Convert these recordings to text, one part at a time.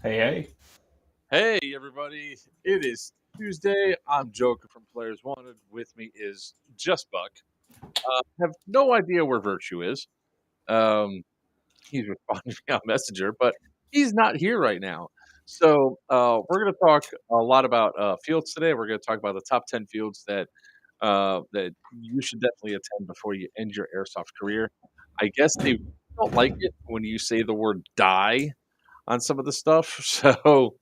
Hey. Hey, everybody. It is Tuesday. I'm Joker from Players Wanted. With me is Just Buck. Have no idea where Virchew is. He's responding to me on Messenger, but he's not here right now. So we're going to talk a lot about fields today. We're going to talk about the top 10 fields that you should definitely attend before you end your airsoft career. I guess they don't like it when you say the word die on some of the stuff. So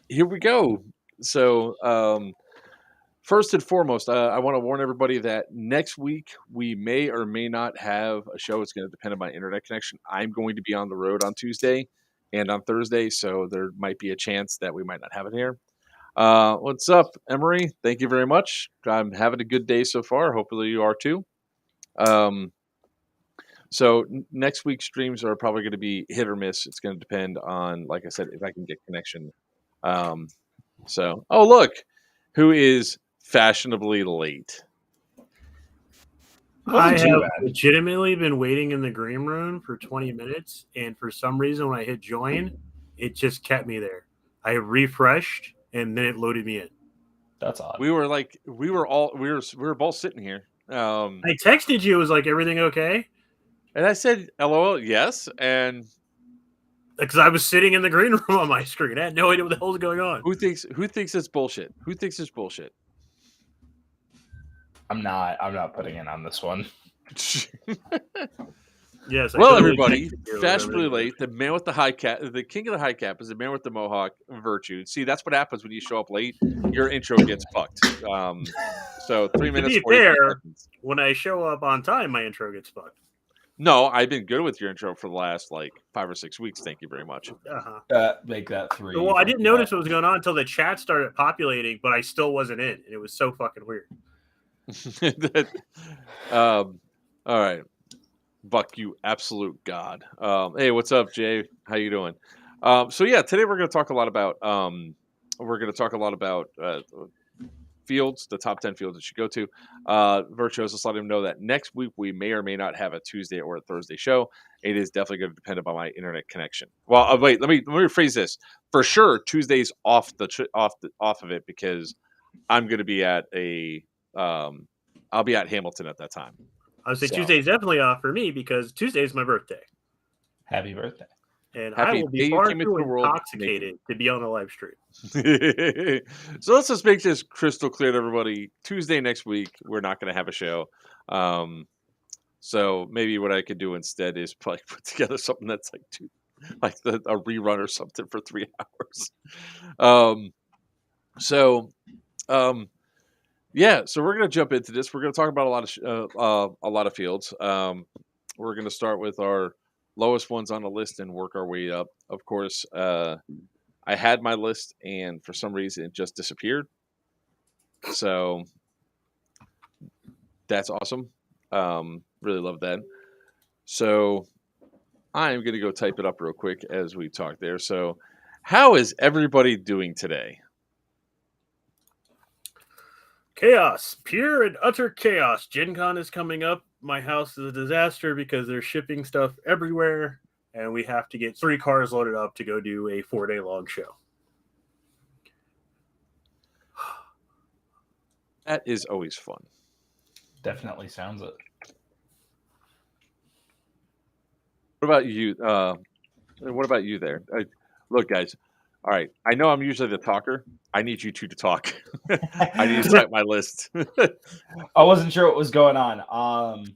here we go. So, first and foremost, I want to warn everybody that next week we may or may not have a show. It's going to depend on my internet connection. I'm going to be on the road on Tuesday and on Thursday, so there might be a chance that we might not have it here. What's up, Emery? Thank you very much. I'm having a good day so far. Hopefully, you are too. So next week's streams are probably going to be hit or miss. It's going to depend on, like I said, if I can get connection. So, oh look, who is fashionably late? I have legitimately been waiting in the green room for 20 minutes, and for some reason, when I hit join, it just kept me there. I refreshed, and then it loaded me in. That's odd. We were both sitting here. I texted you. It was like, everything okay? And I said, "LOL, yes." And because I was sitting in the green room on my screen, I had no idea what the hell was going on. Who thinks it's bullshit? Who thinks it's bullshit? I'm not putting in on this one. Yes. Well, everybody, fashionably late. The man with the high cap, the king of the high cap, is the man with the mohawk, Virchew. See, that's what happens when you show up late. Your intro gets fucked. So 3 minutes. To be fair, when I show up on time, my intro gets fucked. No, I've been good with your intro for the last 5 or 6 weeks. Thank you very much. Make that 3. Well, I didn't notice what was going on until the chat started populating, but I still wasn't in, and it was so fucking weird. All right, Buck, you absolute god. Hey, what's up, Jay? How you doing? So yeah, today we're going to talk a lot about fields, the top 10 fields that you go to. Virchew is just letting them know that next week we may or may not have a Tuesday or a Thursday show. It is definitely going to depend upon my internet connection. Well, wait, let me rephrase this. For sure, Tuesday's off of it because I'm going to be at I'll be at Hamilton at that time. I would say Tuesday's definitely off for me because Tuesday is my birthday. Happy birthday. And I will be far too intoxicated to be on the live stream. So let's just make this crystal clear to everybody. Tuesday next week, we're not going to have a show. So maybe what I could do instead is put together something that's a rerun or something for 3 hours. Yeah, so we're going to jump into this. We're going to talk about a lot of fields. We're going to start with our lowest ones on the list and work our way up. Of course, I had my list, and for some reason, it just disappeared. So that's awesome. Really love that. So I'm going to go type it up real quick as we talk there. So how is everybody doing today? Chaos, pure and utter chaos. Gen Con is coming up. My house is a disaster because they're shipping stuff everywhere, and we have to get 3 cars loaded up to go do a 4-day long show. That is always fun. Definitely sounds it. What about you? What about you there? Look, guys. All right. I know I'm usually the talker. I need you two to talk. I need to type my list. I wasn't sure what was going on.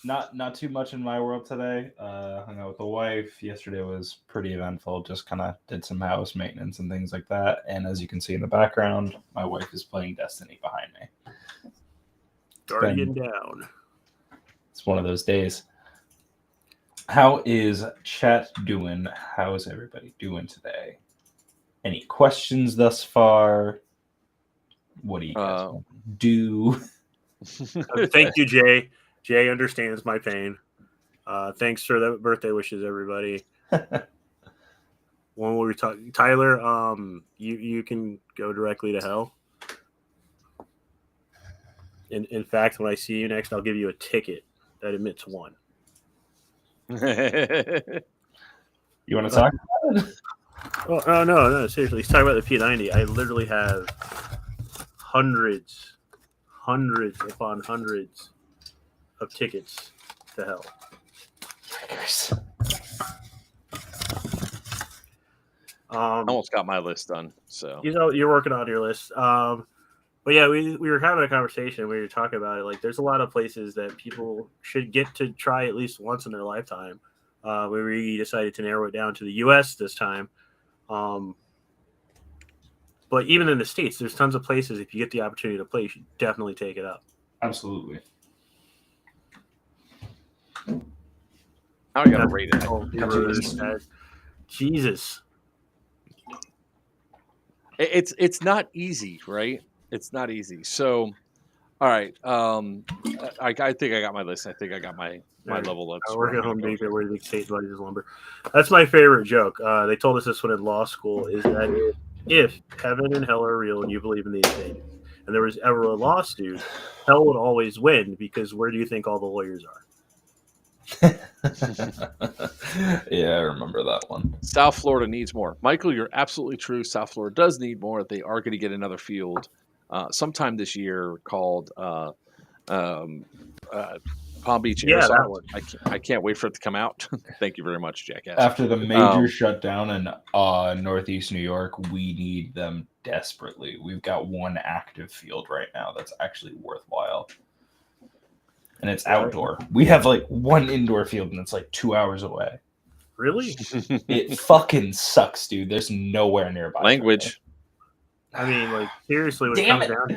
Not too much in my world today. Hung out with the wife. Yesterday was pretty eventful. Just kind of did some house maintenance and things like that. And as you can see in the background, my wife is playing Destiny behind me. Guardian down. It's one of those days. How is chat doing? How is everybody doing today? Any questions thus far? What do you guys want to do? Thank you, Jay. Jay understands my pain. Thanks for the birthday wishes, everybody. When we talk, Tyler, you can go directly to hell. In fact, when I see you next, I'll give you a ticket that admits 1. You want to talk about it? Oh, no, seriously. Let's talk about the P90. I literally have hundreds upon hundreds of tickets to hell. I almost got my list done. So you're working on your list. But yeah, we were having a conversation. We were talking about it. Like, there's a lot of places that people should get to try at least once in their lifetime. We decided to narrow it down to the U.S. this time. But even in the States, there's tons of places. If you get the opportunity to play, you should definitely take it up. Absolutely. I got to rate it. Jesus. It's not easy, right? It's not easy. So, all right. I think I got my list. I think I got my level up. Work at home daycare where the state buddies is lumber. That's my favorite joke. They told us this one in law school, is that if heaven and hell are real and you believe in these things, and there was ever a lawsuit, hell would always win, because where do you think all the lawyers are? Yeah, I remember that one. South Florida needs more. Michael, you're absolutely true. South Florida does need more. They are going to get another field sometime this year called Palm Beach Airsoft. That one. I can't wait for it to come out. Thank you very much, Jackass. After the major shutdown in Northeast New York, we need them desperately. We've got one active field right now that's actually worthwhile. And it's outdoor. We have like one indoor field and it's like 2 hours away. Really? It fucking sucks, dude. There's nowhere nearby. Language. I mean, like, seriously, when it comes down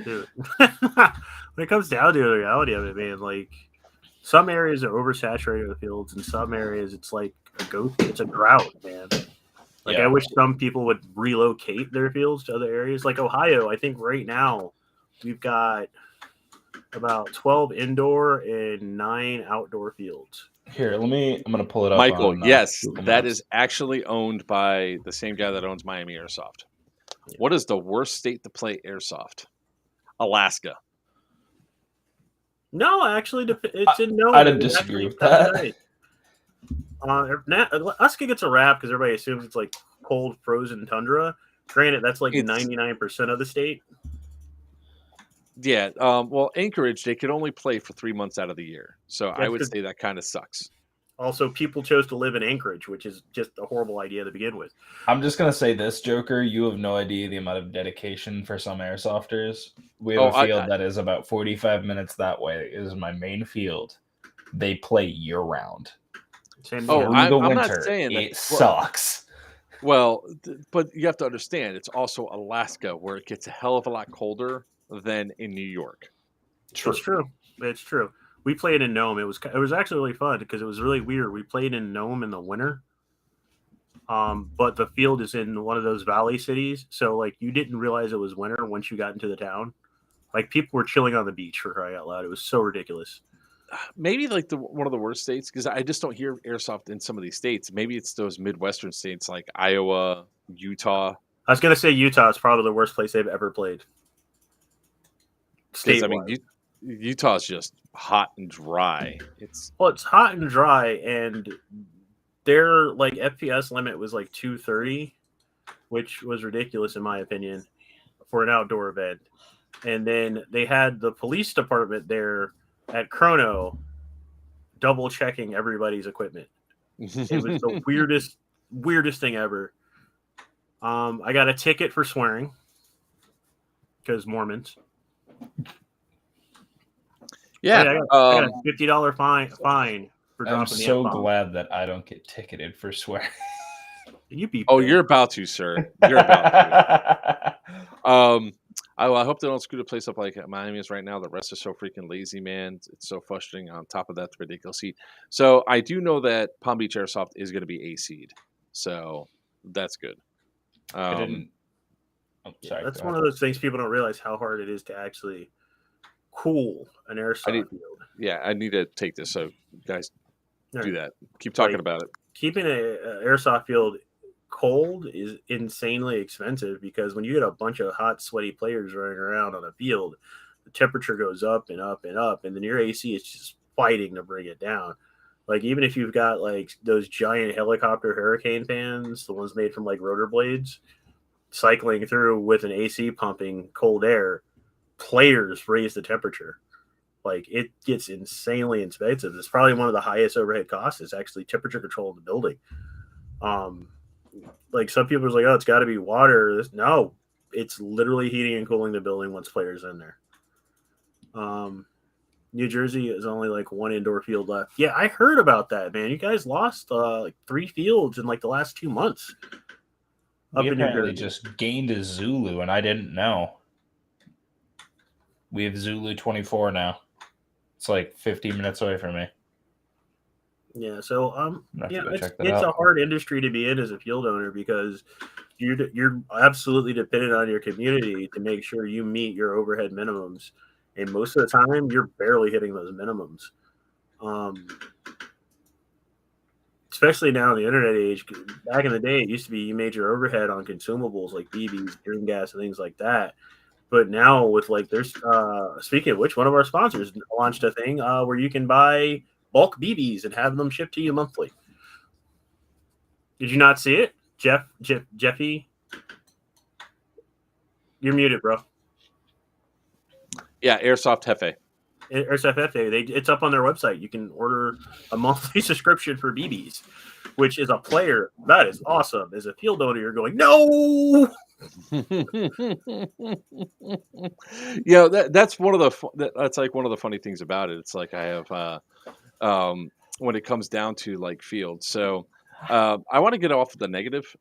to the reality of it, man, like, some areas are oversaturated with fields, and some areas it's like it's a drought, man. Like, I wish some people would relocate their fields to other areas. Like Ohio, I think right now we've got about 12 indoor and 9 outdoor fields. Here, I'm going to pull it up. Michael, yes, that is actually owned by the same guy that owns Miami Airsoft. Yeah. What is the worst state to play airsoft? Alaska. No, actually, it's in no. I don't disagree with that. Right. Alaska gets a rap because everybody assumes it's like cold, frozen tundra. Granted, that's like 99% of the state. Yeah. Well, Anchorage, they could only play for 3 months out of the year. So I would say that kind of sucks. Also, people chose to live in Anchorage, which is just a horrible idea to begin with. I'm just going to say this, Joker. You have no idea the amount of dedication for some airsofters. We have a field that is about 45 minutes that way. It is my main field. They play year-round. I'm not saying that. It sucks. Well, but you have to understand, it's also Alaska, where it gets a hell of a lot colder than in New York. True. It's true. We played in Nome. It was actually really fun because it was really weird. We played in Nome in the winter, but the field is in one of those valley cities. So, like, you didn't realize it was winter once you got into the town. Like people were chilling on the beach for crying out loud. It was so ridiculous. Maybe like one of the worst states because I just don't hear airsoft in some of these states. Maybe it's those Midwestern states like Iowa, Utah. I was gonna say Utah is probably the worst place they've ever played. Because State I mean, Utah's just hot and dry. It's hot and dry, and their like FPS limit was like 230, which was ridiculous in my opinion for an outdoor event. And then they had the police department there at Chrono double checking everybody's equipment. It was the weirdest thing ever. I got a ticket for swearing because Mormons. Yeah, I got a $50 fine for dropping I'm the so F-bomb. glad that I don't get ticketed for swearing. You be you're about to, sir. You're about to. I hope they don't screw the place up like Miami is right now. The rest is so freaking lazy, man. It's so frustrating. On top of that, the ridiculous heat. So I do know that Palm Beach Airsoft is going to be AC'd. So that's good. I didn't. Oh, sorry. That's one of those things people don't realize how hard it is to actually cool an airsoft field. Yeah, I need to take this. So guys, do that. Keep talking about it. Keeping an airsoft field cold is insanely expensive because when you get a bunch of hot, sweaty players running around on a field, the temperature goes up and up and up, and then your AC is just fighting to bring it down. Like even if you've got like those giant helicopter hurricane fans, the ones made from like rotor blades, cycling through with an AC pumping cold air, players raise the temperature. Like it gets insanely expensive. It's probably one of the highest overhead costs is actually temperature control of the building. Like some people are like, oh, it's got to be water. No, it's literally heating and cooling the building once players in there. New Jersey is only like one indoor field left. Yeah, I heard about that, man. You guys lost like 3 fields in like the last 2 months. We apparently just gained a Zulu, and I didn't know. We have Zulu 24 now. It's like 15 minutes away from me. Yeah, so it's a hard industry to be in as a field owner because you're absolutely dependent on your community to make sure you meet your overhead minimums, and most of the time you're barely hitting those minimums. Especially now in the internet age. Back in the day, it used to be you made your overhead on consumables like BBs, green gas, and things like that. But now with like there's speaking of which, one of our sponsors launched a thing where you can buy bulk BBs and have them shipped to you monthly. Did you not see it? Jeffy? You're muted, bro. Yeah, Airsoft Hefe. Airsoft Hefe. It's up on their website. You can order a monthly subscription for BBs, which is a player. That is awesome. As a field owner, you're going, no! That's one of that's like one of the funny things about it. It's like I have when it comes down to like fields. So I want to get off the negative.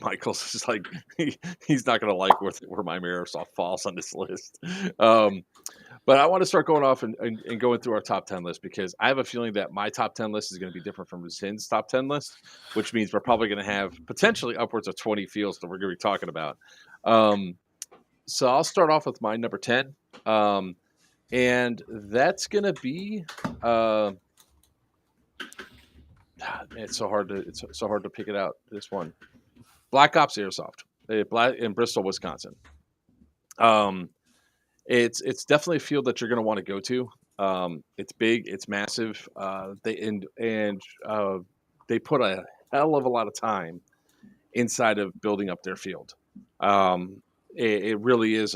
Michael's just like he's not going to like where my Airsoft falls on this list. But I want to start going off and going through our top 10 list because I have a feeling that my top 10 list is going to be different from Zin's top 10 list, which means we're probably going to have potentially upwards of 20 fields that we're going to be talking about. So I'll start off with my number 10. And that's going to be it's so hard to pick it out. This one, Black Ops Airsoft, in Bristol, Wisconsin. It's definitely a field that you're going to want to go to. It's big, it's massive. They put a hell of a lot of time inside of building up their field. It really is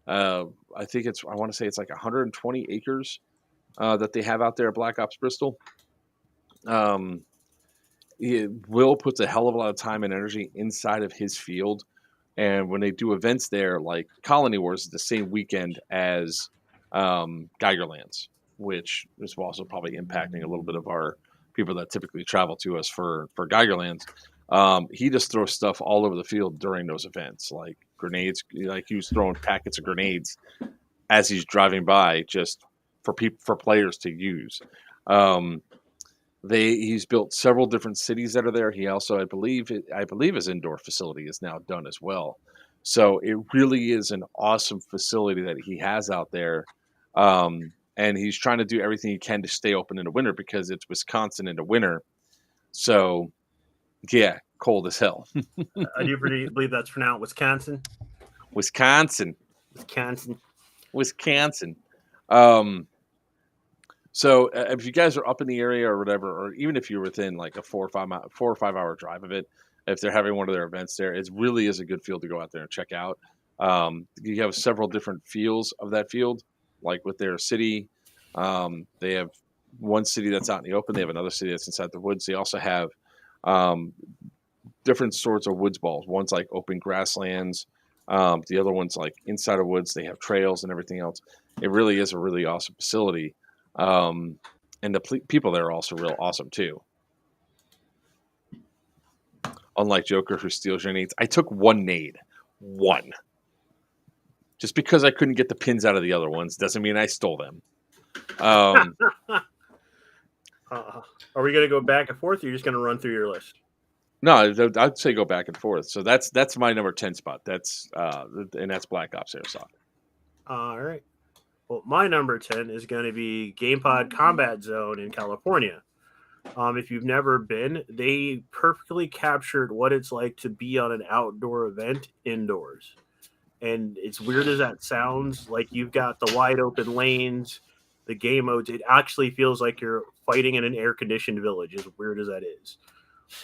I think I want to say it's like 120 acres that they have out there at Black Ops Bristol. Will puts a hell of a lot of time and energy inside of his field. And when they do events there, like Colony Wars is the same weekend as Geigerlands, which is also probably impacting a little bit of our people that typically travel to us for Geigerlands. He just throws stuff all over the field during those events, like grenades. Like he was throwing packets of grenades as he's driving by, just for players to use. He's built several different cities that are there. He also, I believe his indoor facility is now done as well. So it really is an awesome facility that he has out there. And he's trying to do everything he can to stay open in the winter because it's Wisconsin in the winter. So, yeah, cold as hell. I do believe that's pronounced Wisconsin. Wisconsin. Wisconsin. So if you guys are up in the area or whatever, or even if you're within like a 4 or 5 hour drive of it, if they're having one of their events there, it really is a good field to go out there and check out. You have several different fields of that field, like with their city. They have one city that's out in the open. They have another city that's inside the woods. They also have different sorts of woods balls. One's like open grasslands. The other one's like inside of woods. They have trails and everything else. It really is a really awesome facility. And the people there are also real awesome too. Unlike Joker, who steals your nades, I took one nade. One. Just because I couldn't get the pins out of the other ones doesn't mean I stole them. Are we going to go back and forth, or you're just going to run through your list? No, I'd say go back and forth. So that's my number 10 spot. That's Black Ops Airsoft. All right. Well, my number 10 is going to be GamePod Combat Zone in California. If you've never been, they perfectly captured what it's like to be on an outdoor event indoors. And as weird as that sounds, like you've got the wide open lanes, the game modes, it actually feels like you're fighting in an air-conditioned village, as weird as that is.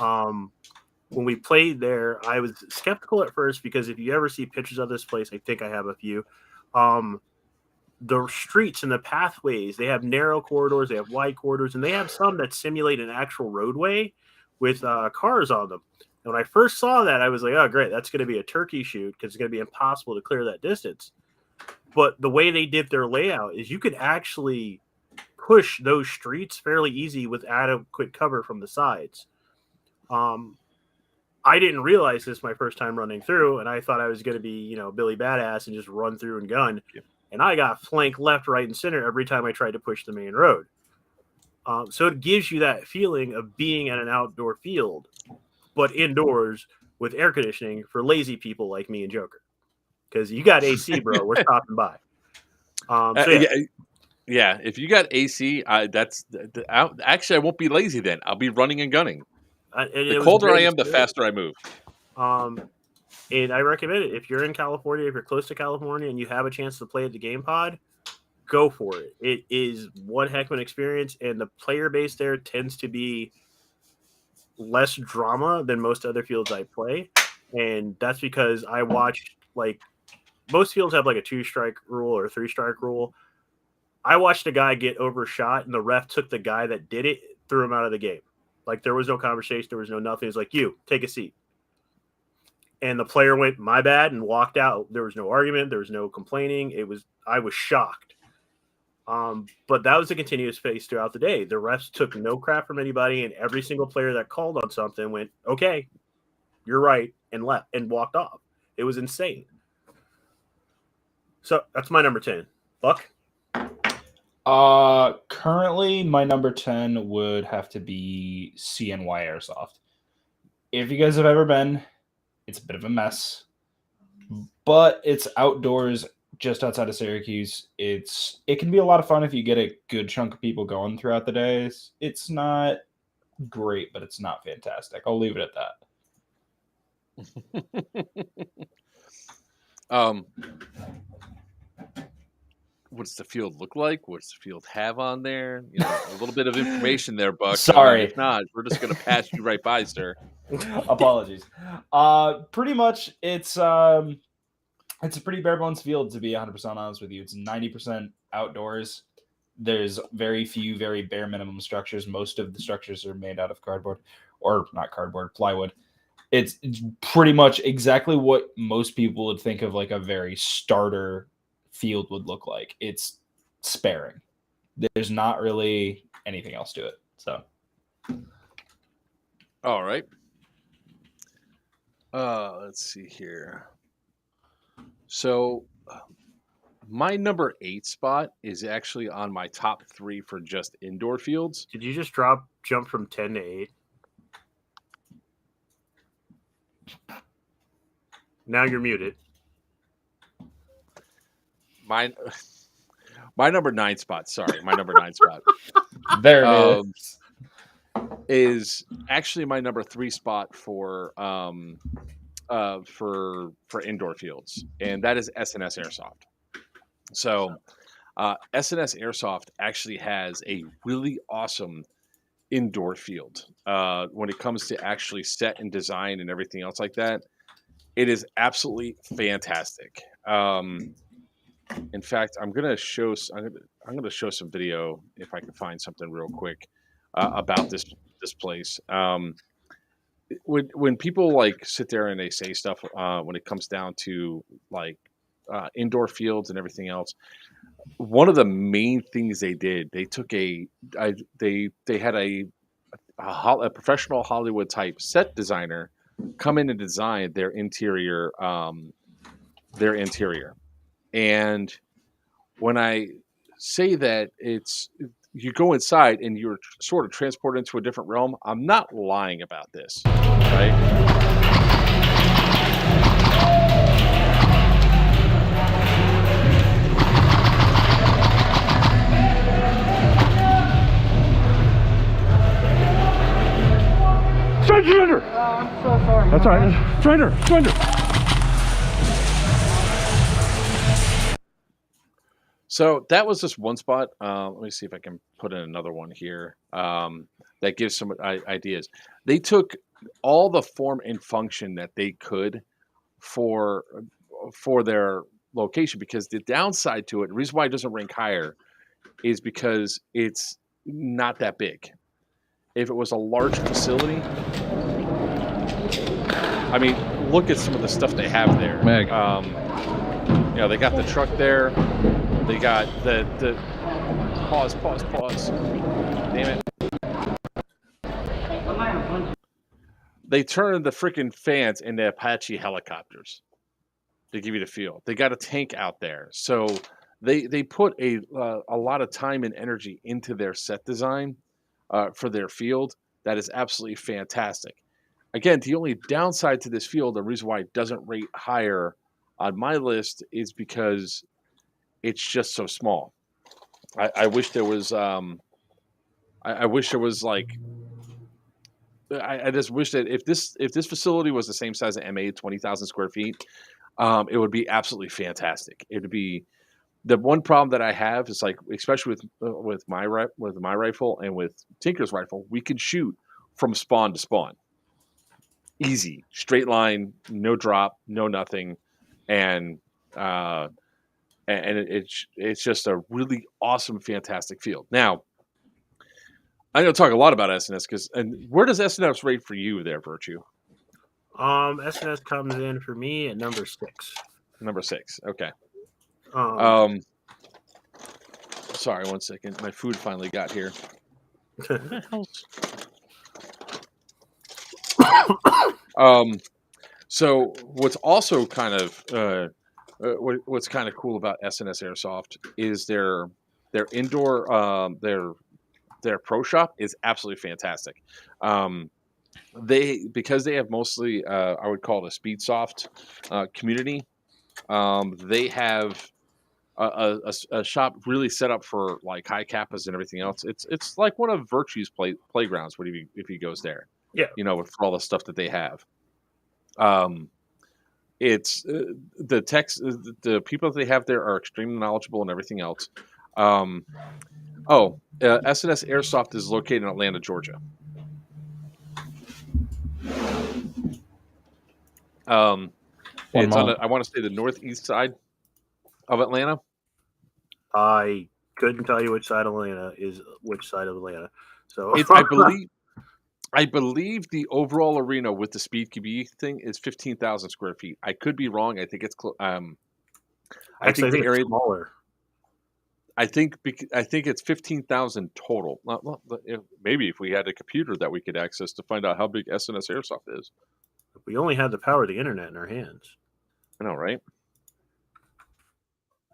When we played there, I was skeptical at first because if you ever see pictures of this place, I think I have a few. The streets and the pathways, they have narrow corridors, they have wide corridors, and they have some that simulate an actual roadway with cars on them. And when I first saw that, I was like, oh, great, that's going to be a turkey shoot because it's going to be impossible to clear that distance. But the way they did their layout is you could actually push those streets fairly easy with adequate cover from the sides. I didn't realize this my first time running through, and I thought I was going to be, Billy Badass and just run through and gun. Yep. And I got flanked left, right, and center every time I tried to push the main road. So it gives you that feeling of being at an outdoor field, but indoors with air conditioning for lazy people like me and Joker. Because you got AC, bro. We're stopping by. Yeah, if you got AC, actually, I won't be lazy then. I'll be running and gunning. The colder I am, the faster I move. And I recommend it. If you're in California, if you're close to California and you have a chance to play at the Game Pod, go for it. It is one heck of an experience, and the player base there tends to be less drama than most other fields I play. And that's because I watched, most fields have a 2-strike rule or a 3-strike rule. I watched a guy get overshot, and the ref took the guy that did it, threw him out of the game. There was no conversation. There was no nothing. It was like, you, take a seat. And the player went, my bad, and walked out. There was no argument. There was no complaining. I was shocked. But that was a continuous phase throughout the day. The refs took no crap from anybody, and every single player that called on something went, okay, you're right, and left and walked off. It was insane. So that's my number 10. Buck? Currently, my number 10 would have to be CNY Airsoft. If you guys have ever been, it's a bit of a mess, but it's outdoors just outside of Syracuse. It can be a lot of fun if you get a good chunk of people going throughout the days. It's not great, but it's not fantastic. I'll leave it at that. What's the field look like? What's the field have on there? A little bit of information there, Buck. Sorry. If not, we're just going to pass you right by, sir. Apologies. Pretty much, it's a pretty bare bones field, to be 100% honest with you. It's 90% outdoors. There's very few, very bare minimum structures. Most of the structures are made out of cardboard, or not cardboard, plywood. It's pretty much exactly what most people would think of a very starter field would look like. It's sparing. There's not really anything else to it. So, all right. Let's see here. So, my number 8 spot is actually on my top 3 for just indoor fields. Did you just jump from 10 to 8? Now you're muted. my my number 9 spot. Sorry, my number 9 spot There it is. is actually my number 3 spot for indoor fields, and that is S&S Airsoft. So S&S Airsoft actually has a really awesome indoor field when it comes to actually set and design and everything else like that. It is absolutely fantastic. In fact, I'm gonna show some video if I can find something real quick about this place. When people like sit there and they say stuff when it comes down to like indoor fields and everything else, one of the main things they did, they took they had a professional Hollywood type set designer come in and design their interior. And when I say that it's you go inside and you're sort of transported into a different realm, I'm not lying about this, right? Surrender! Oh, I'm so sorry. That's all right. Surrender! So that was just one spot. Let me see if I can put in another one here that gives some ideas. They took all the form and function that they could for their location, because the downside to it, the reason why it doesn't rank higher, is because it's not that big. If it was a large facility, I mean, look at some of the stuff they have there. Meg. They got the truck there. They got the pause. Damn it. They turned the freaking fans into Apache helicopters to give you the feel. They got a tank out there. So they put a lot of time and energy into their set design for their field. That is absolutely fantastic. Again, the only downside to this field, the reason why it doesn't rate higher on my list, is because it's just so small. I wish there was. I wish there was like. I just wish that if this facility was the same size as MA, 20,000 square feet, it would be absolutely fantastic. It would be. The one problem that I have is, like, especially with my rifle and with Tinker's rifle, we can shoot from spawn to spawn. Easy, straight line, no drop, no nothing, and it's just a really awesome, fantastic field. Now, I'm going to talk a lot about SNS and where does SNS rate for you there, Virchew? SNS comes in for me at number 6. Number 6, okay. Sorry, 1 second. My food finally got here. So what's also kind of what's kind of cool about SNS Airsoft is their indoor their pro shop is absolutely fantastic. Because they have mostly I would call it a speed soft community. They have a shop really set up for like high kappas and everything else. It's like one of Virchew's playgrounds if he goes there. Yeah, with all the stuff that they have. It's the people that they have there are extremely knowledgeable and everything else. SNS Airsoft is located in Atlanta, Georgia. It's on I want to say the northeast side of Atlanta. I couldn't tell you which side of Atlanta is which side of Atlanta. So I believe the overall arena with the Speed QB thing is 15,000 square feet. I could be wrong. I think it's I think the area is smaller. I think it's 15,000 total. Maybe if we had a computer that we could access to find out how big SNS Airsoft is. We only had the power of the internet in our hands. I know, right?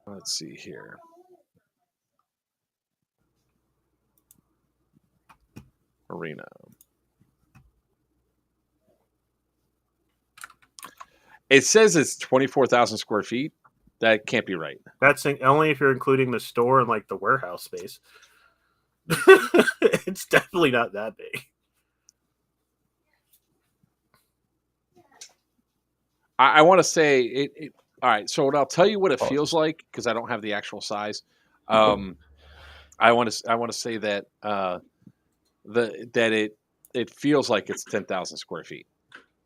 Let's see here. Arena. It says it's 24,000 square feet. That can't be right. That's only if you're including the store and like the warehouse space. It's definitely not that big. I want to say it. All right, so I'll tell you what it feels like because I don't have the actual size. I want to say that it feels like it's 10,000 square feet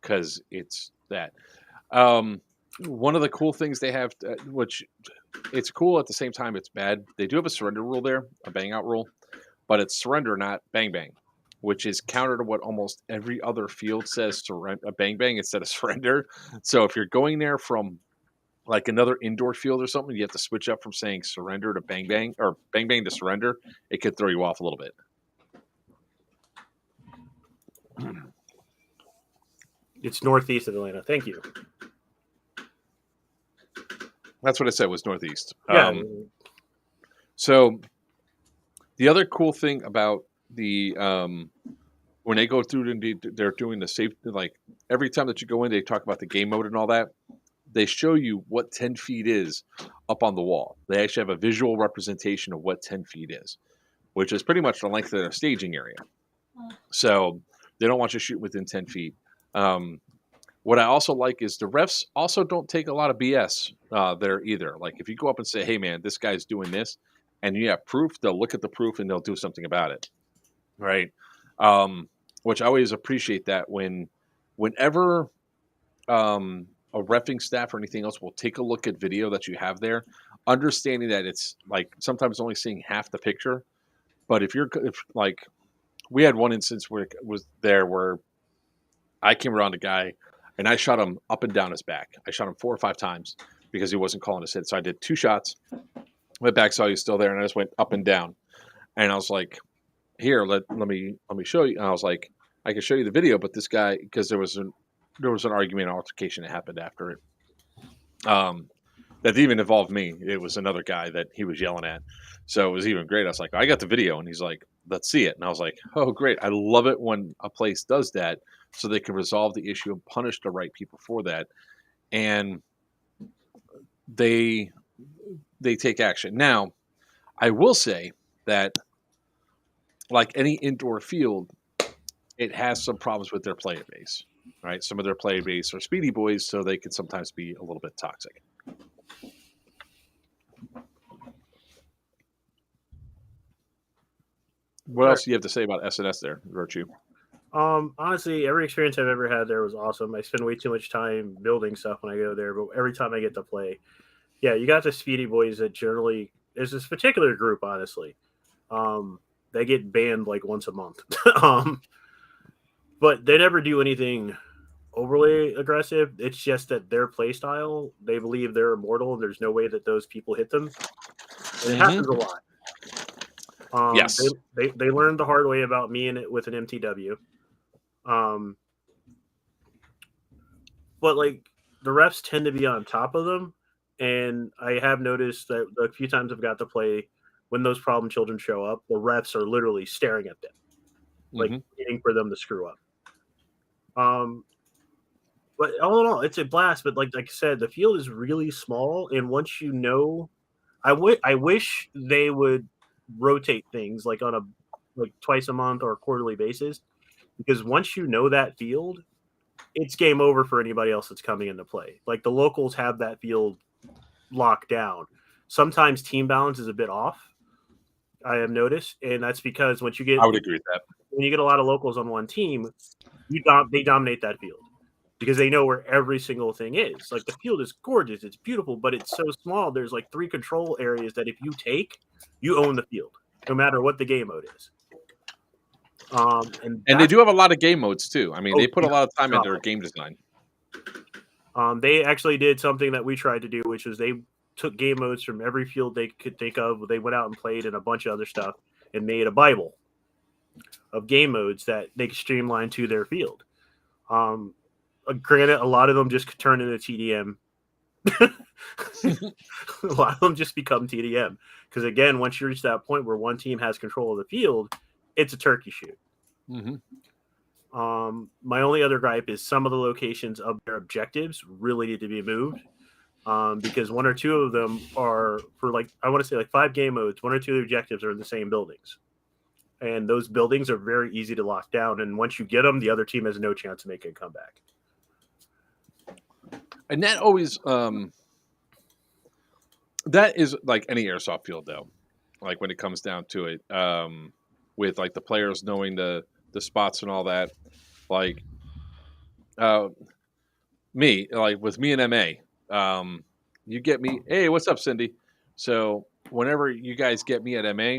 because it's that. One of the cool things they have, which it's cool at the same time it's bad. They do have a surrender rule there, a bang out rule, but it's surrender, not bang bang, which is counter to what almost every other field says surrender, bang bang instead of surrender. So if you're going there from like another indoor field or something, you have to switch up from saying surrender to bang bang or bang bang to surrender. It could throw you off a little bit. It's northeast of Atlanta. Thank you. That's what I said was northeast. Yeah. So the other cool thing about the when they go through and they're doing the safe, like every time that you go in, they talk about the game mode and all that. They show you what 10 feet is up on the wall. They actually have a visual representation of what 10 feet is, which is pretty much the length of their staging area. So they don't want you to shoot within 10 feet. What I also like is the refs also don't take a lot of BS there either. Like if you go up and say, hey, man, this guy's doing this, and you have proof, they'll look at the proof and they'll do something about it. Right. Which I always appreciate that whenever a reffing staff or anything else will take a look at video that you have there, understanding that it's like sometimes only seeing half the picture. But if like we had one instance where it was there where I came around a guy and I shot him up and down his back. I shot him 4 or 5 times because he wasn't calling his hit. So I did 2 shots, went back, saw he was still there, and I just went up and down. And I was like, here, let me show you. And I was like, I can show you the video, but this guy, because there was an argument, an altercation that happened after it. That even involved me. It was another guy that he was yelling at. So it was even great. I was like, I got the video. And he's like, let's see it. And I was like, oh, great. I love it when a place does that so they can resolve the issue and punish the right people for that. And they take action. Now, I will say that like any indoor field, it has some problems with their player base, right? Some of their player base are speedy boys, so they can sometimes be a little bit toxic. What else do you have to say about SNS there, Virchew? Honestly, every experience I've ever had there was awesome. I spend way too much time building stuff when I go there, but every time I get to play, yeah, you got the speedy boys that generally there's this particular group, honestly. They get banned like once a month. But they never do anything overly aggressive. It's just that their play style, they believe they're immortal and there's no way that those people hit them. And it happens a lot. Yes. They learned the hard way about me with an MTW. But like the refs tend to be on top of them. And I have noticed that a few times I've got to play when those problem children show up, the refs are literally staring at them, like waiting for them to screw up. But all in all, it's a blast. But like I said, the field is really small, and once you know, I wish they would rotate things like on a twice a month or a quarterly basis, because once you know that field, it's game over for anybody else that's coming into play. Like the locals have that field locked down. Sometimes team balance is a bit off, I have noticed, and that's because I would agree with that. When you get a lot of locals on one team, they dominate that field because they know where every single thing is. Like the field is gorgeous, it's beautiful, but it's so small. There's like 3 control areas that if you take, you own the field, no matter what the game mode is. And they do have a lot of game modes too. I mean, they put a lot of time into their game design. They actually did something that we tried to do, which was they took game modes from every field they could think of. They went out and played and a bunch of other stuff and made a Bible of game modes that they could streamline to their field. Granted, a lot of them just turn into TDM. A lot of them just become TDM. Because again, once you reach that point where one team has control of the field, it's a turkey shoot. My only other gripe is some of the locations of their objectives really need to be moved because one or two of them are for I want to say 5 game modes. One or two of the objectives are in the same buildings, and those buildings are very easy to lock down. And once you get them, the other team has no chance of making a comeback. And that always that is like any airsoft field, though. Like when it comes down to it, with like the players knowing the spots and all that. Like me, like with me and MA, you get me. Hey, what's up, Cindy? So whenever you guys get me at MA,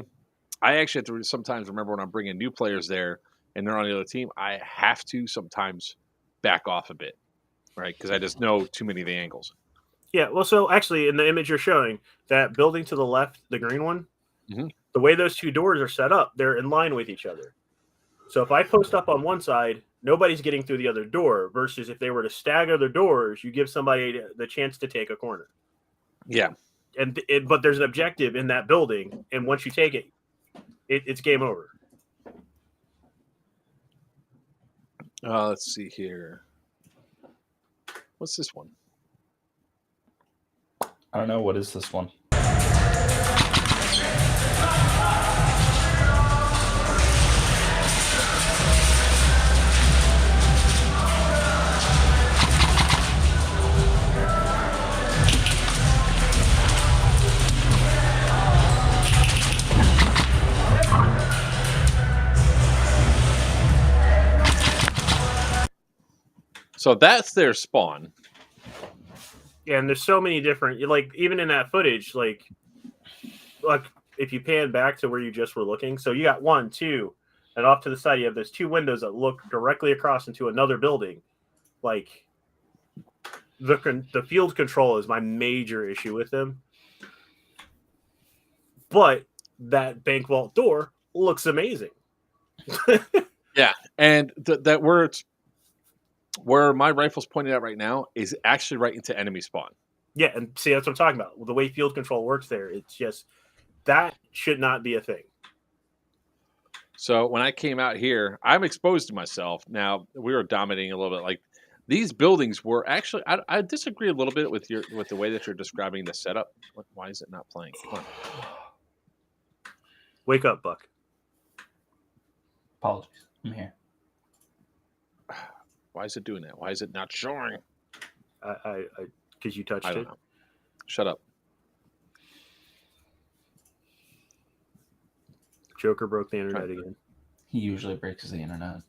I actually have to sometimes remember when I'm bringing new players there and they're on the other team, I have to sometimes back off a bit, right? Because I just know too many of the angles. Yeah, well, so actually, in the image you're showing, that building to the left, the green one, the way those two doors are set up, they're in line with each other. So if I post up on one side, nobody's getting through the other door, versus if they were to stagger the doors, you give somebody the chance to take a corner. Yeah. But there's an objective in that building, and once you take it, it's game over. Let's see here. What's this one? I don't know. What is this one? So that's their spawn. Yeah, and there's so many different, like even in that footage, like if you pan back to where you just were looking, so you got 1, 2, and off to the side you have those 2 windows that look directly across into another building. Like the field control is my major issue with them, but that bank vault door looks amazing. Yeah, and that where my rifle's pointed at right now is actually right into enemy spawn. Yeah, and see, that's what I'm talking about. The way field control works there, it's just that should not be a thing. So when I came out here, I'm exposed to myself. Now we were dominating a little bit. Like these buildings were actually, I disagree a little bit with the way that you're describing the setup. Why is it not playing? Come on. Wake up, Buck. Apologies. I'm here. Why is it doing that? Why is it not showing? I because you touched I don't it. know. Shut up. Joker broke the internet again. He usually breaks the internet.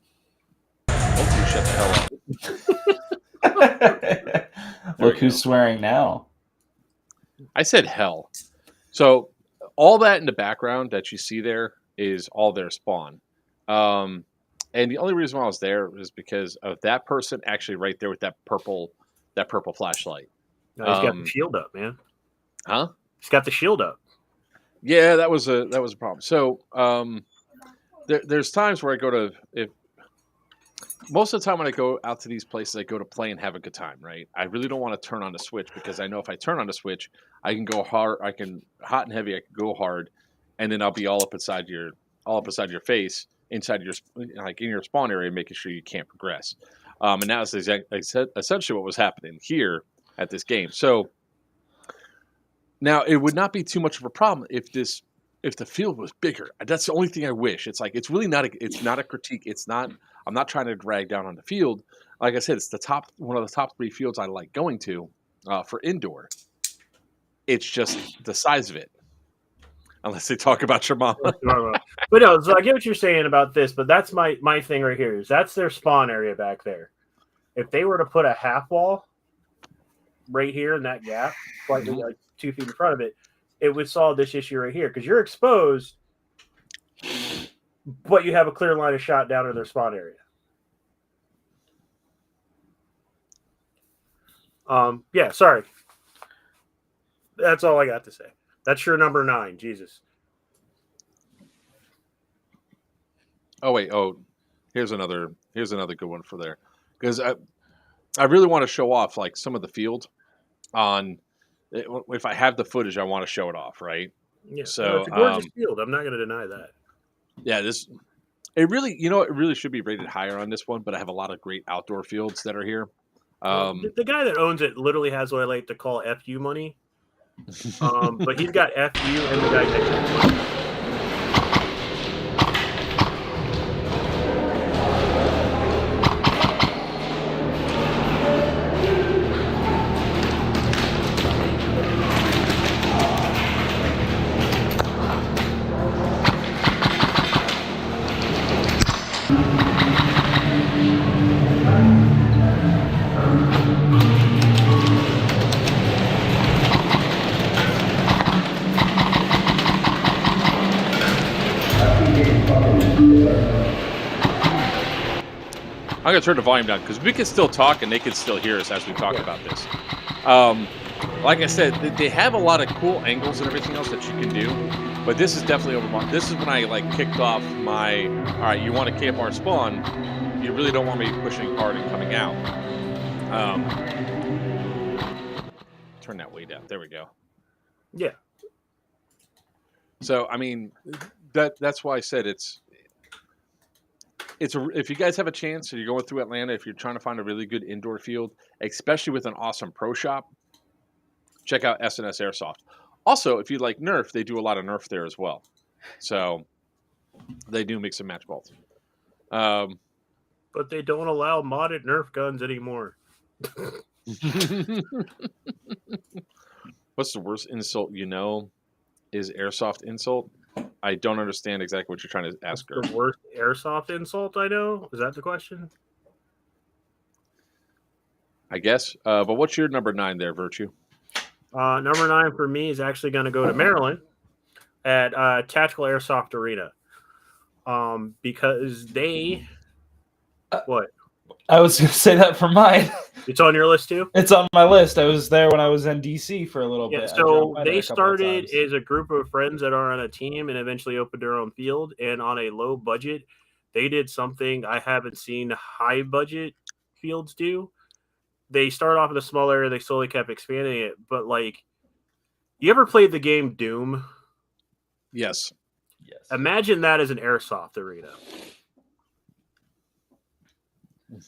Hopefully you shut the hell up. Look who's swearing now. I said hell. So all that in the background that you see there is all their spawn. And the only reason why I was there was because of that person actually right there with that purple flashlight. No, he's got the shield up, man. Huh? He's got the shield up. Yeah, that was a problem. So there's times where I go to most of the time when I go out to these places, I go to play and have a good time, right? I really don't want to turn on the switch because I know if I turn on the switch, I can go hard, I can hot and heavy, I can go hard, and then I'll be all up inside your face, inside your in your spawn area, making sure you can't progress. And that was essentially what was happening here at this game. So now it would not be too much of a problem if the field was bigger. That's the only thing I wish. It's like it's really not a critique. It's not. I'm not trying to drag down on the field. Like I said, it's one of the top 3 fields I like going to for indoor. It's just the size of it. Unless they talk about your mama. But no, so I get what you're saying about this, but that's my thing right here. Is that's their spawn area back there. If they were to put a half wall right here in that gap, slightly like 2 feet in front of it, it would solve this issue right here because you're exposed, but you have a clear line of shot down to their spawn area. Yeah, sorry. That's all I got to say. That's your number 9. Jesus. Oh wait. Oh, here's another good one for there, because I really want to show off like some of the field on. If I have the footage, I want to show it off, right? Yeah. So it's a gorgeous field. I'm not going to deny that. Yeah, it really should be rated higher on this one, but I have a lot of great outdoor fields that are here. The guy that owns it literally has what I like to call FU money. But he's got FU and the guy next to him. I'm going to turn the volume down because we can still talk and they can still hear us as we talk about this. Like I said, they have a lot of cool angles and everything else that you can do, but this is definitely over my. This is when I like kicked off my. All right, you want to camp our spawn? You really don't want me pushing hard and coming out. Turn that way down. There we go. Yeah. So I mean, that's why I said it's if you guys have a chance and you're going through Atlanta, if you're trying to find a really good indoor field, especially with an awesome pro shop, check out S&S Airsoft. Also, if you like Nerf, they do a lot of Nerf there as well. So they do mix and match both. But they don't allow modded Nerf guns anymore. What's the worst insult you know is airsoft insult? I don't understand exactly what you're trying to ask her. The worst airsoft insult I know? Is that the question? I guess. But what's your number 9 there, Virchew? Number 9 for me is actually going to go to Maryland at Tactical Airsoft Arena. Because they... What? I was going to say that for mine. It's on your list too? It's on my list. I was there when I was in DC for a little bit. So they started as a group of friends that are on a team and eventually opened their own field. And on a low budget, they did something I haven't seen high budget fields do. They started off in a small area. They slowly kept expanding it. But like, you ever played the game Doom? Yes. Imagine that as an airsoft arena.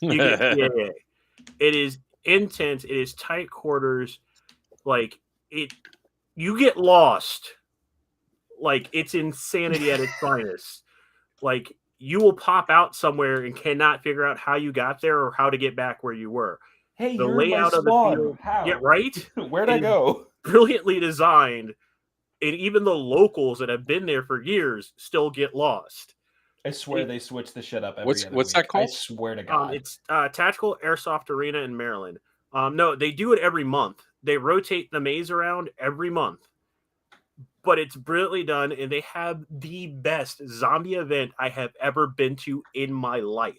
Yeah. It is intense. It is tight quarters. Like you get lost. Like it's insanity at its finest. Like you will pop out somewhere and cannot figure out how you got there or how to get back where you were. Hey, the layout of the field, how? Yeah, right. Where'd I go? Brilliantly designed, and even the locals that have been there for years still get lost. I swear they switch the shit up every what's week. that called? I swear to God. It's Tactical Airsoft Arena in Maryland. No, they do it every month. They rotate the maze around every month. But it's brilliantly done, and they have the best zombie event I have ever been to in my life.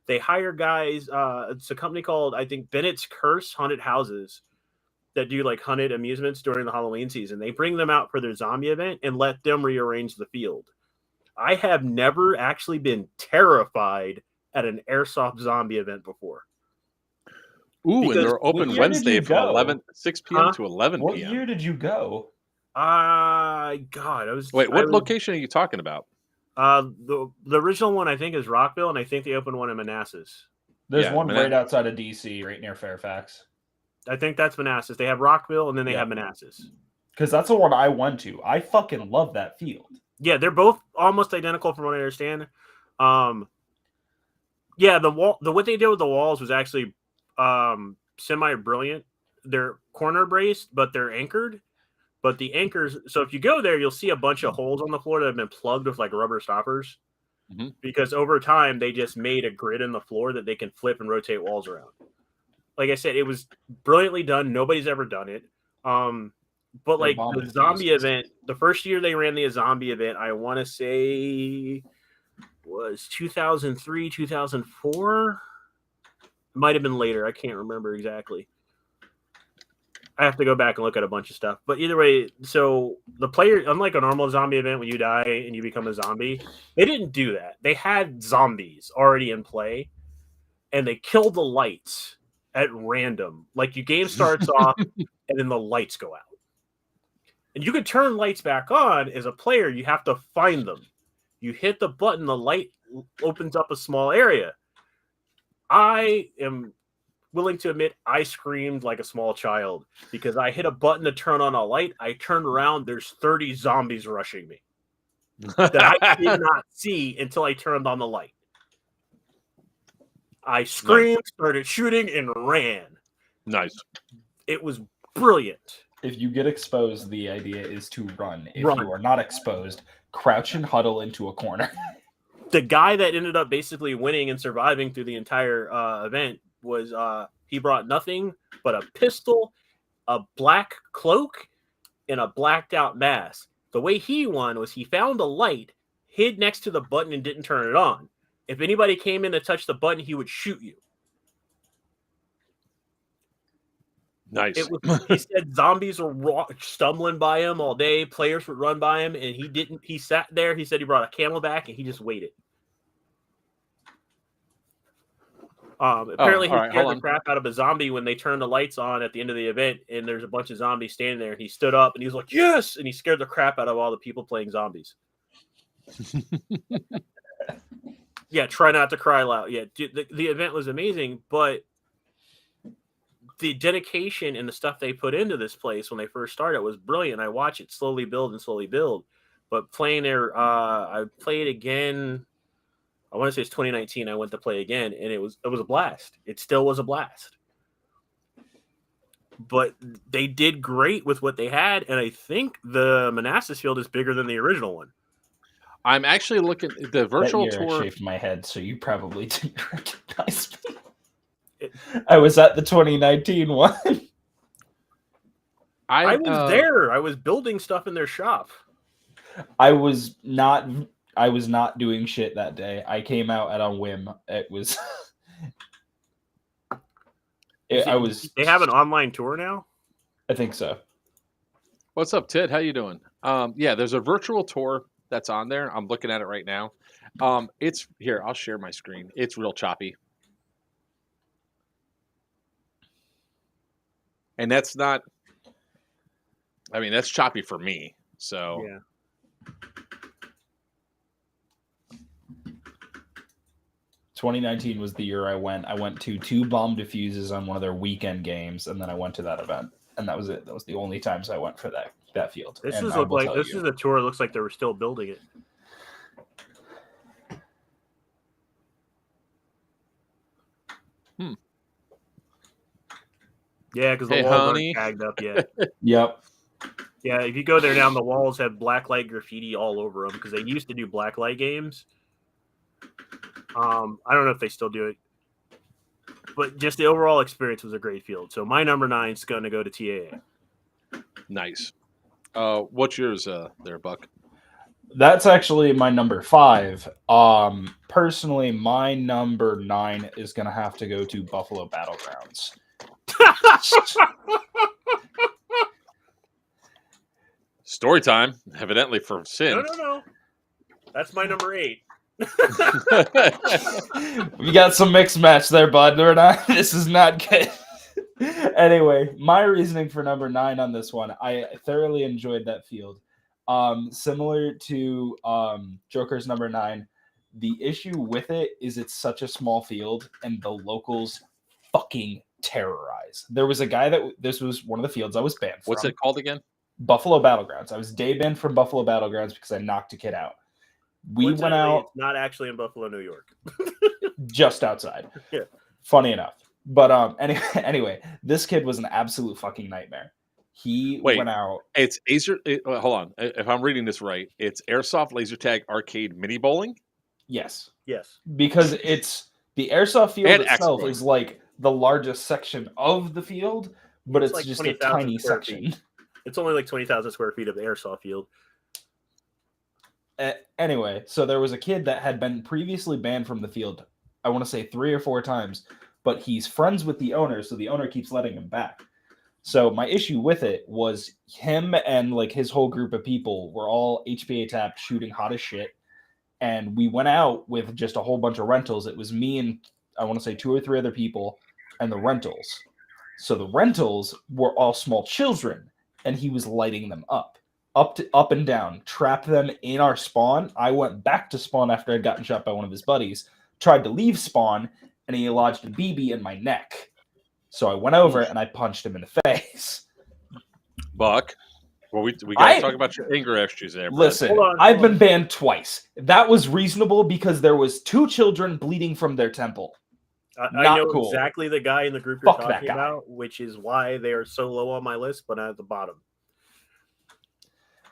They hire guys. It's a company called, I think, Bennett's Curse Haunted Houses that do like haunted amusements during the Halloween season. They bring them out for their zombie event and let them rearrange the field. I have never actually been terrified at an airsoft zombie event before. Ooh, and they're open Wednesday from 6 p.m. to 11 p.m. What year did you go? God, What location are you talking about? The original one I think is Rockville, and I think they opened one in Manassas. There's one right outside of DC, right near Fairfax. I think that's Manassas. They have Rockville, and then they have Manassas. Because that's the one I went to. I fucking love that field. Yeah, they're both almost identical from what I understand. The what they did with the walls was actually semi-brilliant. They're corner braced, but they're anchored. But the anchors, so if you go there, you'll see a bunch of holes on the floor that have been plugged with like rubber stoppers. Mm-hmm. Because over time, they just made a grid in the floor that they can flip and rotate walls around. Like I said, it was brilliantly done. Nobody's ever done it. But like the zombie event, the first year they ran the zombie event, I want to say was 2003, 2004. It might have been later. I can't remember exactly. I have to go back and look at a bunch of stuff. But either way, so the player, unlike a normal zombie event when you die and you become a zombie, they didn't do that. They had zombies already in play, and they killed the lights at random. Like your game starts off, and then the lights go out. And you can turn lights back on. As a player, you have to find them. You hit the button, the light opens up a small area. I am willing to admit I screamed like a small child because I hit a button to turn on a light. I turned around. There's 30 zombies rushing me that I did not see until I turned on the light. I screamed, started shooting, and ran. Nice. It was brilliant. If you get exposed, the idea is to run. If Run. you are not exposed, crouch and huddle into a corner. The guy that ended up basically winning and surviving through the entire event was he brought nothing but a pistol, a black cloak, and a blacked out mask. The way he won was he found a light, hid next to the button, and didn't turn it on. If anybody came in to touch the button, he would shoot you. Nice. He said zombies were stumbling by him all day. Players would run by him, and he didn't. He sat there. He said he brought a Camelback, and he just waited. Apparently, he scared the crap out of a zombie when they turned the lights on at the end of the event, and there's a bunch of zombies standing there, and he stood up, and he was like, yes! And he scared the crap out of all the people playing zombies. Yeah, try not to cry loud. Yeah, the event was amazing, but the dedication and the stuff they put into this place when they first started was brilliant. I watched it slowly build. But playing there, I played again. I want to say it's 2019. I went to play again, and it was a blast. It still was a blast. But they did great with what they had, and I think the Manassas field is bigger than the original one. I'm actually looking the virtual that year tour. I shaved my head, so you probably didn't recognize me. I was at the 2019 one. I was there. I was building stuff in their shop. I was not doing shit that day. I came out at a whim. It was. They have an online tour now? I think so. What's up, Ted? How you doing? Yeah, there's a virtual tour that's on there. I'm looking at it right now. It's here. I'll share my screen. It's real choppy. And that's not, I mean, that's choppy for me. So, yeah. "2019 was the year I went. I went to 2 bomb diffuses on one of their weekend games, and then I went to that event. And that was it. That was the only times I went for that field. This is a tour. It looks like they were still building it. Yeah, because the walls aren't tagged up yet. Yep. Yeah, if you go there now, the walls have blacklight graffiti all over them because they used to do blacklight games. I don't know if they still do it, but just the overall experience was a great field. So my number 9 is going to go to TAA. Nice. What's yours there, Buck? That's actually my number 5. Personally, my number 9 is going to have to go to Buffalo Battlegrounds. Story time, evidently for Sin. No. That's my number 8. We got some mixed match there, bud. This is not good. Anyway, my reasoning for number 9 on this one, I thoroughly enjoyed that field. Similar to Joker's number 9, the issue with it is it's such a small field, and the locals fucking terrorize. There was a guy this was one of the fields I was banned from. What's it called again? Buffalo Battlegrounds. I was day banned from Buffalo Battlegrounds because I knocked a kid out. We went out. It's not actually in Buffalo, New York. Just outside. Yeah. Funny enough. But anyway, this kid was an absolute fucking nightmare. He went out. It's hold on. If I'm reading this right, it's Airsoft Laser Tag Arcade Mini Bowling? Yes. Because it's the airsoft field itself is like the largest section of the field, but it's like just a tiny section. It's only like 20,000 square feet of the airsoft field. Anyway, so there was a kid that had been previously banned from the field, I want to say 3 or 4 times, but he's friends with the owner, so the owner keeps letting him back. So my issue with it was him and like his whole group of people were all HPA tapped, shooting hot as shit. And we went out with just a whole bunch of rentals. It was me and I want to say 2 or 3 other people and the rentals. So the rentals were all small children, and he was lighting them up and down, trapped them in our spawn. I went back to spawn after I'd gotten shot by one of his buddies, tried to leave spawn, and he lodged a BB in my neck. So I went over and I punched him in the face. Buck. Well, we got to talk about your anger issues there, bro. Listen, I've been banned twice. That was reasonable because there was 2 children bleeding from their temple. I know cool. exactly the guy in the group you're Fuck that talking guy. about, which is why they are so low on my list, but at the bottom.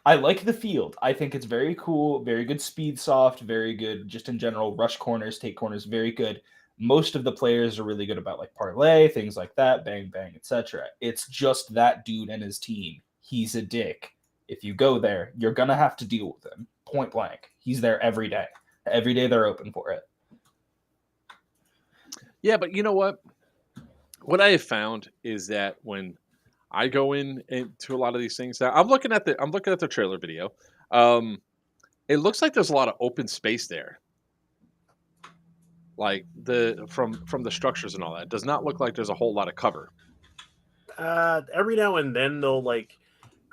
I like the field. I think it's very cool, very good speed soft, very good just in general. Rush corners, take corners, very good. Most of the players are really good about like parlay, things like that, bang, bang, etc. It's just that dude and his team. He's a dick. If you go there, you're going to have to deal with him. Point blank. He's there every day. Every day they're open for it. Yeah, but you know what? What I have found is that when I go into a lot of these things, now I'm looking at the trailer video. It looks like there's a lot of open space there, like from the structures and all that. It does not look like there's a whole lot of cover. Every now and then they'll like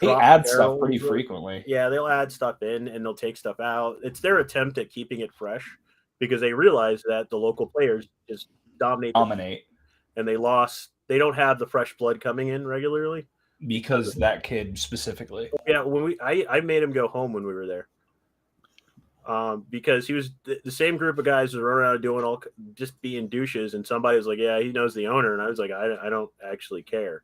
They drop add stuff barrels. pretty frequently. Yeah, they'll add stuff in and they'll take stuff out. It's their attempt at keeping it fresh because they realize that the local players just dominate. And they lost. They don't have the fresh blood coming in regularly. Because that kid specifically. Yeah, I made him go home when we were there. Because he was the same group of guys was running around doing just being douches, and somebody was like, "Yeah, he knows the owner," and I was like, "I don't actually care."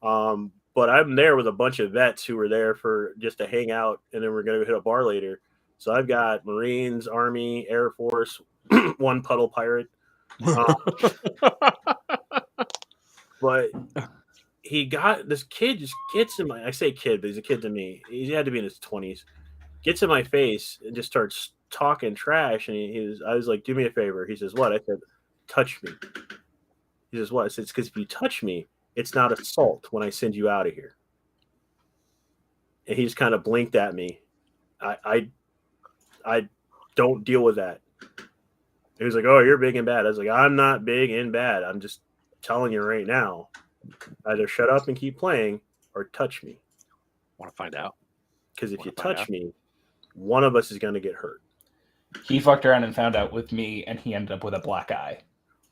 But I'm there with a bunch of vets who were there for just to hang out, and then we're going to hit a bar later. So I've got Marines, Army, Air Force, one puddle pirate. But he got this kid just gets in my. I say kid, but he's a kid to me. He had to be in his 20s. Gets in my face and just starts talking trash. And I was like, "Do me a favor." He says, "What?" I said, "Touch me." He says, "What?" I said, "It's because if you touch me, it's not assault when I send you out of here." And he just kind of blinked at me. I don't deal with that. He was like, "Oh, you're big and bad." I was like, "I'm not big and bad. I'm just telling you right now. Either shut up and keep playing or touch me." Want to find out? Because if you touch me, one of us is going to get hurt. He fucked around and found out with me, and he ended up with a black eye.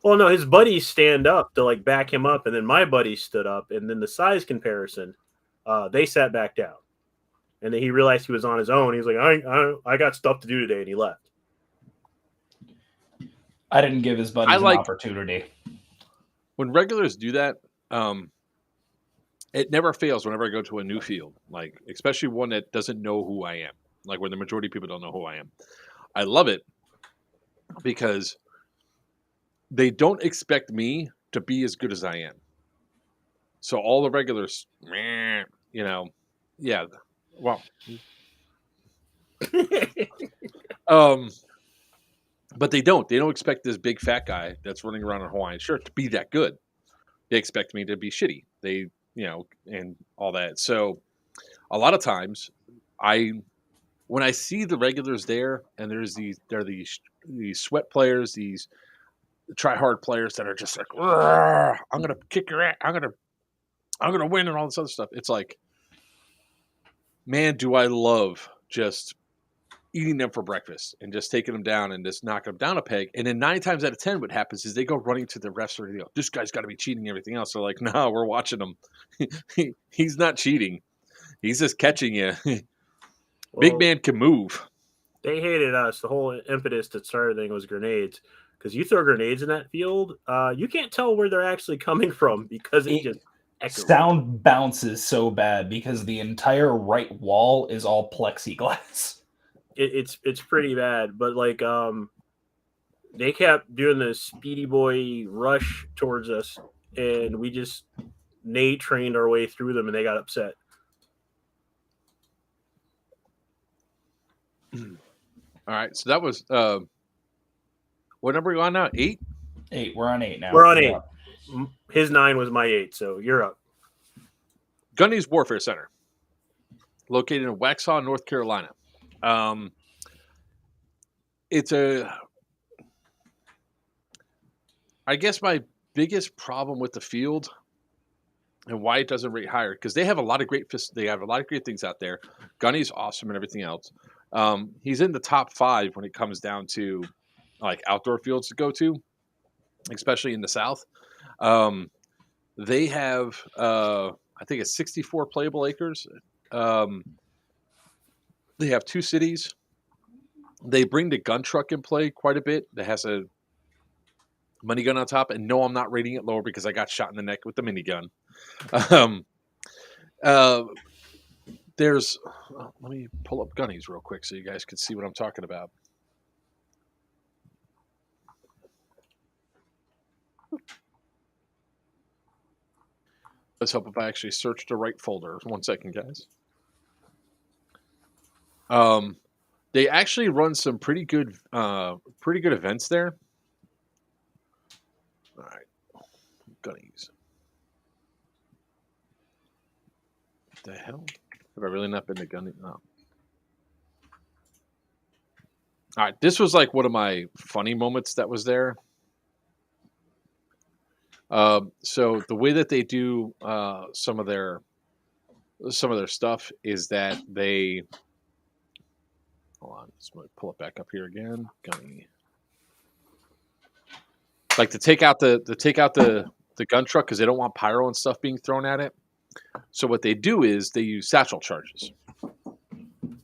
Well, no, his buddies stand up to like back him up, and then my buddies stood up, and then the size comparison, they sat back down, and then he realized he was on his own. He was like, I got stuff to do today," and he left. I didn't give his buddies an opportunity. When regulars do that, it never fails whenever I go to a new field, like especially one that doesn't know who I am, like where the majority of people don't know who I am. I love it because they don't expect me to be as good as I am. So all the regulars, yeah, well, but they don't expect this big fat guy that's running around in a Hawaiian shirt to be that good. They expect me to be shitty. And all that. So a lot of times when I see the regulars there and there are these sweat players, these try hard players that are just like, I'm going to kick your ass. I'm going to win and all this other stuff. It's like, man, do I love just eating them for breakfast and just taking them down and just knocking them down a peg. And then 9 times out of 10, what happens is they go running to the refs and go, "This guy's got to be cheating and everything else." They're like, "No, we're watching him. He's not cheating. He's just catching you." Big man can move. They hated us. The whole impetus that started the thing was grenades. Because you throw grenades in that field, you can't tell where they're actually coming from because it just echoes. Sound bounces so bad because the entire right wall is all plexiglass. It's pretty bad, but like they kept doing this speedy boy rush towards us, and we just Nate trained our way through them, and they got upset. All right, so that was what number are we on now? 8? 8. We're on 8 now. We're on 8. His 9 was my 8, so you're up. Gunny's Warfare Center, located in Waxhaw, North Carolina. I guess my biggest problem with the field and why it doesn't rate higher, because they have a lot of great things out there. Gunny's awesome and everything else. He's in the top 5 when it comes down to like outdoor fields to go to, especially in the South. They have, I think it's 64 playable acres. They have 2 cities. They bring the gun truck in play quite a bit. That has a minigun on top. And no, I'm not rating it lower because I got shot in the neck with the minigun. There's, let me pull up gunnies real quick so you guys can see what I'm talking about. Let's hope if I actually search the right folder. 1 second, guys. They actually run some pretty good events there. All right, gunnies. What the hell? Have I really not been to gunny? No. All right, this was like one of my funny moments that was there. So the way that they do some of their stuff is that they hold on. Let's pull it back up here again. Gunny. Like to take out the gun truck because they don't want pyro and stuff being thrown at it. So what they do is they use satchel charges,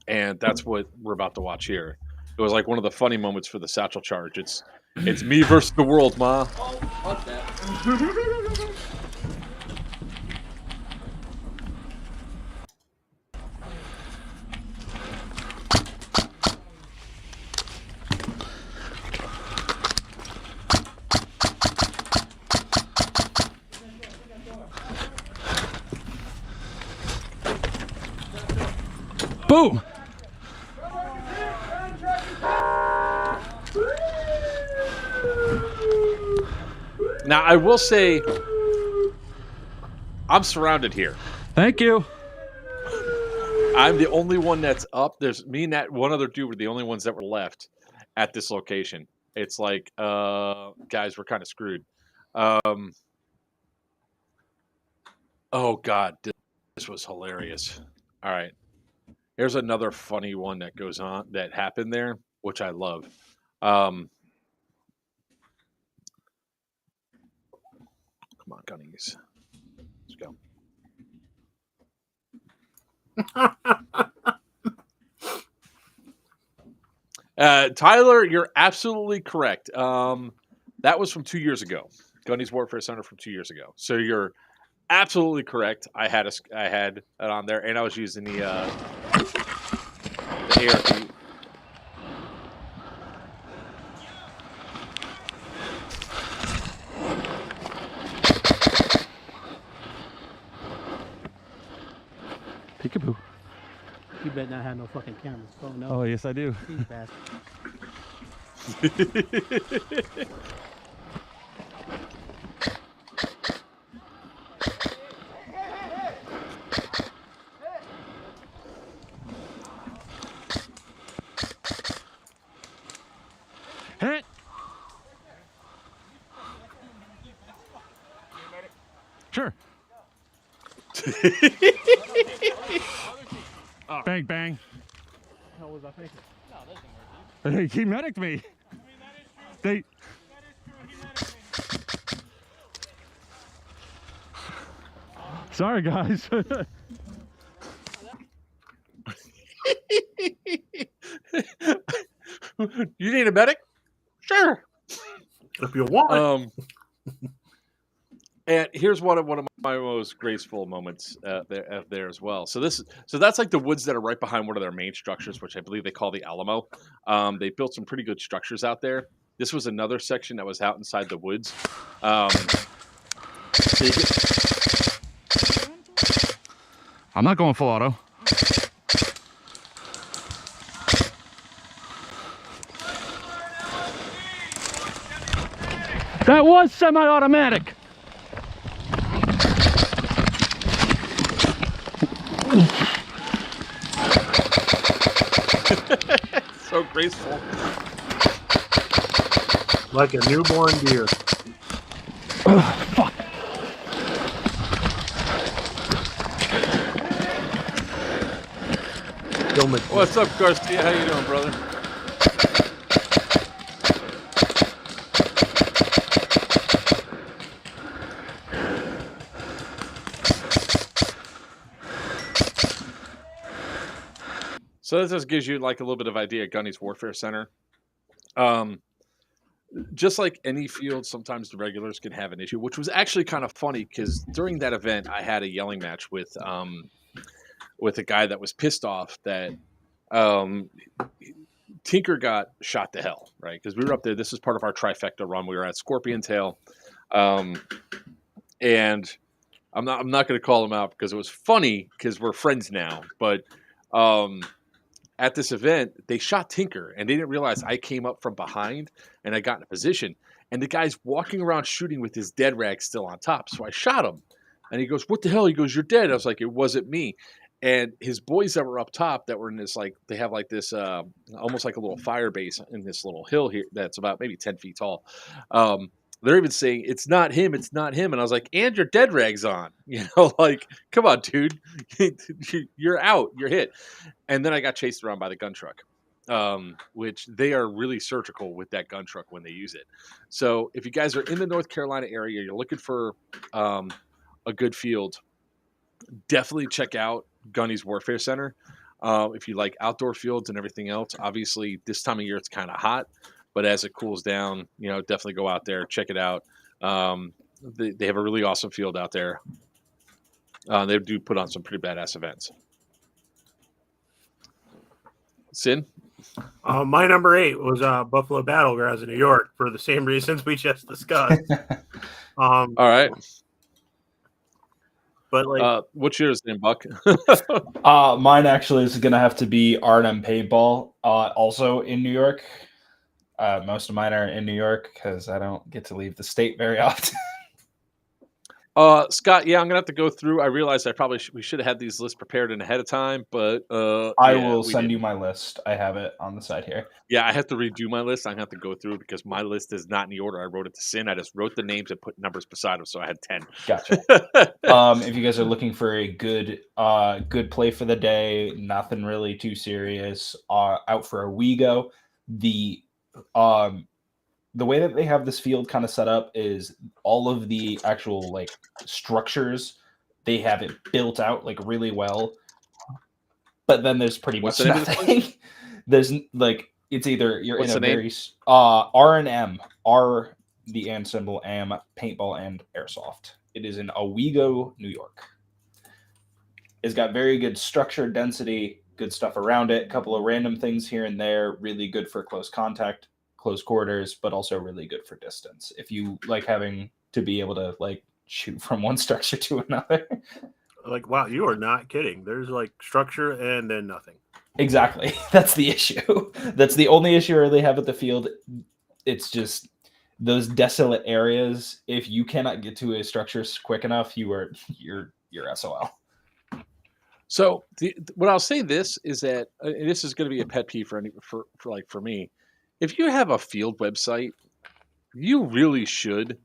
and that's what we're about to watch here. It was like one of the funny moments for the satchel charge. It's me versus the world, ma. Oh, fuck that. Boom! Now I will say, I'm surrounded here. Thank you. I'm the only one that's up. There's me and that one other dude were the only ones that were left at this location. It's like, guys, we're kind of screwed. Oh God, this was hilarious. All right. Here's another funny one that goes on that happened there, which I love. Come on, gunnies. Let's go. Tyler, you're absolutely correct. That was from 2 years ago. Gunnies Warfare Center from 2 years ago. So you're absolutely correct. I had it on there, and I was using the ARP. Peekaboo. You better not have no fucking cameras. Oh no. Oh, yes, I do. These bastards. Hit! Sure. Bang, bang. How was I thinking? He medicked me. They. Sorry, guys. You need a medic? Sure. If you want. And here's one of my most graceful moments there as well. So that's like the woods that are right behind one of their main structures, which I believe they call the Alamo. They built some pretty good structures out there. This was another section that was out inside the woods. I'm not going full auto. That was semi-automatic. So graceful. Like a newborn deer. Fuck. What's up, Garcia? How you doing, brother? So this just gives you like a little bit of idea of Gunny's Warfare Center. Just like any field, sometimes the regulars can have an issue, which was actually kind of funny because during that event, I had a yelling match with a guy that was pissed off that Tinker got shot to hell, right? Because we were up there. This is part of our trifecta run. We were at Scorpion Tail, and I'm not going to call him out because it was funny because we're friends now. But at this event, they shot Tinker, and they didn't realize I came up from behind and I got in a position. And the guy's walking around shooting with his dead rag still on top. So I shot him, and he goes, "What the hell?" He goes, "You're dead." I was like, "It wasn't me." And his boys that were up top that were in this, like, they have like this almost like a little fire base in this little hill here that's about maybe 10 feet tall. They're even saying, "It's not him, it's not him." And I was like, "And your dead rag's on." Like, come on, dude. You're out. You're hit. And then I got chased around by the gun truck, which they are really surgical with that gun truck when they use it. So if you guys are in the North Carolina area, you're looking for a good field, definitely check out Gunny's Warfare Center. If you like outdoor fields and everything else, obviously this time of year it's kind of hot, but as it cools down, definitely go out there, check it out. They have a really awesome field out there. They do put on some pretty badass events. Sin? My number 8 was Buffalo Battlegrounds in New York for the same reasons we just discussed. All right. But like, what's yours name, Buck? Mine actually is going to have to be R&M Paintball, also in New York. Most of mine are in New York because I don't get to leave the state very often. Scott, yeah, I'm gonna have to go through. I realized we should have had these lists prepared in ahead of time, but I will send you my list. I have it on the side here. Yeah, I have to redo my list. I'm gonna have to go through because my list is not in the order I wrote it to Sin. I just wrote the names and put numbers beside them, so I had 10. Gotcha. If you guys are looking for a good play for the day, nothing really too serious, out for a WeGo, the way that they have this field kind of set up is all of the actual like structures, they have it built out like really well, but then there's pretty much nothing. There's like, it's either you're in a very R&M, R, the and symbol, AM, paintball and airsoft. It is in Owego, New York. It's got very good structure, density, good stuff around it, a couple of random things here and there, really good for close contact, close quarters, but also really good for distance. If you like having to be able to like shoot from one structure to another. Like, wow, you are not kidding. There's like structure and then nothing. Exactly. That's the issue. That's the only issue I really have at the field. It's just those desolate areas. If you cannot get to a structure quick enough, you're SOL. So what I'll say this is that, and this is going to be a pet peeve for me. If you have a field website, you really should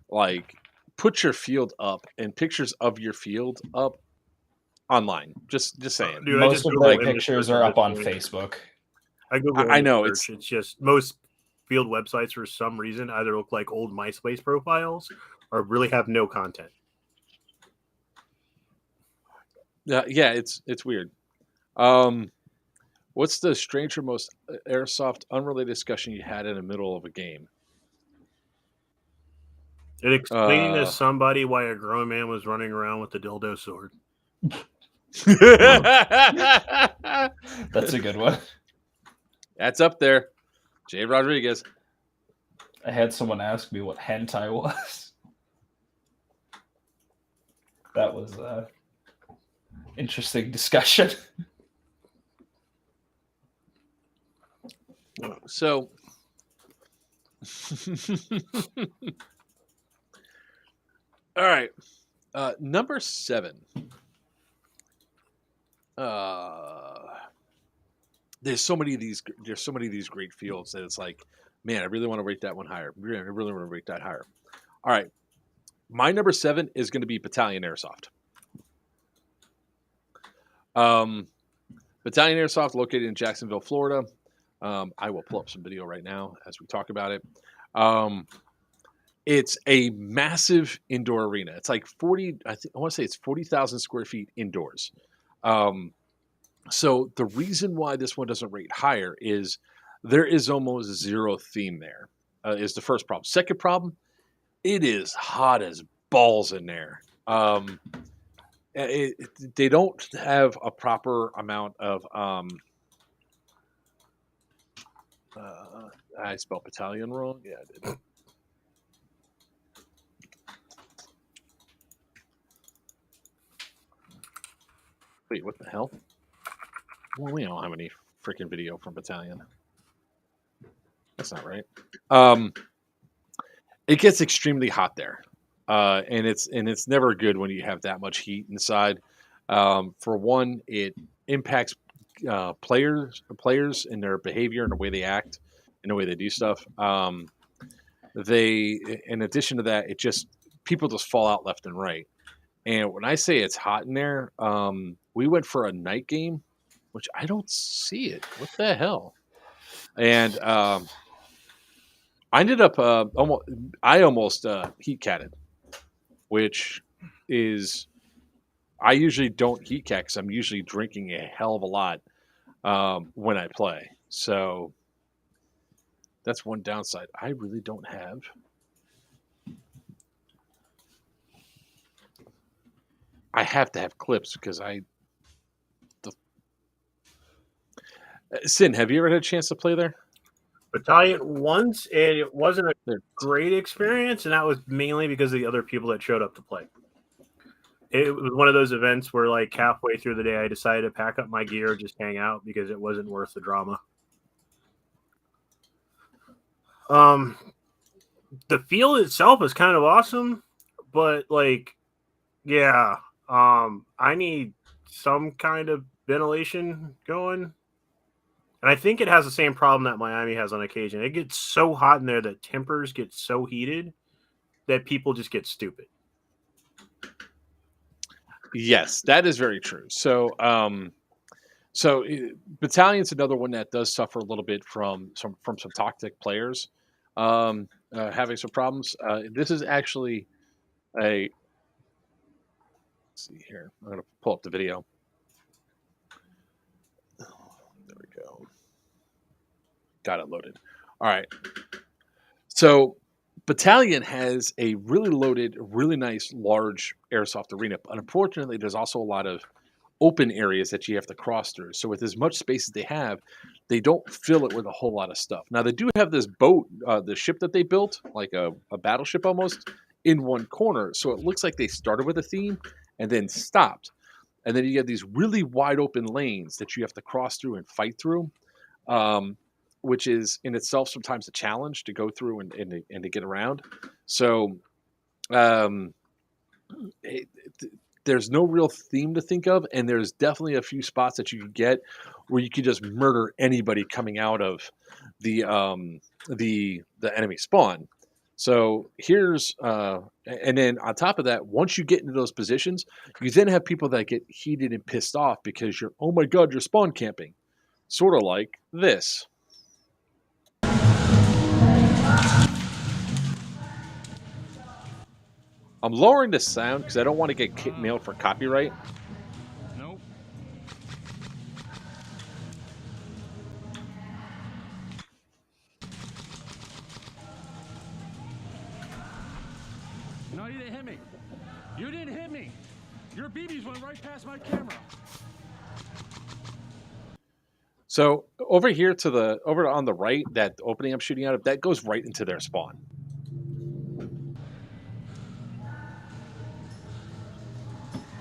like put your field up and pictures of your field up online. Just saying. Dude, most of the pictures are up on Facebook. I know it's just most field websites for some reason either look like old MySpace profiles or really have no content. Yeah, it's weird. What's the stranger, most airsoft, unrelated discussion you had in the middle of a game? It explaining to somebody why a grown man was running around with the dildo sword. That's a good one. That's up there. Jay Rodriguez. I had someone ask me what hentai was. That was interesting discussion. So, all right, number 7. There's so many of these great fields that it's like, man, I really want to rate that one higher. I really want to rate that higher. All right, my number 7 is going to be Battalion Airsoft. Battalion Airsoft, located in Jacksonville, Florida. I will pull up some video right now as we talk about it. It's a massive indoor arena. It's like 40. I want to say it's 40,000 square feet indoors. So the reason why this one doesn't rate higher is there is almost zero theme there. Is the first problem. Second problem, it is hot as balls in there. They don't have a proper amount of. I spelled battalion wrong. Yeah, I did. Wait, what the hell? Well, we don't have any freaking video from battalion. That's not right. It gets extremely hot there, and it's never good when you have that much heat inside. For one, it impacts players and their behavior and the way they act and the way they do stuff. In addition to that, people just fall out left and right. And when I say it's hot in there, we went for a night game, which I don't see it. What the hell? And I ended up almost heat catted, which is I usually don't heat cat because I'm usually drinking a hell of a lot when I play. So that's one downside. I really don't have. I have to have clips because Sin, have you ever had a chance to play there? Battalion once, and it wasn't a great experience, and that was mainly because of the other people that showed up to play. It was one of those events where, like, halfway through the day, I decided to pack up my gear and just hang out because it wasn't worth the drama. The field itself is kind of awesome, but, like, yeah, I need some kind of ventilation going. And I think it has the same problem that Miami has on occasion. It gets so hot in there that tempers get so heated that people just get stupid. Yes, that is very true. So, Battalion's another one that does suffer a little bit from some toxic players having some problems. This is actually let's see here. I'm going to pull up the video. There we go. Got it loaded. All right. So Battalion has a really loaded, really nice, large airsoft arena. But unfortunately, there's also a lot of open areas that you have to cross through. So with as much space as they have, they don't fill it with a whole lot of stuff. Now, they do have this boat, the ship that they built, like a battleship almost, in one corner. So it looks like they started with a theme and then stopped. And then you have these really wide open lanes that you have to cross through and fight through, which is in itself sometimes a challenge to go through and to get around. So there's no real theme to think of, and there's definitely a few spots that you can get where you could just murder anybody coming out of the enemy spawn. So here's and then on top of that, once you get into those positions, you then have people that get heated and pissed off because oh my god, you're spawn camping, sort of like this. I'm lowering the sound because I don't want to get mailed for copyright. Nope. No, you didn't hit me. You didn't hit me. Your BBs went right past my camera. So over here over on the right, that opening I'm shooting out of, that goes right into their spawn.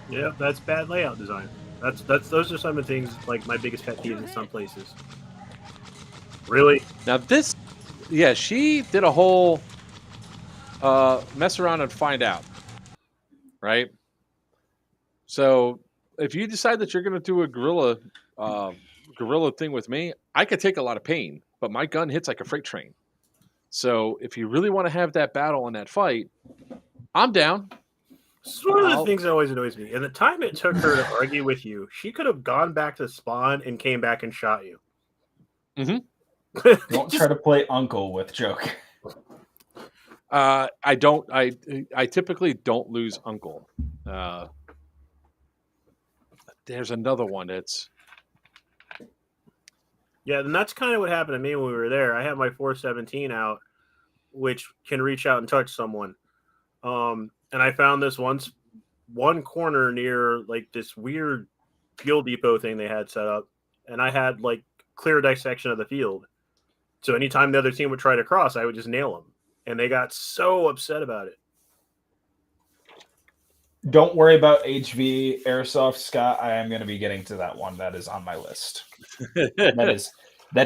Yeah, that's bad layout design. Those are some of the things, like, my biggest pet peeves in some places. Really? Now she did a whole mess around and find out, right? So if you decide that you're going to do a guerrilla thing with me, I could take a lot of pain, but my gun hits like a freight train. So if you really want to have that battle and that fight, I'm down. It's one of the things that always annoys me. In the time it took her to argue with you, she could have gone back to spawn and came back and shot you. Mm-hmm. Don't try to play uncle with joke. I don't. I typically don't lose uncle. There's another one that's Yeah, and that's kind of what happened to me when we were there. I had my 417 out, which can reach out and touch someone. And I found this one corner near like this weird fuel depot thing they had set up, and I had like clear dissection of the field. So anytime the other team would try to cross, I would just nail them, and they got so upset about it. Don't worry about HV airsoft, Scott. I am going to be getting to that one. That is on my list. That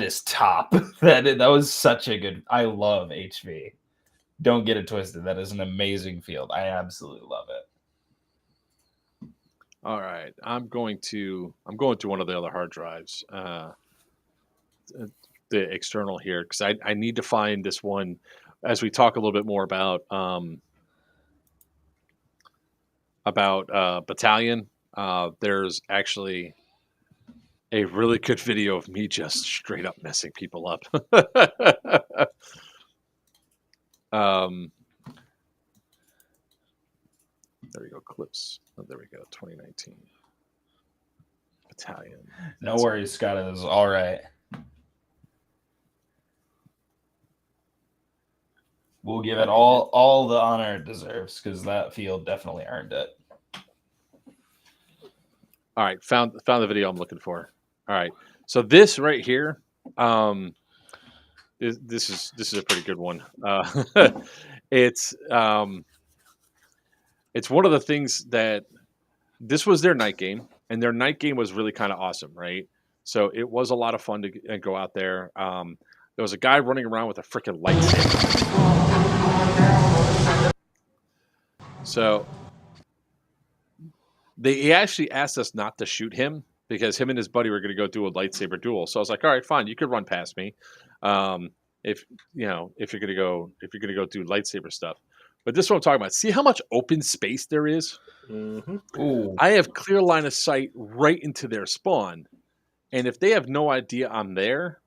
is top. That was such a good. I love HV. Don't get it twisted. That is an amazing field. I absolutely love it. All right, I'm going to one of the other hard drives, the external here, because I need to find this one as we talk a little bit more about Battalion. There's actually a really good video of me just straight up messing people up. There we go, clips. Oh, there we go, 2019 Battalion. No worries, Scott. It is all right. We'll give it all the honor it deserves, because that field definitely earned it. All right, found the video I'm looking for. All right, so this right here, this is a pretty good one. It's one of the things that this was their night game, and their night game was really kind of awesome, right? So it was a lot of fun to go out there. There was a guy running around with a freaking lightsaber. So he actually asked us not to shoot him because him and his buddy were going to go do a lightsaber duel. So I was like, all right, fine, you could run past me, if you're going to go do lightsaber stuff. But this is what I'm talking about. See how much open space there is? Mm-hmm. I have clear line of sight right into their spawn, and if they have no idea I'm there,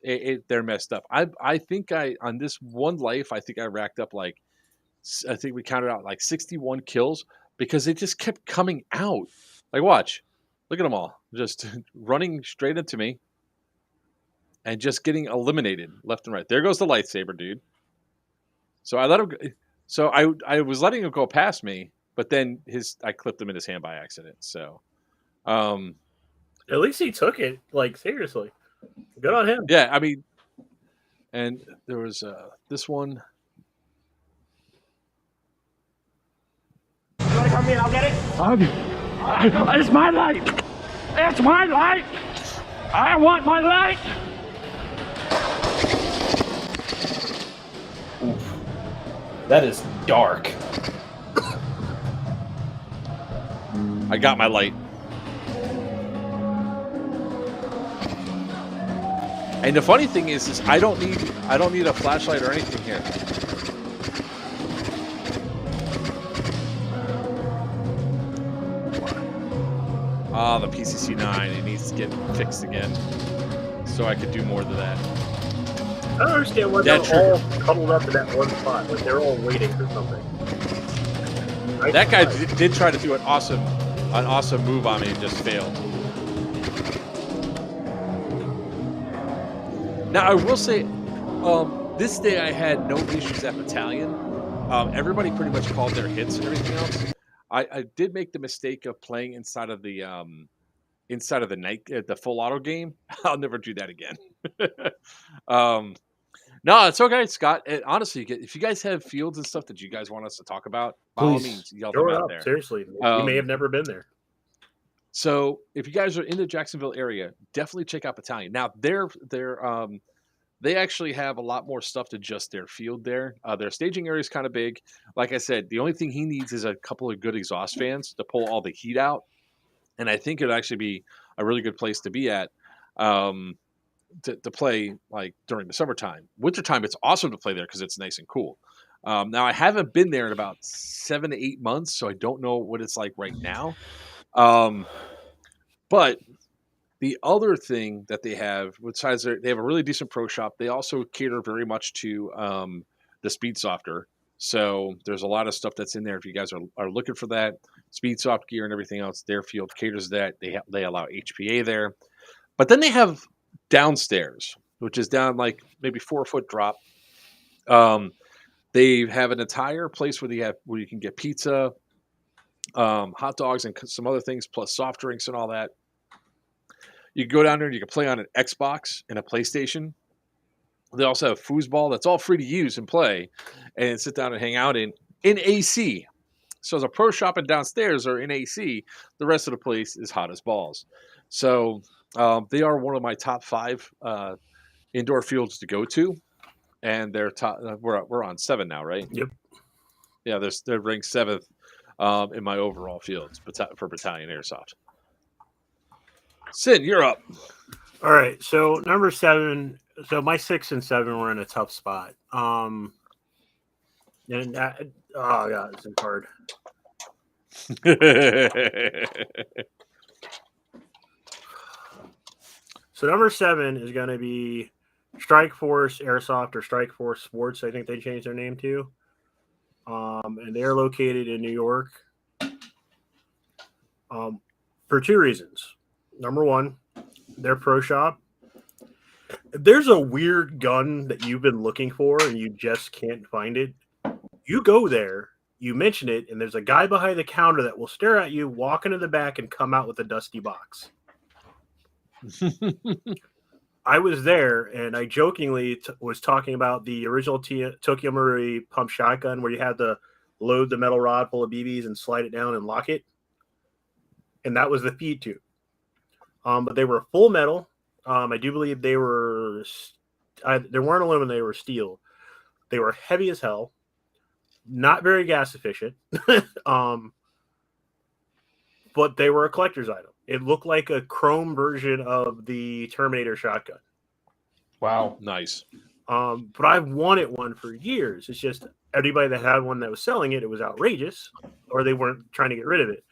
they're messed up. I think on this one life, I think I racked up I think we counted out like 61 kills because they just kept coming out. Like, watch, look at them all just running straight into me and just getting eliminated left and right. There goes the lightsaber dude. So I let him. So I was letting him go past me, but then I clipped him in his hand by accident. So, at least he took it like seriously. Good on him. Yeah, I mean, and there was this one. You want to come in? I'll get it. It's my light. It's my light. I want my light. Oof. That is dark. I got my light. And the funny thing is I don't need a flashlight or anything here. Ah, the PCC-9, it needs to get fixed again, so I could do more to that. I don't understand why they're all cuddled up in that one spot. Like they're all waiting for something. That guy did try to do an awesome move on me and just failed. Now I will say, this day I had no issues at Battalion. Everybody pretty much called their hits and everything else. I did make the mistake of playing inside of the night, the full auto game. I'll never do that again. No, it's okay, Scott. Honestly, if you guys have fields and stuff that you guys want us to talk about, by all means, yell them out there. Seriously, we may have never been there. So if you guys are in the Jacksonville area, definitely check out Battalion. Now they actually have a lot more stuff than just their field there. Their staging area is kind of big. Like I said, the only thing he needs is a couple of good exhaust fans to pull all the heat out. And I think it'd actually be a really good place to be at to play like during the summertime. Wintertime, it's awesome to play there because it's nice and cool. Now, I haven't been there in about 7 to 8 months, so I don't know what it's like right now. But the other thing that they have, besides they have a really decent pro shop, they also cater very much to the speed softer. So there's a lot of stuff that's in there. If you guys are looking for that speed soft gear and everything else, their field caters that. They allow HPA there, but then they have downstairs, which is down like maybe 4-foot drop. They have an entire place where you can get pizza, hot dogs, and some other things, plus soft drinks and all that. You can go down there and you can play on an Xbox and a PlayStation. They also have foosball that's all free to use and play, and sit down and hang out in AC. So as a pro shop and downstairs are in AC, the rest of the place is hot as balls. So they are one of my top 5 indoor fields to go to, and they're top. We're on 7 now, right? Yep. Yeah, they're ranked 7th in my overall fields for Battalion Airsoft. Sid, you're up. All right, so number 7. So my 6 and 7 were in a tough spot. And that, oh god, this is hard. So number 7 is going to be Strike Force Airsoft or Strike Force Sports. I think they changed their name to. And they're located in New York. For 2 reasons. Number 1, their pro shop. If there's a weird gun that you've been looking for and you just can't find it, you go there, you mention it, and there's a guy behind the counter that will stare at you, walk into the back, and come out with a dusty box. I was there, and I jokingly was talking about the original Tokyo Marui pump shotgun where you had to load the metal rod full of BBs and slide it down and lock it. And that was the feed tube. But they were full metal. I do believe they were they weren't aluminum, they were steel. They were heavy as hell, not very gas efficient. But they were a collector's item. It looked like a chrome version of the Terminator shotgun. Wow. Nice. But I've wanted one for years. It's just everybody that had one that was selling it, it was outrageous, or they weren't trying to get rid of it.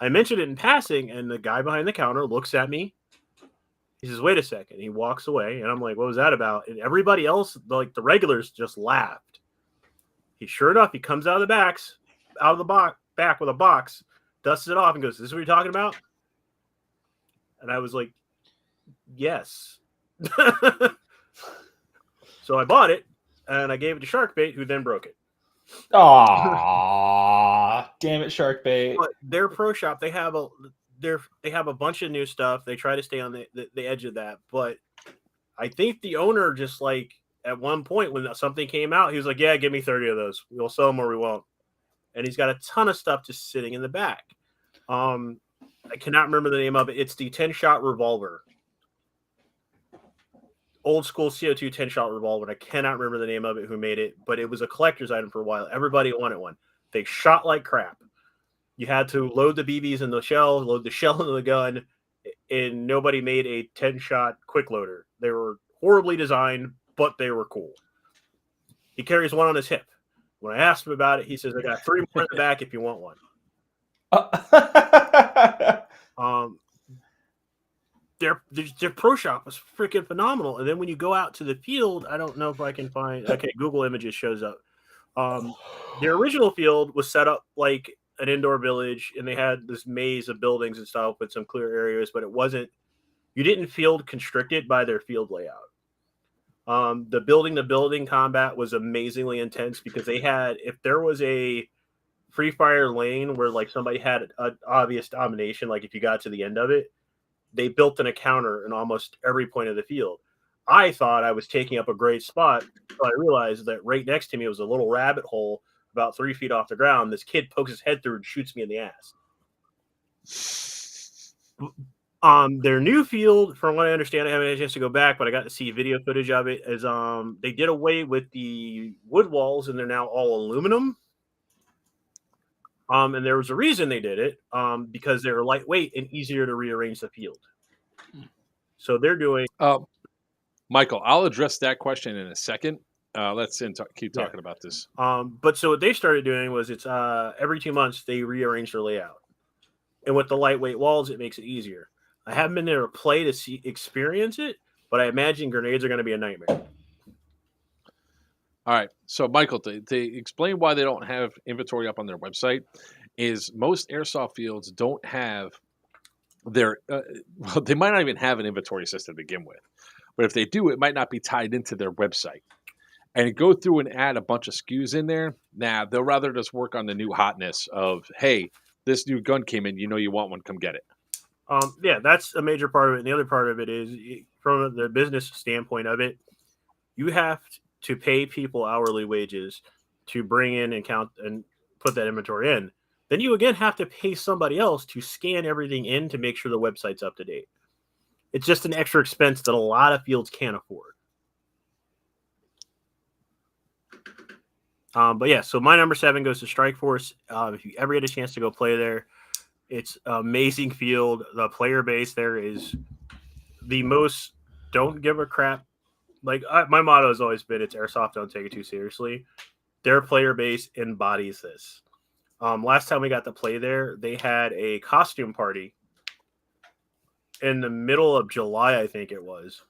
I mentioned it in passing, and the guy behind the counter looks at me. He says, "Wait a second." He walks away, and I'm like, "What was that about?" And everybody else, like the regulars, just laughed. Sure enough, he comes out of the back with a box, dusts it off, and goes, "This is what you're talking about?" And I was like, "Yes." So I bought it, and I gave it to Sharkbait, who then broke it. Aww, damn it, Sharkbait. But their pro shop, they have a bunch of new stuff. They try to stay on the edge of that, but I think the owner just like at one point when something came out, he was like, "Yeah, give me 30 of those. We'll sell them or we won't." And he's got a ton of stuff just sitting in the back. I cannot remember the name of it. It's the 10-shot revolver. Old school CO2 10-shot revolver. I cannot remember the name of it, who made it, but it was a collector's item for a while. Everybody wanted one. They shot like crap. You had to load the BBs in the shell, load the shell into the gun, and nobody made a 10-shot quick loader. They were horribly designed, but they were cool. He carries one on his hip. When I asked him about it, he says, "I got 3 more in the back if you want one." Their pro shop was freaking phenomenal. And then when you go out to the field, I don't know if I can find. Okay, Google Images shows up. Their original field was set up like an indoor village, and they had this maze of buildings and stuff with some clear areas, but it wasn't. You didn't feel constricted by their field layout. The building combat was amazingly intense because they had, if there was a free fire lane where like somebody had an obvious domination, like if you got to the end of it, they built an encounter in almost every point of the field. I thought I was taking up a great spot, but I realized that right next to me was a little rabbit hole about 3 feet off the ground. This kid pokes his head through and shoots me in the ass. Their new field, from what I understand, I haven't had a chance to go back, but I got to see video footage of it, is they did away with the wood walls and they're now all aluminum. And there was a reason they did it, because they're lightweight and easier to rearrange the field. So they're doing. Michael, I'll address that question in a second. Let's keep talking about this. But so what they started doing was it's every 2 months they rearrange their layout, and with the lightweight walls, it makes it easier. I haven't been there to play to experience it, but I imagine grenades are going to be a nightmare. All right. So, Michael, they explain why they don't have inventory up on their website is most airsoft fields don't have their well, they might not even have an inventory system to begin with. But if they do, it might not be tied into their website. And go through and add a bunch of SKUs in there. Nah, they'll rather just work on the new hotness of, hey, this new gun came in. You know you want one. Come get it. Yeah, that's a major part of it. And the other part of it is, from the business standpoint of it, you have to pay people hourly wages to bring in and count and put that inventory in. Then you again have to pay somebody else to scan everything in to make sure the website's up to date. It's just an extra expense that a lot of fields can't afford. But yeah, so my number 7 goes to Strikeforce. If you ever get a chance to go play there, it's an amazing field. The player base there is the most don't give a crap. Like my motto has always been, it's airsoft, don't take it too seriously. Their player base embodies this. Last time we got to play there, they had a costume party in the middle of July, I think it was.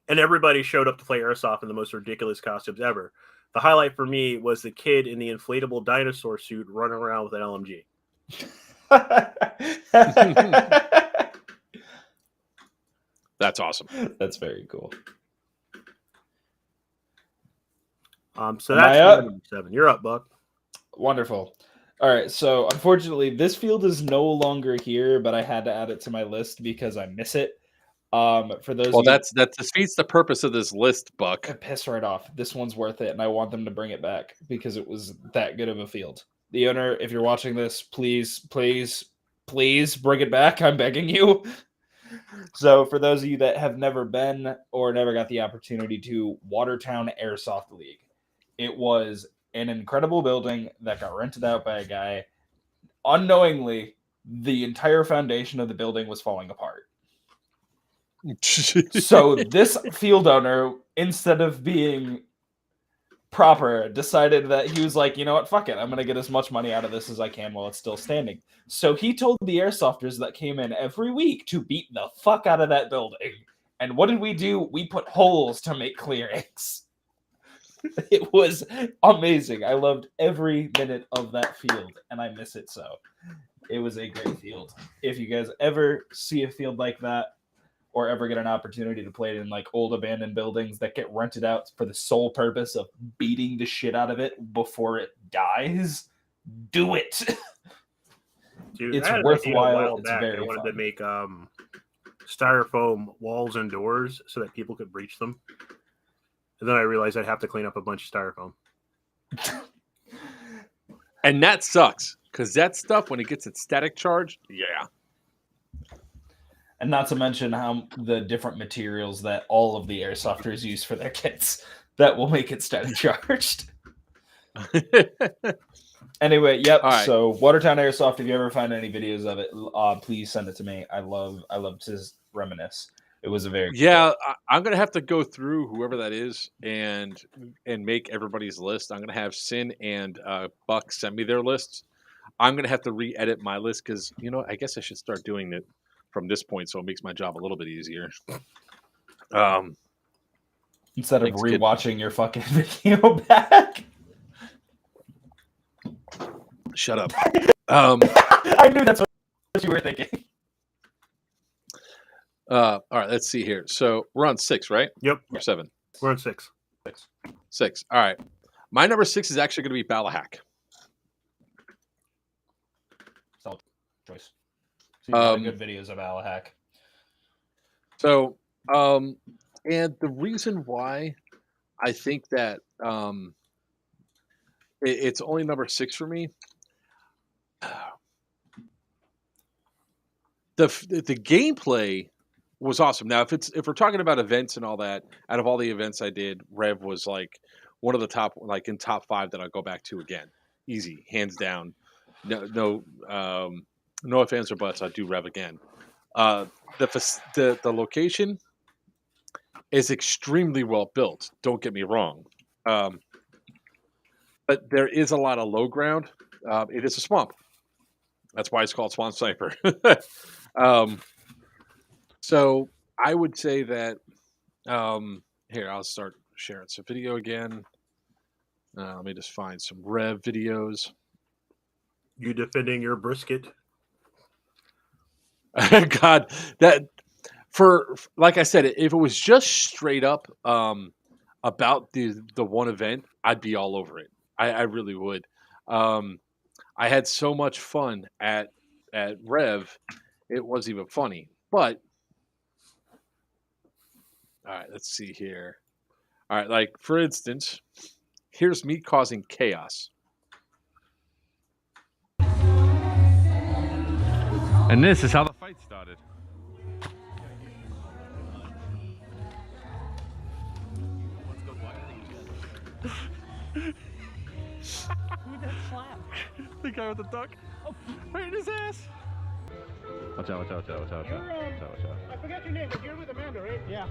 And everybody showed up to play airsoft in the most ridiculous costumes ever. The highlight for me was the kid in the inflatable dinosaur suit running around with an LMG. That's awesome. That's very cool. So that's number 7. You're up, Buck. Wonderful. All right. So unfortunately, this field is no longer here, but I had to add it to my list because I miss it. For those, that defeats the purpose of this list, Buck. Piss right off. This one's worth it, and I want them to bring it back because it was that good of a field. The owner, if you're watching this, please bring it back. I'm begging you. So for those of you that have never been or never got the opportunity to, Watertown Airsoft League. It was an incredible building that got rented out by a guy. Unknowingly, the entire foundation of the building was falling apart. So this field owner, instead of being proper, decided that he was like, you know what, fuck it. I'm going to get as much money out of this as I can while it's still standing. So he told the airsofters that came in every week to beat the fuck out of that building. And what did we do? We put holes to make clearings. It was amazing. I loved every minute of that field, and I miss it so. It was a great field. If you guys ever see a field like that, or ever get an opportunity to play it in like old abandoned buildings that get rented out for the sole purpose of beating the shit out of it before it dies, do it. Dude, it's worthwhile. It's very I wanted fun. to make styrofoam walls and doors so that people could breach them. And then I realized I'd have to clean up a bunch of styrofoam. And that sucks, because that stuff, when it gets its static charge, yeah. And not to mention how the different materials that all of the airsofters use for their kits that will make it static charged. Anyway, yep. Right. So Watertown Airsoft, if you ever find any videos of it, please send it to me. I love to reminisce. It was a very I'm gonna have to go through whoever that is and make everybody's list. I'm gonna have Sin and Buck send me their lists. I'm gonna have to re-edit my list because I guess I should start doing it from this point, so it makes my job a little bit easier. Instead of rewatching your fucking video back. Shut up. I knew that's what you were thinking. All right, let's see here. So we're on 6, right? Yep. Or 7? We're on 6. 6. All right. My number 6 is actually going to be Balahack. Solid choice. So good videos of Balahack. So, and the reason why I think that it's only number 6 for me, the gameplay was awesome. Now, if we're talking about events and all that, out of all the events I did, Rev was like one of the top, like in top 5 that I'll go back to again. Easy, hands down. No offense or buts. I'll do Rev again. The location is extremely well built. Don't get me wrong, but there is a lot of low ground. It is a swamp. That's why it's called Swamp Sniper. So I would say that here I'll start sharing some video again. Let me just find some Rev videos. You defending your brisket? God, that for like I said, if it was just straight up about the one event, I'd be all over it. I really would. I had so much fun at Rev, it wasn't even funny. But all right, let's see here. All right, like for instance, here's me causing chaos. And this is how the fight started. Who that slap? The guy with the duck. Oh, right in his ass. Watch out, watch out, watch out, watch out, watch out. Watch out, watch out. I forgot your name, but you're with Amanda, right? Yeah.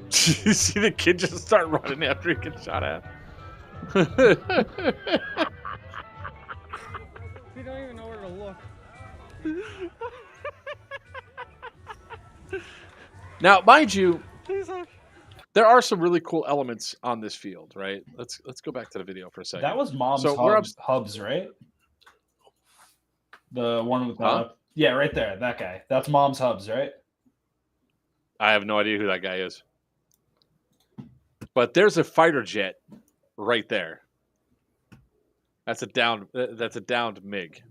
You see the kid just start running after he gets shot at. You don't even know where to look. Now, mind you, He's like, there are some really cool elements on this field, right? Let's go back to the video for a second. That was Mom's So where hubs, right? The one with the Huh? yeah, right there. That guy. That's Mom's hubs, right? I have no idea who that guy is. But there's a fighter jet right there. That's a downed MiG.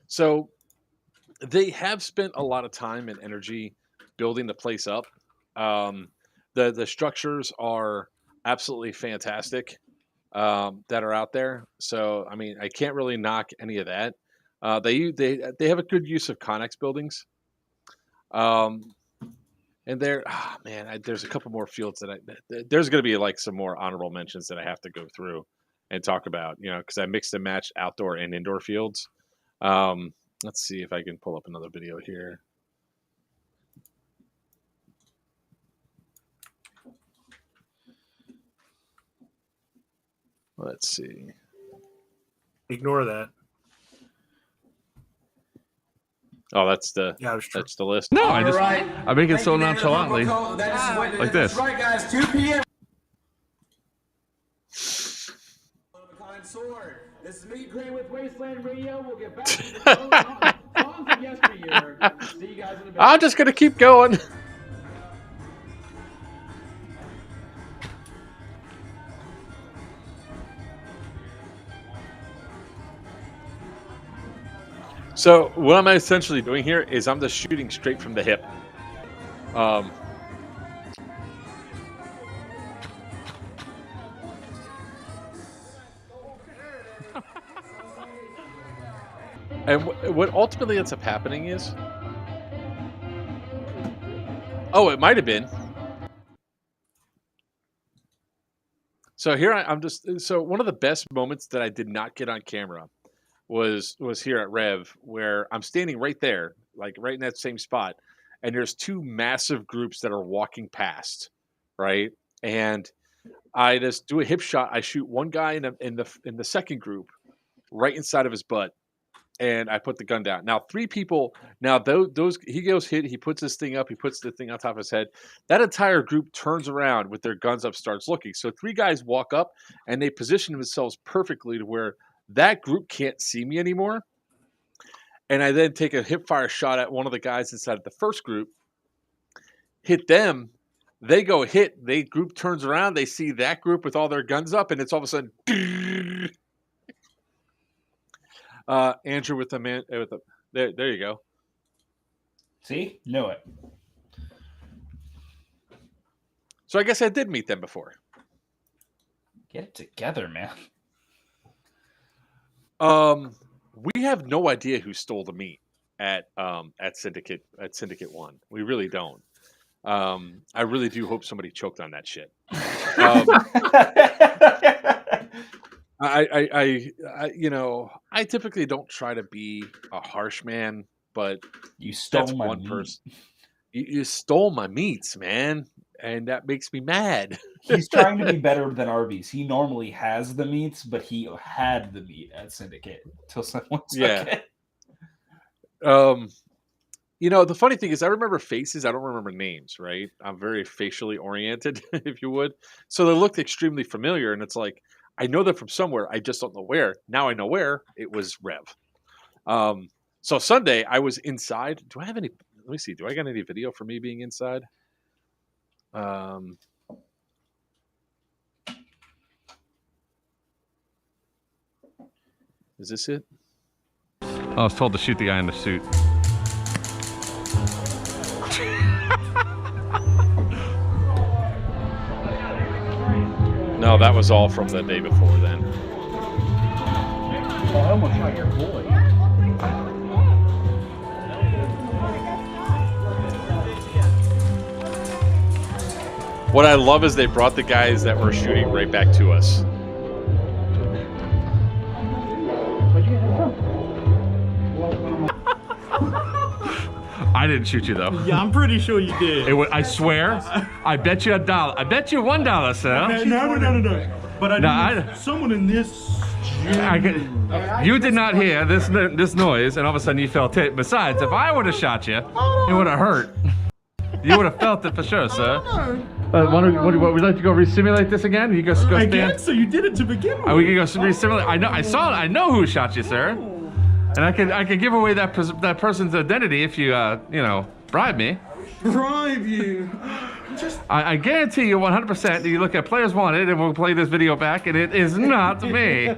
So they have spent a lot of time and energy building the place up. The structures are absolutely fantastic that are out there. So I mean, I can't really knock any of that. They have a good use of Connex buildings. And there, there's a couple more fields that there's going to be like some more honorable mentions that I have to go through and talk about, because I mixed and matched outdoor and indoor fields. Let's see if I can pull up another video here. Let's see. Ignore that. Oh, that's the list. no, I make it so nonchalantly. Like this. Right, guys, 2 p.m. This is me, Gray with Wasteland Radio. We'll get back to the songs of yesteryear. See you guys in a bit. I'm just gonna keep going. So what I'm essentially doing here is I'm just shooting straight from the hip. And what ultimately ends up happening is, it might have been. So here I'm just, so one of the best moments that I did not get on camera was here at Rev, where I'm standing right there, like right in that same spot, and there's two massive groups that are walking past, right? And I just do a hip shot. I shoot one guy in the second group, right inside of his butt, and I put the gun down. Now 3 people. Now those he goes hit. He puts this thing up. He puts the thing on top of his head. That entire group turns around with their guns up, starts looking. So 3 guys walk up, and they position themselves perfectly to where that group can't see me anymore. And I then take a hip fire shot at one of the guys inside of the first group, hit them. They go hit. They group turns around. They see that group with all their guns up, and it's all of a sudden. Andrew with the man. There you go. See? Knew it. So I guess I did meet them before. Get it together, man. We have no idea who stole the meat at Syndicate 1. We really don't. I really do hope somebody choked on that shit. I typically don't try to be a harsh man, but you stole that's my one meat. person. You stole my meats, man, and that makes me mad. He's trying to be better than Arby's. He normally has the meats, but he had the meat at Syndicate until someone took it. The funny thing is I remember faces. I don't remember names, right? I'm very facially oriented, if you would. So they looked extremely familiar, and it's like, I know them from somewhere. I just don't know where. Now I know where. It was Rev. So Sunday, I was inside. Do I have any? Let me see. Do I got any video for me being inside? Is this it? I was told to shoot the guy in the suit. No, that was all from the day before then. Oh, I almost shot your boy. What I love is they brought the guys that were shooting right back to us. I didn't shoot you though. Yeah, I'm pretty sure you did. I swear. I bet you $1. I bet you $1, sir. No. But I No, did someone in this. You did not hear this noise, and all of a sudden you felt it. Besides, if I would have shot you, it would have hurt. You would have felt it for sure, sir. Would we like to go re-simulate this again? You go stand. Again? So you did it to begin with. We can go re-simulate. I know who shot you, sir. And I could give away that person's identity if you bribe me. Bribe you. I guarantee you 100% that you look at Players Wanted and we'll play this video back, and it is not me.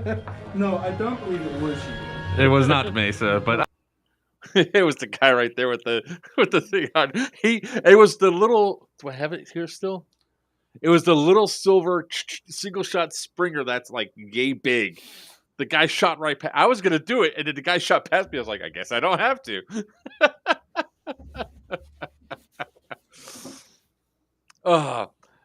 No, I don't believe it was you. It was not me, sir. But It was the guy right there with the thing on. It was the little. Do I have it here still? It was the little silver single shot Springer that's like yay big. The guy shot right past. I was gonna do it, and then the guy shot past me. I was like, I guess I don't have to.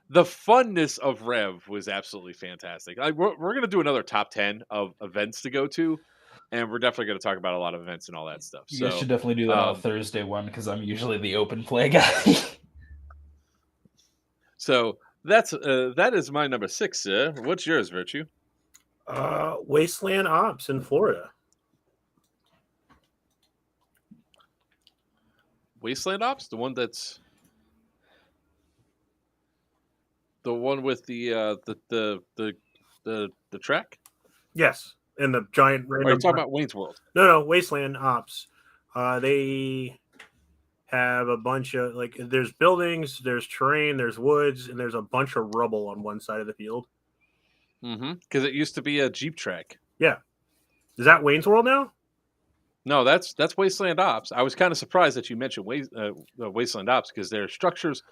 The funness of Rev was absolutely fantastic. We're going to do another top 10 of events to go to, and we're definitely going to talk about a lot of events and all that stuff. You guys should definitely do that on a Thursday one, because I'm usually the open play guy. So that is my number 6, sir. What's yours, Virchew? Wasteland Ops in Florida. Wasteland Ops, the one that's the one with the track. Yes, and the giant. Are you talking about Wayne's World? No, Wasteland Ops. They have a bunch of there's buildings, there's terrain, there's woods, and there's a bunch of rubble on one side of the field. Mm-hmm. Because it used to be a Jeep track. Yeah, is that Wayne's World now? No, that's Wasteland Ops. I was kind of surprised that you mentioned Wasteland Ops because their structures.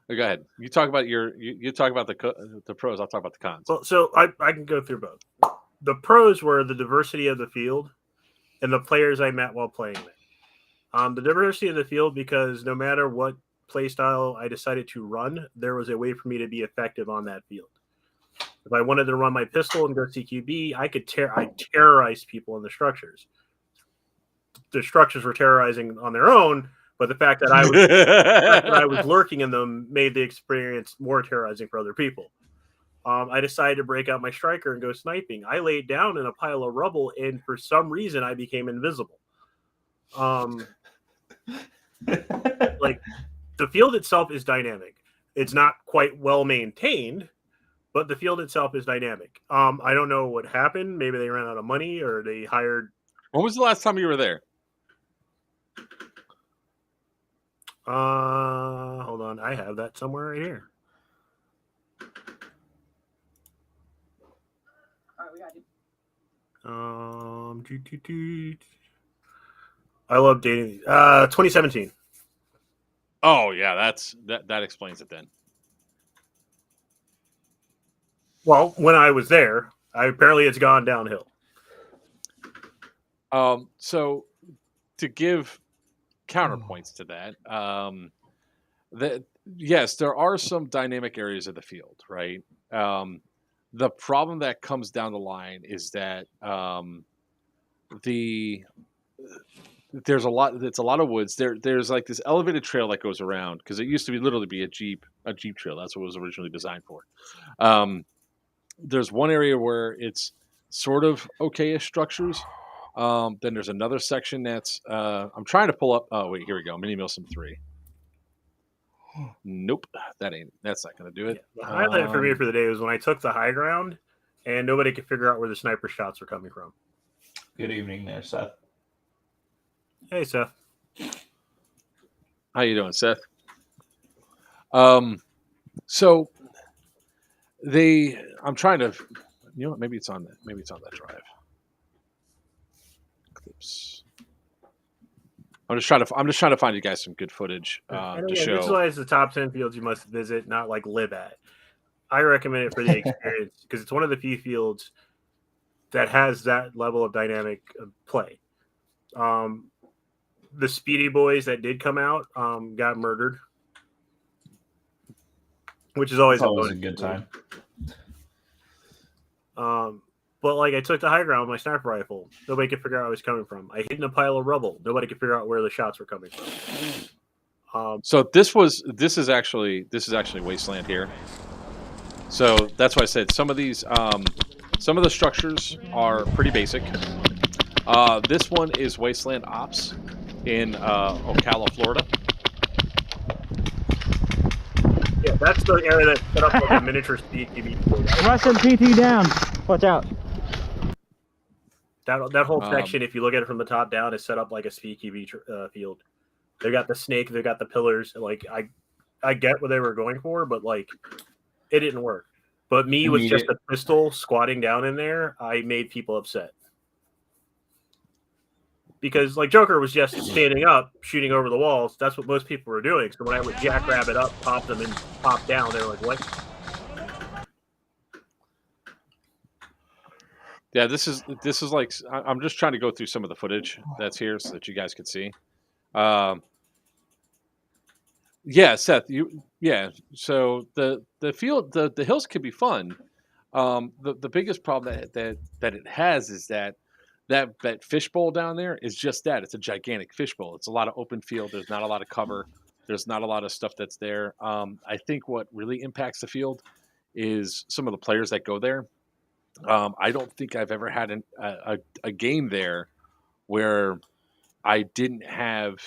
Go ahead. You talk about you talk about the pros. I'll talk about the cons. Well, so I can go through both. The pros were the diversity of the field and the players I met while playing there. The diversity of the field, because no matter what play style I decided to run, there was a way for me to be effective on that field. If I wanted to run my pistol and go CQB, I terrorized people in the structures. The structures were terrorizing on their own, but the fact that I was lurking in them made the experience more terrorizing for other people. I decided to break out my striker and go sniping. I laid down in a pile of rubble, and for some reason, I became invisible. The field itself is dynamic. It's not quite well maintained, but the field itself is dynamic. I don't know what happened. Maybe they ran out of money, or they hired. When was the last time you were there? Hold on. I have that somewhere right here. All right, we got you. I love dating. 2017. Oh yeah, that explains it then. Well, when I was there, apparently it's gone downhill. So to give counterpoints to that, yes, there are some dynamic areas of the field, right? The problem that comes down the line is that there's a lot. It's a lot of woods. There's like this elevated trail that goes around because it used to be literally be a Jeep trail. That's what it was originally designed for. There's one area where it's sort of okay-ish structures. Then there's another section that's I'm trying to pull up. Oh wait, here we go. Mini Milsim 3. Nope, that's not going to do it. The highlight for me for the day was when I took the high ground and nobody could figure out where the sniper shots were coming from. Good evening there, Seth. Hey, Seth. How you doing, Seth? So I'm trying to, you know what? Maybe it's on that drive. Clips. I'm just trying to find you guys some good footage And to again, this is show. why it's the top 10 fields you must visit, not like live at. I recommend it for the experience because it's one of the few fields that has that level of dynamic play. The Speedy Boys that did come out got murdered, which is always It's always a good time. But like I took the high ground with my sniper rifle. Nobody could figure out where I was coming from. I hid in a pile of rubble. Nobody could figure out where the shots were coming from. So this is actually Wasteland here. So that's why I said some of the structures are pretty basic. This one is Wasteland Ops in Ocala, Florida. Yeah, that's the area that's set up like a miniature speakeasy. Russian PT down. Watch out. That whole section, if you look at it from the top down, is set up like a speakeasy field. They got the snake, they got the pillars. Like I get what they were going for, but like it didn't work. But me with just a pistol squatting down in there, I made people upset. Because like Joker was just standing up, shooting over the walls. That's what most people were doing. So when I would jackrabbit up, pop them, and pop down, they were like, "What?" Yeah, this is like I'm just trying to go through some of the footage that's here so that you guys could see. Yeah, Seth, so the field, the hills can be fun. The biggest problem that it has is that fishbowl down there is just that. It's a gigantic fishbowl. It's a lot of open field. There's not a lot of cover. There's not a lot of stuff that's there. I think what really impacts the field is some of the players that go there. I don't think I've ever had a game there where I didn't have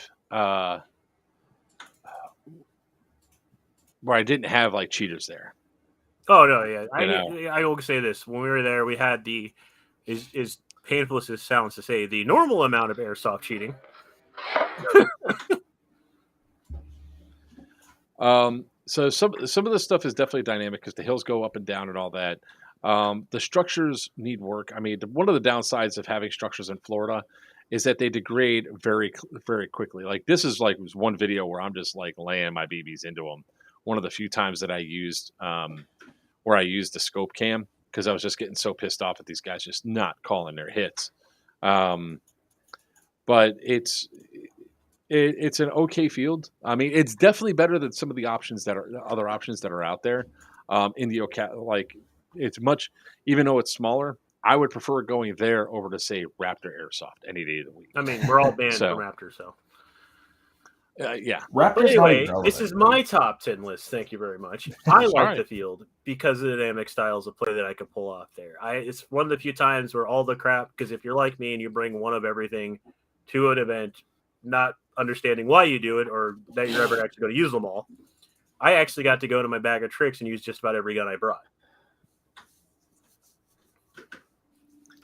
like cheaters there. Oh no, yeah. I will say this: when we were there, we had the is painful as this sounds to say, the normal amount of airsoft cheating. So some of the stuff is definitely dynamic because the hills go up and down and all that. The structures need work. I mean, one of the downsides of having structures in Florida is that they degrade very, very quickly. Like this is like was one video where I'm just like laying my BBs into them. One of the few times that I used where I used the scope cam because I was just getting so pissed off at these guys just not calling their hits. But it's an okay field. I mean, it's definitely better than some of the other options that are out there. In the like it's much, even though it's smaller, I would prefer going there over to say Raptor Airsoft any day of the week. I mean, we're all banned from Raptor, so. Yeah. But anyway, this is my top 10 list. Thank you very much. I like the field because of the dynamic styles of play that I could pull off there. It's one of the few times where all the crap, because if you're like me and you bring one of everything to an event, not understanding why you do it or that you're ever actually going to use them all, I actually got to go to my bag of tricks and use just about every gun I brought.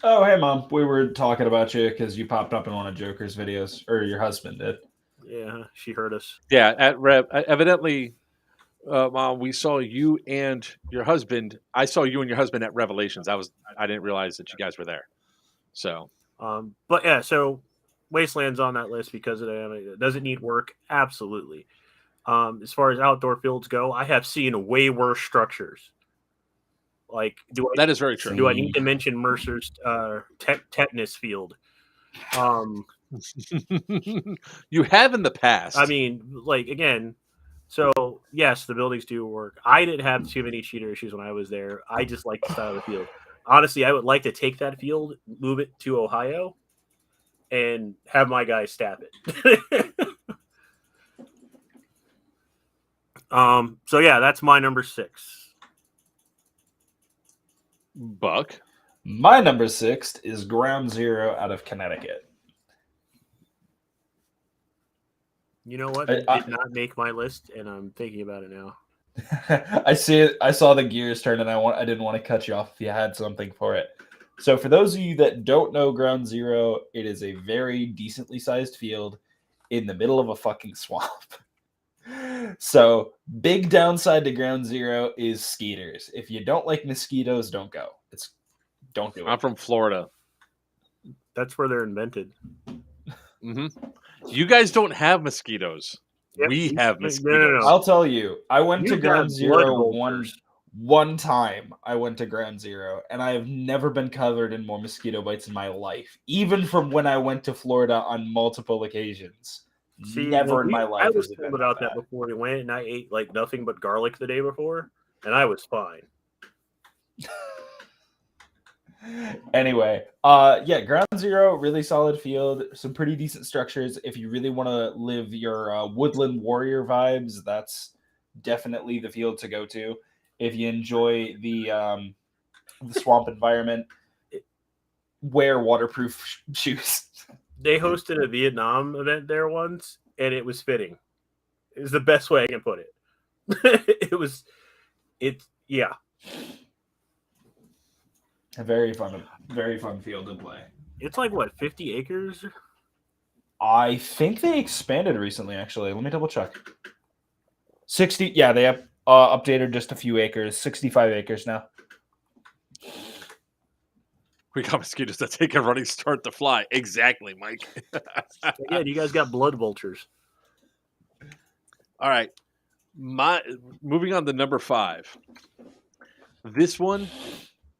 Oh, hey, Mom. We were talking about you because you popped up in one of Joker's videos, or your husband did. Yeah, she heard us. Yeah, at evidently, Mom, we saw you and your husband. I saw you and your husband at Revelations. I didn't realize that you guys were there. So, but yeah, so Wasteland's on that list because it doesn't need work. Absolutely. As far as outdoor fields go, I have seen way worse structures. Like, that is very true. Do I need to mention Mercer's tetanus field? You have in the past. I mean, like, again, so yes, the buildings do work. I didn't have too many cheater issues when I was there. I just like the style of the field. Honestly, I would like to take that field, move it to Ohio, and have my guys stab it. So yeah, that's my number 6. Buck. My number 6 is Ground Zero out of Connecticut. You know what? It did not make my list, and I'm thinking about it now. I see it. I saw the gears turn, and I didn't want to cut you off if you had something for it. So for those of you that don't know Ground Zero, it is a very decently sized field in the middle of a fucking swamp. So big downside to Ground Zero is skeeters. If you don't like mosquitoes, don't go. Don't do it. I'm from Florida. That's where they're invented. Mm-hmm. You guys don't have mosquitoes. Yep. We have mosquitoes. No. I'll tell you, I went to You've Ground got Zero blood vultures. one time. I went to Ground Zero, and I have never been covered in more mosquito bites in my life, even from when I went to Florida on multiple occasions. See, Never in my life. I was has it told been about that bad. before we went, and I ate like nothing but garlic the day before, and I was fine. Anyway, yeah, Ground Zero, really solid field, some pretty decent structures. If you really want to live your woodland warrior vibes, that's definitely the field to go to. If you enjoy the swamp environment, wear waterproof shoes. They hosted a Vietnam event there once, and it was fitting. It was the best way I can put it. Yeah. A very fun field to play. It's like what, 50 acres? I think they expanded recently. Actually, let me double check. 60. Yeah, they have updated just a few acres. 65 acres now. We got mosquitoes that take a running start to fly. Exactly, Mike. Again, you guys got blood vultures. All right. Moving on to number 5. This one.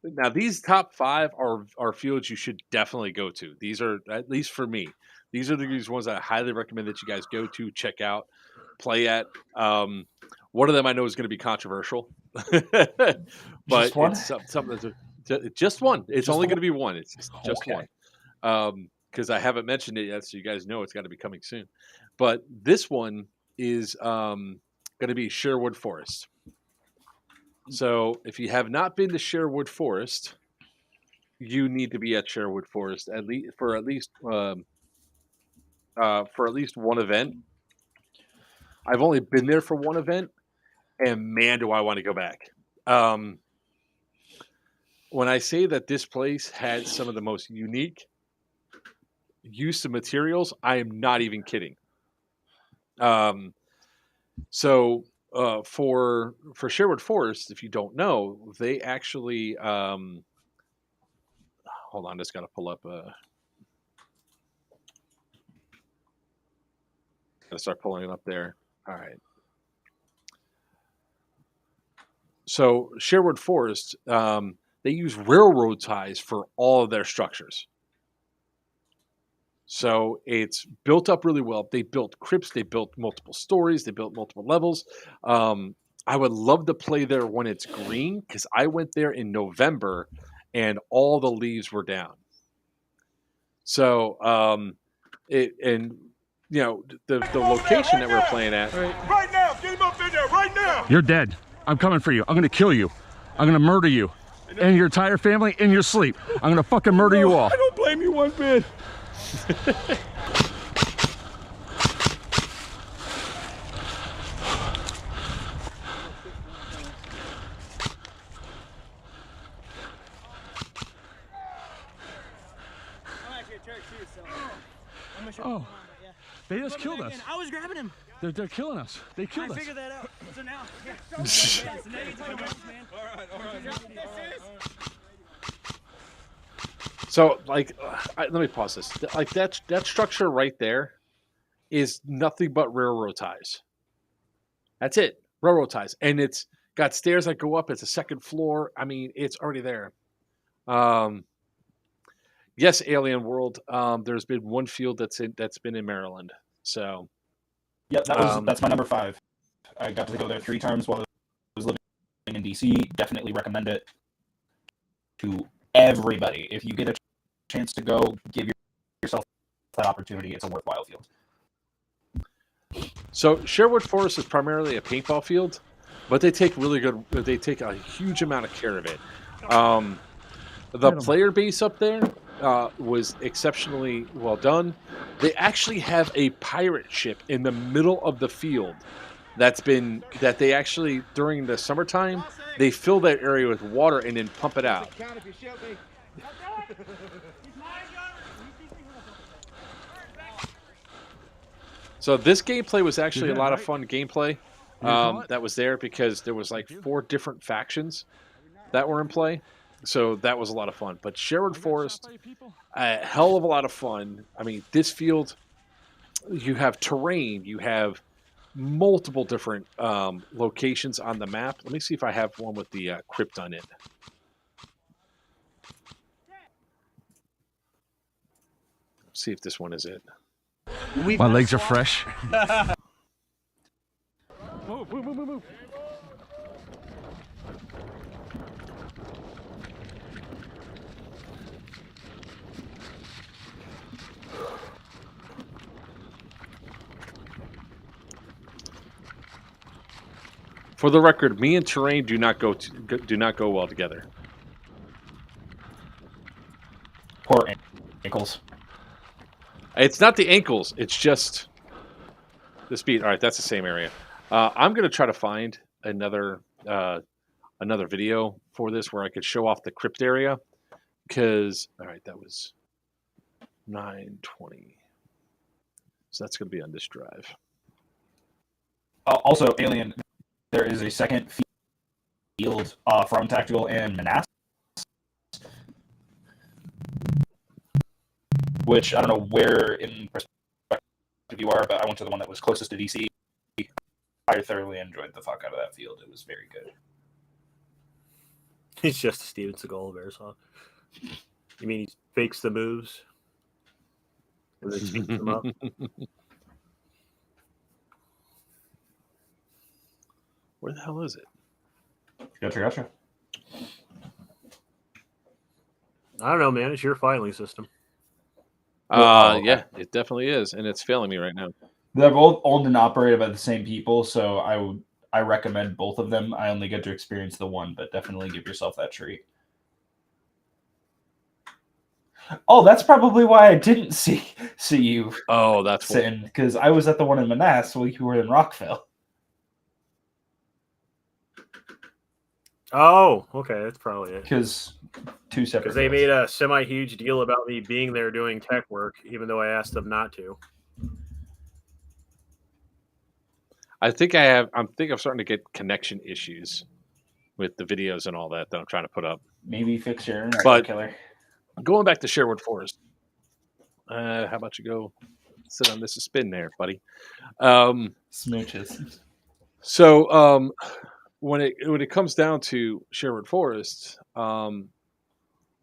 Now, these top 5 are fields you should definitely go to. These are, at least for me, these are these ones that I highly recommend that you guys go to, check out, play at. One of them I know is going to be controversial, but it's something that's just one. It's only going to be one. It's just Okay. one. Because I haven't mentioned it yet, so you guys know it's got to be coming soon. But this one is going to be Sherwood Forest. So if you have not been to Sherwood Forest, you need to be at Sherwood Forest for at least one event. I've only been there for one event, and man, do I want to go back. When I say that this place had some of the most unique use of materials, I am not even kidding. So for Sherwood Forest, if you don't know, they actually hold on, just got to pull up. Got to start pulling it up there. All right. So Sherwood Forest, they use railroad ties for all of their structures. So it's built up really well. They built crypts. They built multiple stories. They built multiple levels. I would love to play there when it's green because I went there in November and all the leaves were down. So the location that we're playing at. Right now, get him up in there, right now! You're dead. I'm coming for you. I'm gonna kill you. I'm gonna murder you and your entire family in your sleep. I'm gonna fucking murder you all. I don't blame you one bit. Oh, they just killed us. I was grabbing him. They're killing us. They killed us. Figured that out. So now, So, let me pause this. Like that structure right there is nothing but railroad ties. That's it, railroad ties, and it's got stairs that go up. It's a second floor. I mean, it's already there. Yes, Alien World. There's been one field that's been in Maryland. So, Yep, that's my number 5. I got to go there 3 times while I was living in DC. Definitely recommend it to everybody. If you get a chance to go, give yourself that opportunity. It's a worthwhile field. So Sherwood Forest is primarily a paintball field, but they take a huge amount of care of it. The player base up there was exceptionally well done. They actually have a pirate ship in the middle of the field that they actually, during the summertime, they fill that area with water and then pump it out. So this gameplay was actually a lot of fun gameplay that was there because there was like 4 different factions that were in play. So that was a lot of fun. But Sherwood Forest, a hell of a lot of fun. I mean, this field, you have terrain, you have multiple different locations on the map. Let me see if I have one with the crypt on it. Let's see if this one is it. My legs are fresh. Move. For the record, me and terrain do not go well together. Poor ankles. It's not the ankles; it's just the speed. All right, that's the same area. I'm going to try to find another video for this where I could show off the crypt area. Because all right, that was 9:20, so that's going to be on this drive. Also, Alien, there is a second field from Tactical in Manassas, which I don't know where in perspective you are, but I went to the one that was closest to DC. I thoroughly enjoyed the fuck out of that field. It was very good. He's just a Steven Seagal of airsoft. You mean he fakes the moves and then speeds them up? Where the hell is it? Gotcha. I don't know, man. It's your filing system. Yeah, it definitely is, and it's failing me right now. They're both owned and operated by the same people, so I recommend both of them. I only get to experience the one, but definitely give yourself that treat. Oh, that's probably why I didn't see you. Oh, that's sitting, because I was at the one in Manassas while you were in Rockville. Oh, okay. That's probably it. Because two separate. Because they made a semi-huge deal about me being there doing tech work, even though I asked them not to. I'm starting to get connection issues with the videos and all that I'm trying to put up. Maybe fix your internet, but killer. Going back to Sherwood Forest, how about you go sit on this spin there, buddy? Smooches. So when it comes down to Sherwood Forest,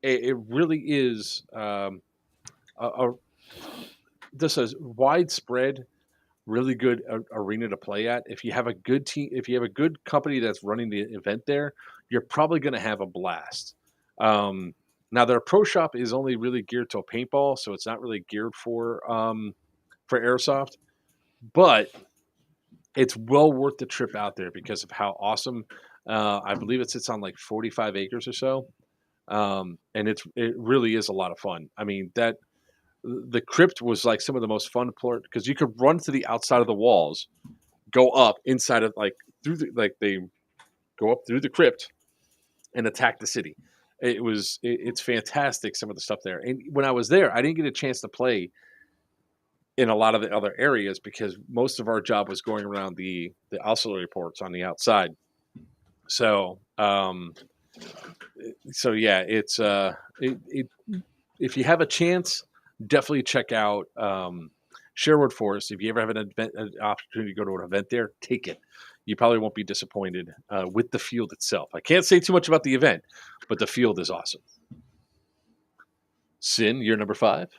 it really is this is widespread, really good arena to play at. If you have a good team, if you have a good company that's running the event there, you're probably going to have a blast. Now their pro shop is only really geared to paintball, so it's not really geared for airsoft, but it's well worth the trip out there because of how awesome. I believe it sits on like 45 acres or so, and it really is a lot of fun. I mean the crypt was like some of the most fun part because you could run to the outside of the walls, go up inside of they go up through the crypt and attack the city. It's fantastic, some of the stuff there. And when I was there, I didn't get a chance to play in a lot of the other areas because most of our job was going around the auxiliary ports on the outside. So yeah, it's if you have a chance, definitely check out Sherwood Forest. If you ever have an opportunity to go to an event there, take it. You probably won't be disappointed with the field itself. I can't say too much about the event, but the field is awesome. Sin, you're number 5.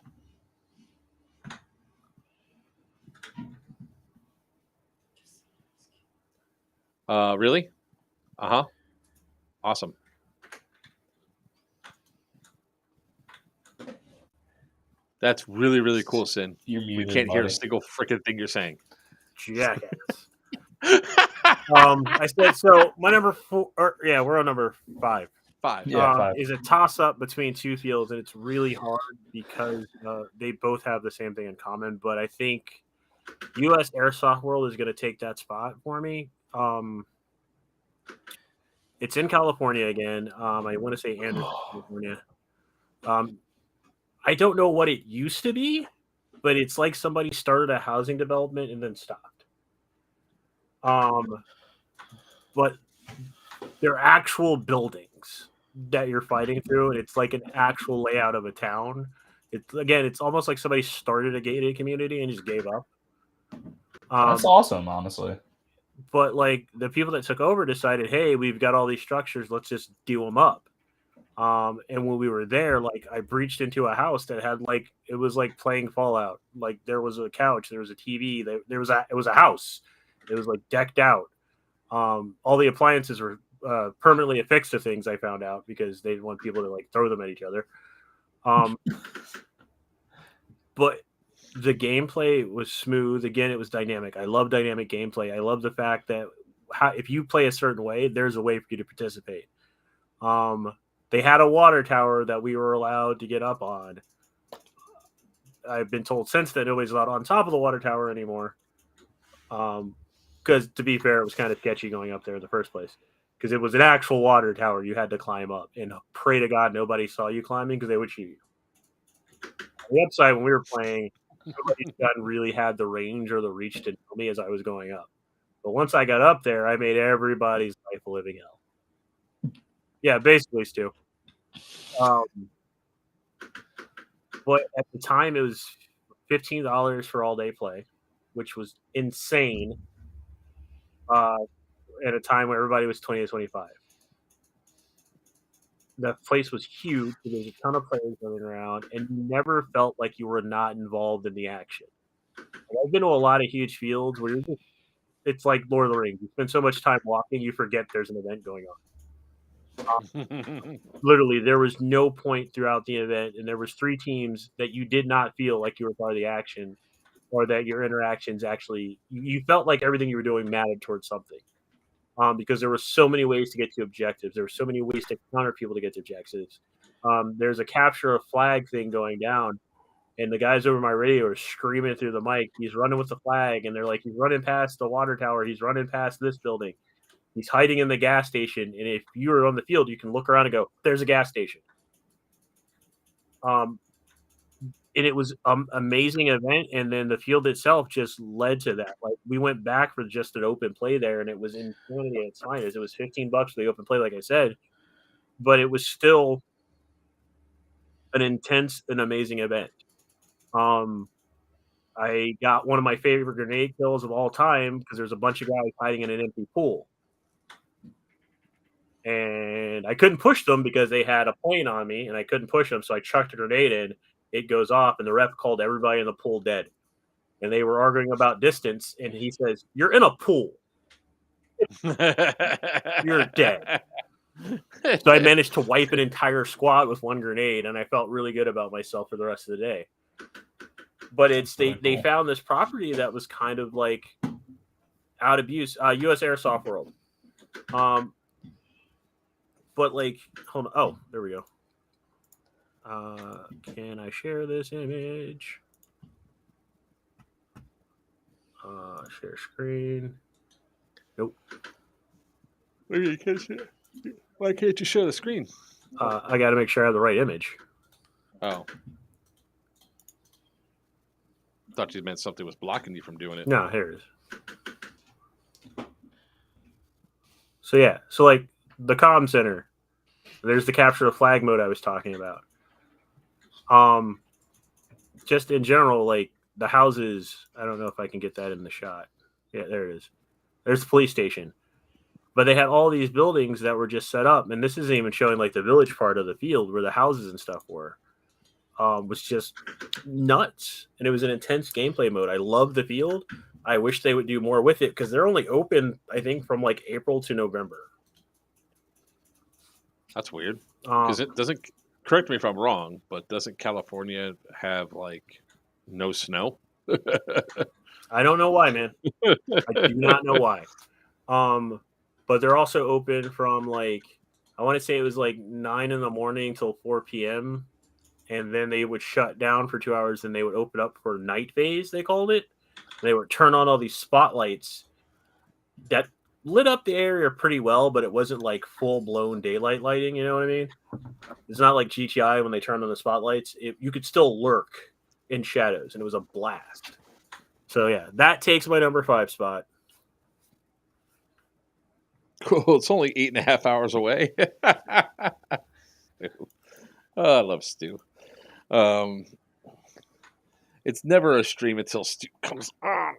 Really? Uh-huh. Awesome. That's really, really cool, Sin. You're muted, we can't hear a buddy. single freaking thing you're saying. Jackass. I said so. My number 4. We're on number 5. 5. Yeah, 5. Is a toss-up between two fields, and it's really hard because they both have the same thing in common. But I think U.S. Airsoft World is going to take that spot for me. It's in California again. I want to say Anderson, California. I don't know what it used to be, but it's like somebody started a housing development and then stopped. But they're actual buildings that you're fighting through, and it's like an actual layout of a town. It's almost like somebody started a gated community and just gave up. That's awesome, honestly. But like the people that took over decided, hey, we've got all these structures, let's just do them up. And when we were there, like I breached into a house that had like it was like playing Fallout. Like there was a couch, there was a TV, it was a house. It was like decked out. All the appliances were permanently affixed to things. I found out because they didn't want people to like throw them at each other. But the gameplay was smooth. Again, it was dynamic. I love dynamic gameplay. I love the fact that if you play a certain way, there's a way for you to participate. They had a water tower that we were allowed to get up on. I've been told since that nobody's allowed on top of the water tower anymore. Because to be fair, it was kind of sketchy going up there in the first place. Because it was an actual water tower you had to climb up. And pray to God nobody saw you climbing because they would shoot you. On the upside, when we were playing, nobody really had the range or the reach to know me as I was going up. But once I got up there, I made everybody's life a living hell. Yeah, basically, Stu. But at the time, it was $15 for all-day play, which was insane at a time where everybody was 20 to 25. The place was huge. There was a ton of players running around, and you never felt like you were not involved in the action. I've been to a lot of huge fields where it's like Lord of the Rings. You spend so much time walking, you forget there's an event going on. Literally, there was no point throughout the event, and there was 3 teams that you did not feel like you were part of the action, or that your interactions actually you felt like everything you were doing mattered towards something. Because there were so many ways to get to objectives. There were so many ways to counter people to get to objectives. There's a capture a flag thing going down, and the guys over my radio are screaming through the mic. He's running with the flag, and they're like, he's running past the water tower. He's running past this building. He's hiding in the gas station. And if you are on the field, you can look around and go, there's a gas station. And it was an amazing event. And then the field itself just led to that. Like we went back for just an open play there, and it was insanity at its finest. It was $15 for the open play, like I said, but it was still an intense and amazing event. I got one of my favorite grenade kills of all time because there's a bunch of guys hiding in an empty pool. And I couldn't push them because they had a point on me, and I couldn't push them, so I chucked a grenade in. It goes off, and the ref called everybody in the pool dead. And they were arguing about distance, and he says, "You're in a pool. You're dead." So I managed to wipe an entire squad with one grenade, and I felt really good about myself for the rest of the day. But they found this property that was kind of like out of use, U.S. Airsoft World. But like, hold on. Oh, there we go. Can I share this image? Share screen. Nope. Maybe you can't share. Why can't you share the screen? I got to make sure I have the right image. Oh. Thought you meant something was blocking you from doing it. No, here it is. So yeah, so like the comm center, there's the capture the flag mode I was talking about. Just in general, like the houses, I don't know if I can get that in the shot. Yeah, there it is. There's the police station. But they had all these buildings that were just set up, and this isn't even showing like the village part of the field where the houses and stuff were. Was just nuts, and it was an intense gameplay mode. I love the field. I wish they would do more with it because they're only open, I think, from like April to November. That's weird. Because it doesn't. Correct me if I'm wrong, but doesn't California have like no snow? I don't know why, man. I do not know why. But they're also open from like I want to say it was like 9 a.m. till 4 p.m. And then they would shut down for 2 hours, and they would open up for night phase, they called it. They would turn on all these spotlights that lit up the area pretty well, but it wasn't like full blown daylight lighting. You know what I mean? It's not like GTI when they turned on the spotlights. You could still lurk in shadows, and it was a blast. So yeah, that takes my number 5 spot. Cool. It's only 8.5 hours away. Oh, I love Stu. It's never a stream until Stu comes on.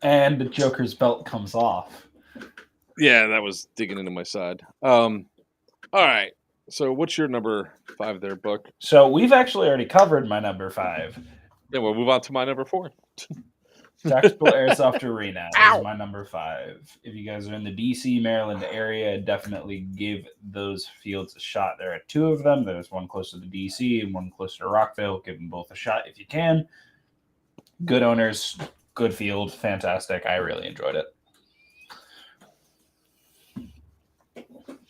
And the Joker's belt comes off. Yeah, that was digging into my side. All right. So what's your number 5 there, Buck? So we've actually already covered my number 5. Then we'll move on to my number 4. Tactical Airsoft Arena Ow! is my number 5. If you guys are in the DC, Maryland area, definitely give those fields a shot. There are 2 of them. There's one closer to DC and one closer to Rockville. Give them both a shot if you can. Good owners, good field, fantastic. I really enjoyed it.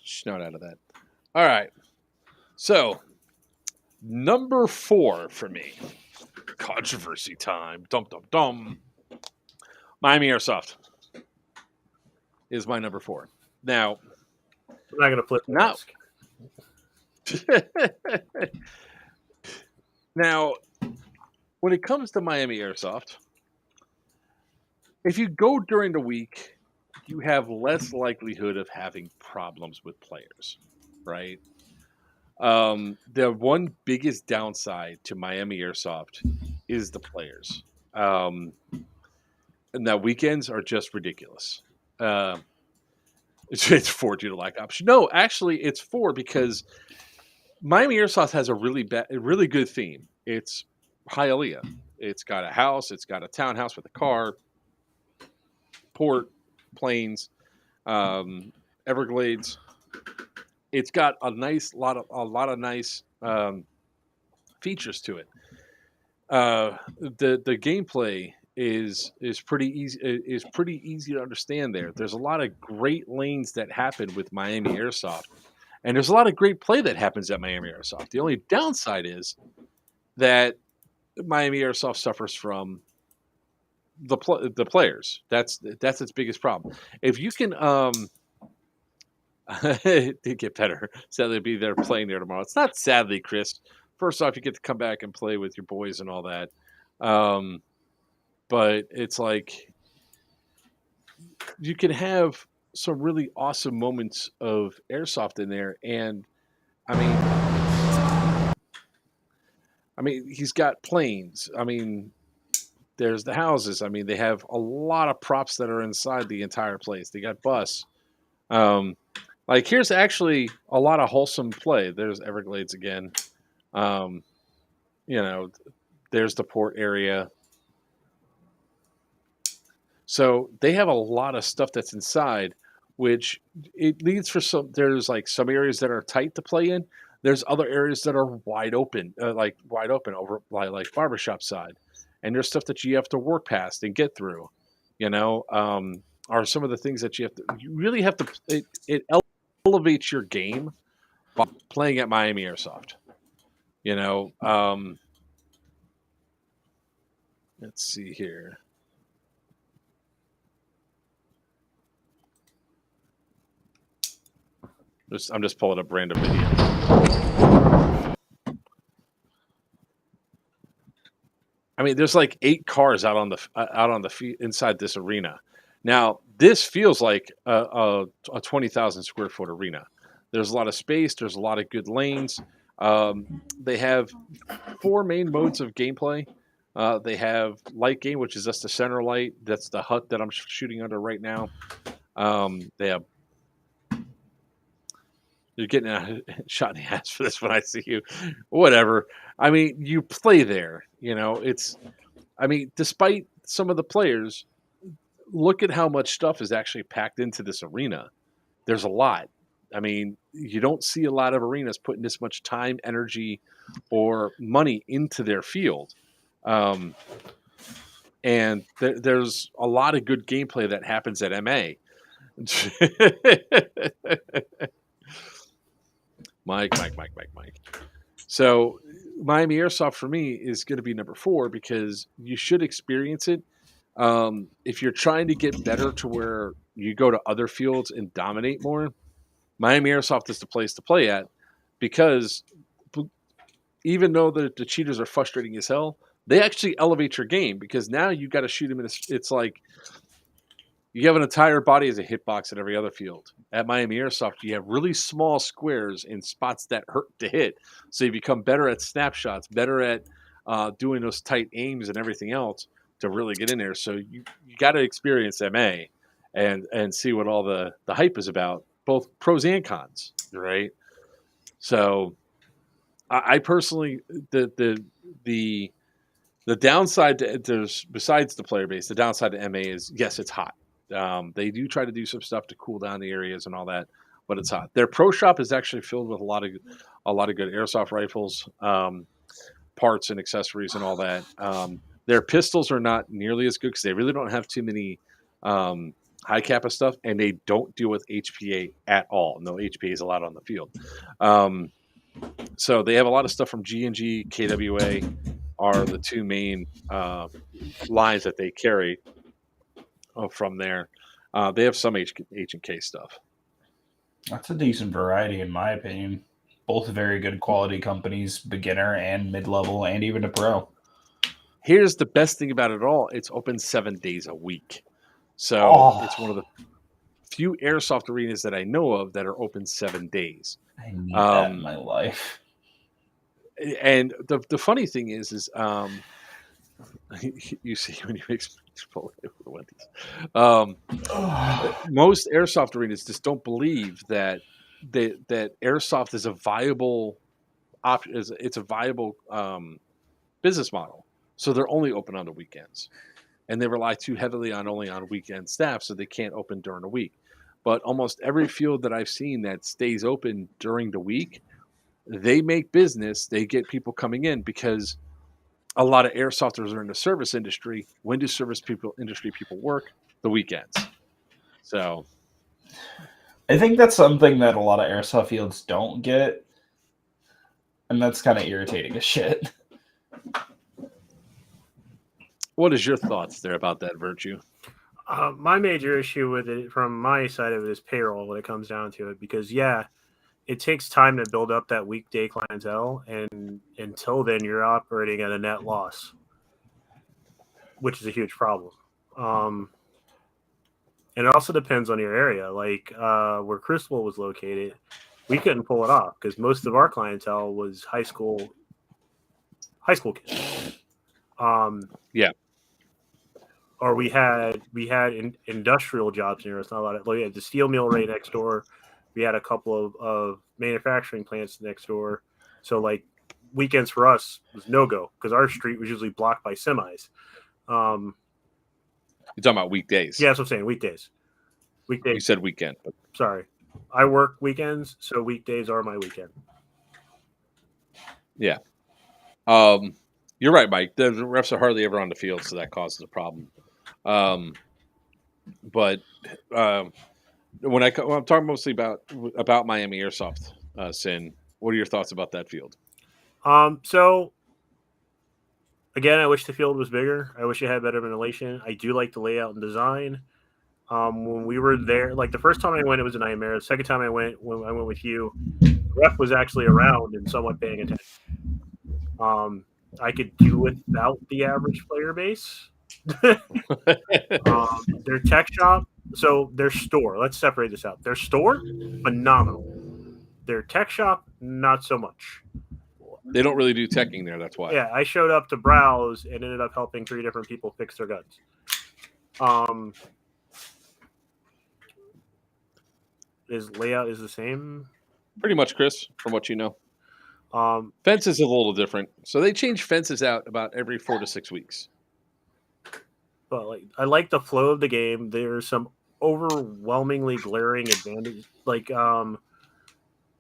Snout out of that. All right. So, number 4 for me. Controversy time. Dum, dum, dum. Miami Airsoft is my number 4. Now, I'm not going to flip the desk. Now, when it comes to Miami Airsoft, if you go during the week, you have less likelihood of having problems with players, right? The one biggest downside to Miami Airsoft is the players. And that weekends are just ridiculous. It's 4 due to lack of option. No, actually, it's 4 because Miami Airsoft has a really good theme. It's Hialeah. It's got a house. It's got a townhouse with a car, port, planes, Everglades. It's got a lot of nice features to it. The gameplay is pretty easy to understand there. There's a lot of great lanes that happen with Miami Airsoft, and there's a lot of great play that happens at Miami Airsoft. The only downside is that Miami Airsoft suffers from the players. That's its biggest problem. If you can it did get better. Sadly, be there playing there tomorrow. It's not sadly, Chris. First off, you get to come back and play with your boys and all that. But it's like you can have some really awesome moments of airsoft in there, and I mean, he's got planes. I mean, there's the houses. I mean, they have a lot of props that are inside the entire place. They got bus. Like here's actually a lot of wholesome play. There's Everglades again. There's the port area. So they have a lot of stuff that's inside, which it leads for there's like some areas that are tight to play in. There's other areas that are wide open over like barbershop side. And there's stuff that you have to work past and get through, are some of the things that you really have to, it elevates your game by playing at Miami Airsoft. Let's see here. I'm just pulling up random videos. I mean, there's like 8 cars out on the inside this arena. Now, this feels like a 20,000 square foot arena. There's a lot of space. There's a lot of good lanes. They have 4 main modes of gameplay. They have light game, which is just the center light. That's the hut that I'm shooting under right now. They have. You're getting a shot in the ass for this when I see you. Whatever. I mean, you play there. Despite some of the players, look at how much stuff is actually packed into this arena. There's a lot. I mean, you don't see a lot of arenas putting this much time, energy, or money into their field. And there's a lot of good gameplay that happens at MA. Mike. So Miami Airsoft for me is going to be number 4 because you should experience it. If you're trying to get better to where you go to other fields and dominate more, Miami Airsoft is the place to play at, because even though the cheaters are frustrating as hell, they actually elevate your game, because now you got to shoot them it's like you have an entire body as a hitbox at every other field. At Miami Airsoft, you have really small squares in spots that hurt to hit. So you become better at snapshots, better at doing those tight aims and everything else to really get in there. So you got to experience MA and see what all the hype is about, both pros and cons, right? So I personally, the downside to there's besides the player base, the downside to MA is, yes, it's hot. They do try to do some stuff to cool down the areas and all that, but it's hot. Their pro shop is actually filled with a lot of good airsoft rifles, parts and accessories and all that. Their pistols are not nearly as good because they really don't have too many high kappa stuff, and they don't deal with HPA at all. No HPA is allowed on the field. So they have a lot of stuff from G&G, KWA are the two main lines that they carry. From there, they have some H&K stuff. That's a decent variety, in my opinion. Both very good quality companies, beginner and mid-level, and even a pro. Here's the best thing about it all: it's open 7 days a week. So it's one of the few airsoft arenas that I know of that are open 7 days. I need that in my life. And the funny thing is you see when you make Wendy's. Most airsoft arenas just don't believe that airsoft is a viable option. It's a viable business model. So they're only open on the weekends, and they rely too heavily only on weekend staff, so they can't open during the week. But almost every field that I've seen that stays open during the week, they make business. They get people coming in because a lot of airsofters are in the service industry. When do industry people work? The weekends. So I think that's something that a lot of airsoft fields don't get, and that's kind of irritating as shit. What is your thoughts there about that, Virchew? My major issue with it, from my side of it, is payroll when it comes down to it. Because, yeah, it takes time to build up that weekday clientele, and until then, you're operating at a net loss, which is a huge problem. And it also depends on your area. Like where Crystal was located, we couldn't pull it off because most of our clientele was high school kids. Yeah. Or we had industrial jobs near us. Not a lot of. We had the steel mill right next door. We had a couple of manufacturing plants next door. So like weekends for us was no go because our street was usually blocked by semis. You're talking about weekdays. Yeah, that's what I'm saying. Weekdays. You said weekend. But... Sorry. I work weekends, so weekdays are my weekend. Yeah. You're right, Mike. The refs are hardly ever on the field, so that causes a problem. But when I'm talking mostly about Miami Airsoft, Sin, what are your thoughts about that field? So again, I wish the field was bigger. I wish it had better ventilation. I do like the layout and design. When we were there, like the first time I went, it was a nightmare. The second time I went, when I went with you, the ref was actually around and somewhat paying attention. I could do without the average player base. Their tech shop, so their store, let's separate this out. Their store, phenomenal. Their tech shop, not so much. They don't really do teching there, that's why. Yeah, I showed up to browse and ended up helping 3 different people fix their guns. His layout is the same? Pretty much, Chris, from what you know. Fence is a little different. So they change fences out about every 4 to 6 weeks. But like, I like the flow of the game. There's some overwhelmingly glaring advantage. Like, I want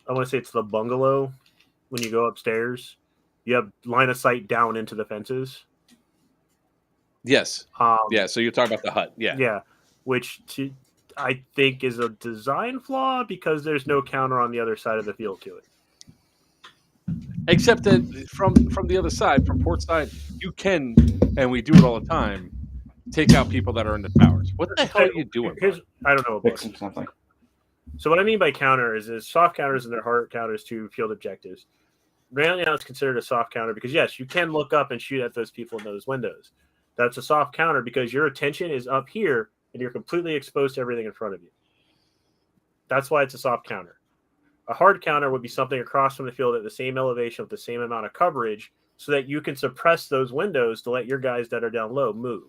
to say it's the bungalow. When you go upstairs, you have line of sight down into the fences. Yes. Yeah. So you're talking about the hut. Yeah. Yeah. Which I think is a design flaw because there's no counter on the other side of the field to it. Except that from the other side, from port side, you can, and we do it all the time, take out people that are in the towers. What the hell are you doing? I don't know. Fixing something. So what I mean by counter is soft counters and their hard counters to field objectives. Right now it's considered a soft counter because, yes, you can look up and shoot at those people in those windows. That's a soft counter because your attention is up here and you're completely exposed to everything in front of you. That's why it's a soft counter. A hard counter would be something across from the field at the same elevation with the same amount of coverage so that you can suppress those windows to let your guys that are down low move.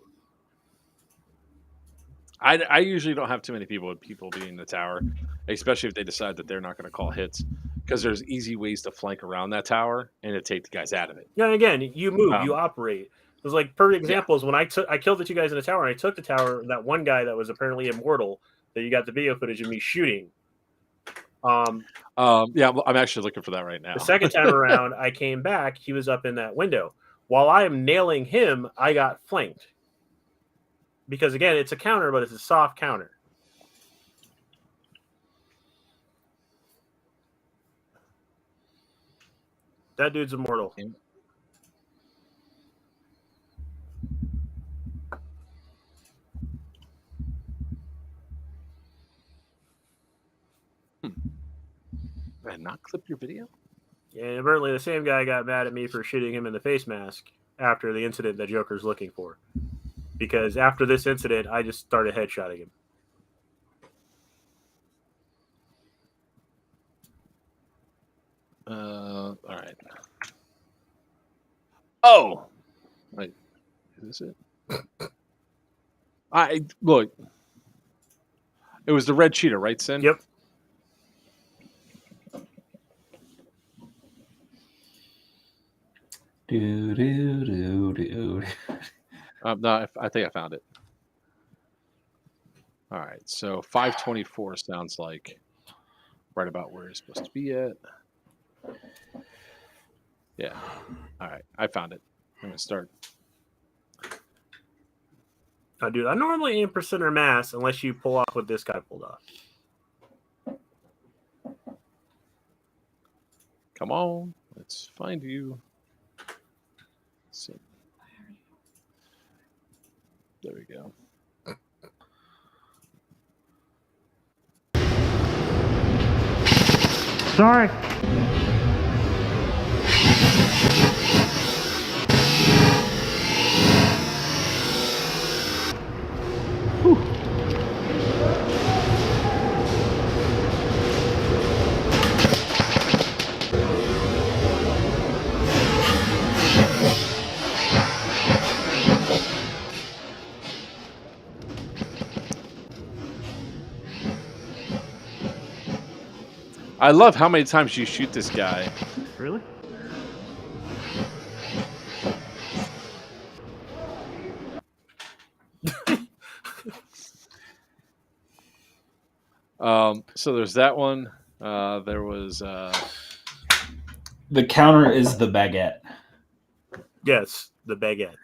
I usually don't have too many people being in the tower, especially if they decide that they're not going to call hits, because there's easy ways to flank around that tower and to take the guys out of it. Yeah, again, you move, you operate. There's like perfect examples when I killed the two guys in the tower and I took the tower. That one guy that was apparently immortal that you got the video footage of me shooting. Yeah, well, I'm actually looking for that right now. The second time around, I came back. He was up in that window. While I am nailing him, I got flanked. Because, again, it's a counter, but it's a soft counter. That dude's immortal. Did I not clip your video? And apparently the same guy got mad at me for shooting him in the face mask after the incident that Joker's looking for. Because after this incident, I just started headshotting him. All right. Oh! Wait, is this it? Look. It was the red cheetah, right, Sin? Yep. No, I think I found it. All right, so 524 sounds like right about where it's supposed to be at. Yeah. All right, I found it. I'm gonna start. Dude, I normally aim for center mass unless you pull off what this guy pulled off. Come on, let's find you. So, there we go. Sorry. I love how many times you shoot this guy. Really? So there's that one. There was The counter is the baguette. Yes, the baguette.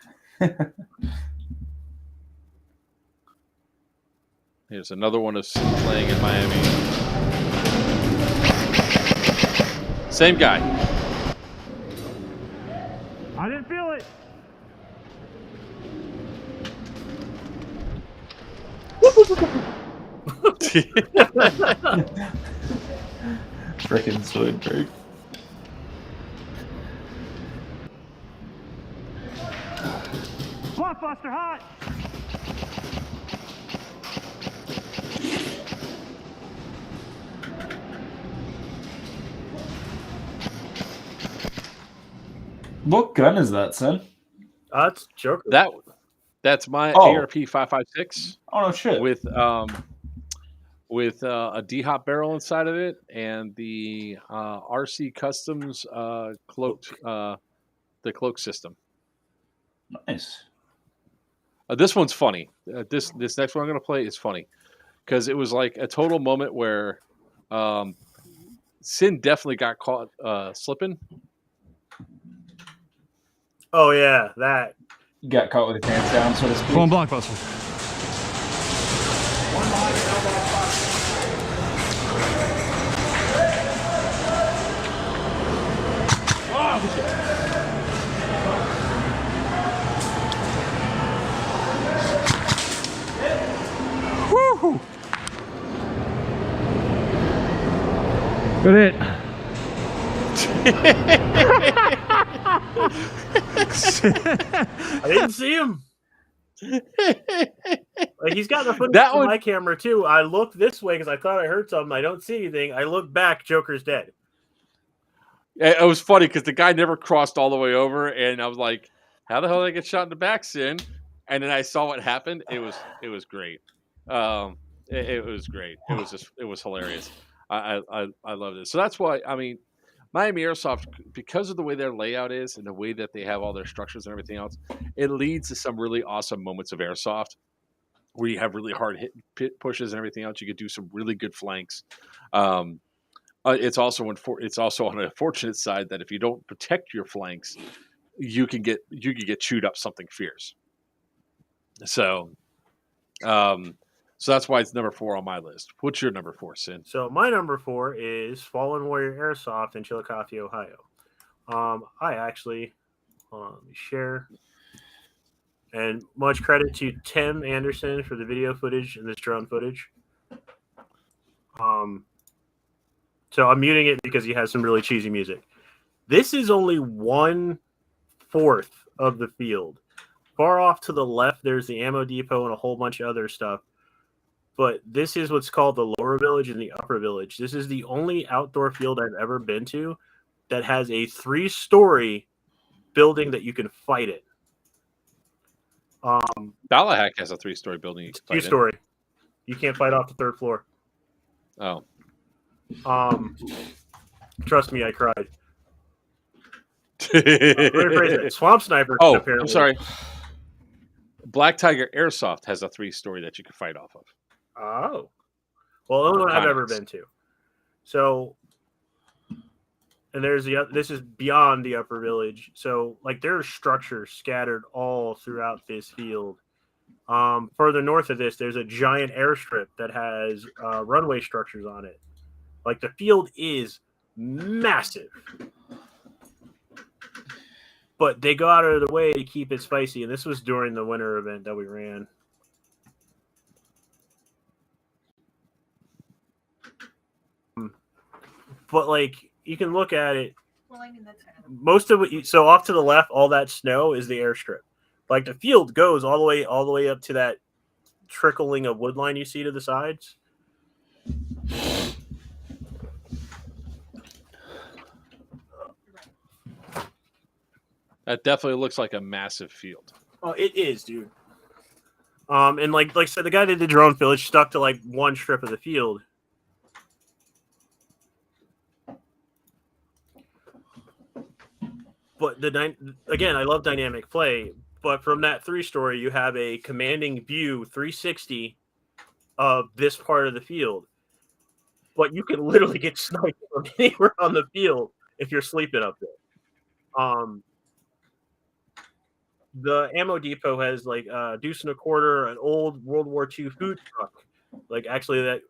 Here's another one of Sin playing in Miami. Same guy. I didn't feel it. Frickin' Zoidberg. Blockbuster hot. What gun is that, son? That's Joker. That's my Oh. ARP 5.56 Oh no shit. with a D-hop barrel inside of it and the RC Customs cloaked the cloak system. Nice. This one's funny. This next one I'm going to play is funny because it was like a total moment where Sin definitely got caught slipping. Oh, yeah, that. You got caught with your pants down, so to speak. Come on, Blockbuster. Good hit. I didn't see him. Like, he's got the footage That on one- my camera too. I looked this way because I thought I heard something. I don't see anything. I look back. Joker's dead. It was funny because the guy never crossed all the way over, and I was like, "How the hell did I get shot in the back, Sin?" And then I saw what happened. It was great. It was great. It was hilarious. I loved it. So that's why, I mean, Miami Airsoft, because of the way their layout is and the way that they have all their structures and everything else, it leads to some really awesome moments of airsoft where you have really hard hit pushes and everything else. You could do some really good flanks. It's also on a fortunate side that if you don't protect your flanks, you can get chewed up something fierce. So that's why it's number 4 on my list. What's your number 4, Sin? So my number 4 is Fallen Warrior Airsoft in Chillicothe, Ohio. I actually, hold on, let me share. And much credit to Tim Anderson for the video footage and this drone footage. So I'm muting it because he has some really cheesy music. This is only 1/4 of the field. Far off to the left, there's the ammo depot and a whole bunch of other stuff. But this is what's called the lower village and the upper village. This is the only outdoor field I've ever been to that has a 3-story building that you can fight in. Balahack has a 3-story building. You can fight in. 2-story. You can't fight off the 3rd floor. Oh. Trust me, I cried. Rephrase it. Swamp Sniper. Oh, apparently. I'm sorry. Black Tiger Airsoft has a 3-story that you can fight off of. Oh. Well, only one I've ever been to. So, and there's this is beyond the upper village. So, like, there's structures scattered all throughout this field. Further north of this, there's a giant airstrip that has runway structures on it. Like, the field is massive. But they go out of their way to keep it spicy, and this was during the winter event that we ran. But, like, you can look at it. Well, I mean, that's kind of Most of it, so off to the left, all that snow is the airstrip. Like, the field goes all the way up to that trickling of wood line you see to the sides. That definitely looks like a massive field. Oh, it is, dude. And like I said, the guy that did drone village stuck to like one strip of the field. But again, I love dynamic play. But from that 3-story, you have a commanding view 360 of this part of the field. But you can literally get sniped from anywhere on the field if you're sleeping up there. The ammo depot has like a deuce and a quarter, an old World War II food truck, like actually that,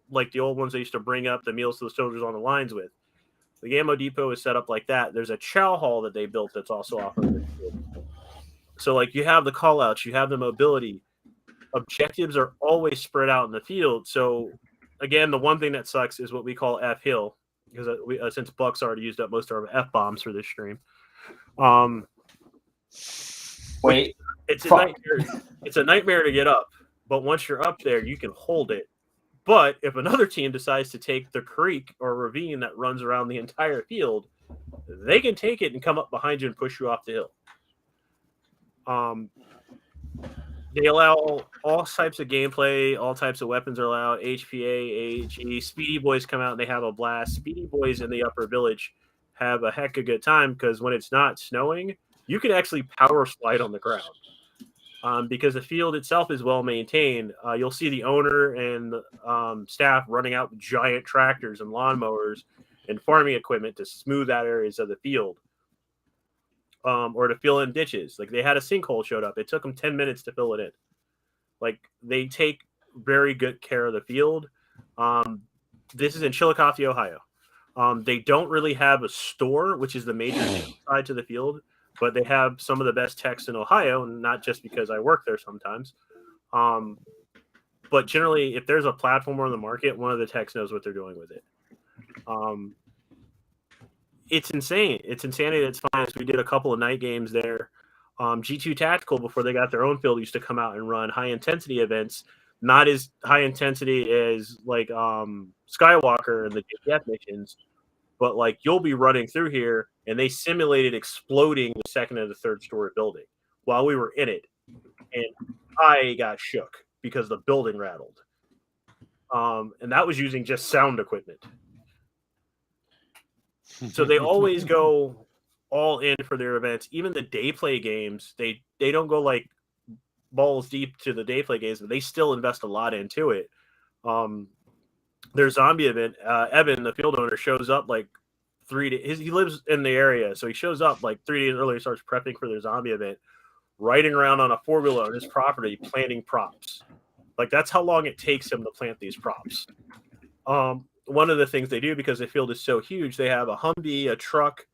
like the old ones they used to bring up the meals to the soldiers on the lines with. The ammo depot is set up like that. There's a chow hall that they built that's also off of the field. So like you have the call outs, you have the mobility. Objectives are always spread out in the field. So again, the one thing that sucks is what we call F Hill, because since Buck's already used up most of our F bombs for this stream. Wait, it's a nightmare to get up, but once you're up there, you can hold it. But if another team decides to take the creek or ravine that runs around the entire field, they can take it and come up behind you and push you off the hill. They allow all types of gameplay, all types of weapons are allowed. HPA, AHE, Speedy Boys come out and they have a blast. Speedy Boys in the upper village have a heck of a good time because when it's not snowing, you can actually power slide on the ground. Because the field itself is well maintained. You'll see the owner and staff running out with giant tractors and lawnmowers and farming equipment to smooth out areas of the field. Or to fill in ditches. Like they had a sinkhole showed up. It took them 10 minutes to fill it in. Like they take very good care of the field. This is in Chillicothe, Ohio. They don't really have a store, which is the major side to the field, but they have some of the best techs in Ohio, and not just because I work there sometimes. But generally, if there's a platform on the market, one of the techs knows what they're doing with it. It's insane. It's insanity at its finest. We did a couple of night games there. G2 Tactical, before they got their own field, used to come out and run high intensity events. Not as high intensity as like Skywalker and the JPF missions, but like you'll be running through here and they simulated exploding the second and the third story building while we were in it. And I got shook because the building rattled. And that was using just sound equipment. So they always go all in for their events. Even the day play games, they don't go like balls deep to the day play games, but they still invest a lot into it. Their zombie event, Evan, the field owner, shows up like 3 days. He lives in the area, so he shows up like 3 days earlier, starts prepping for their zombie event, riding around on a 4-wheeler on his property, planting props. Like that's how long it takes him to plant these props. One of the things they do, because the field is so huge, they have a Humvee, a truck,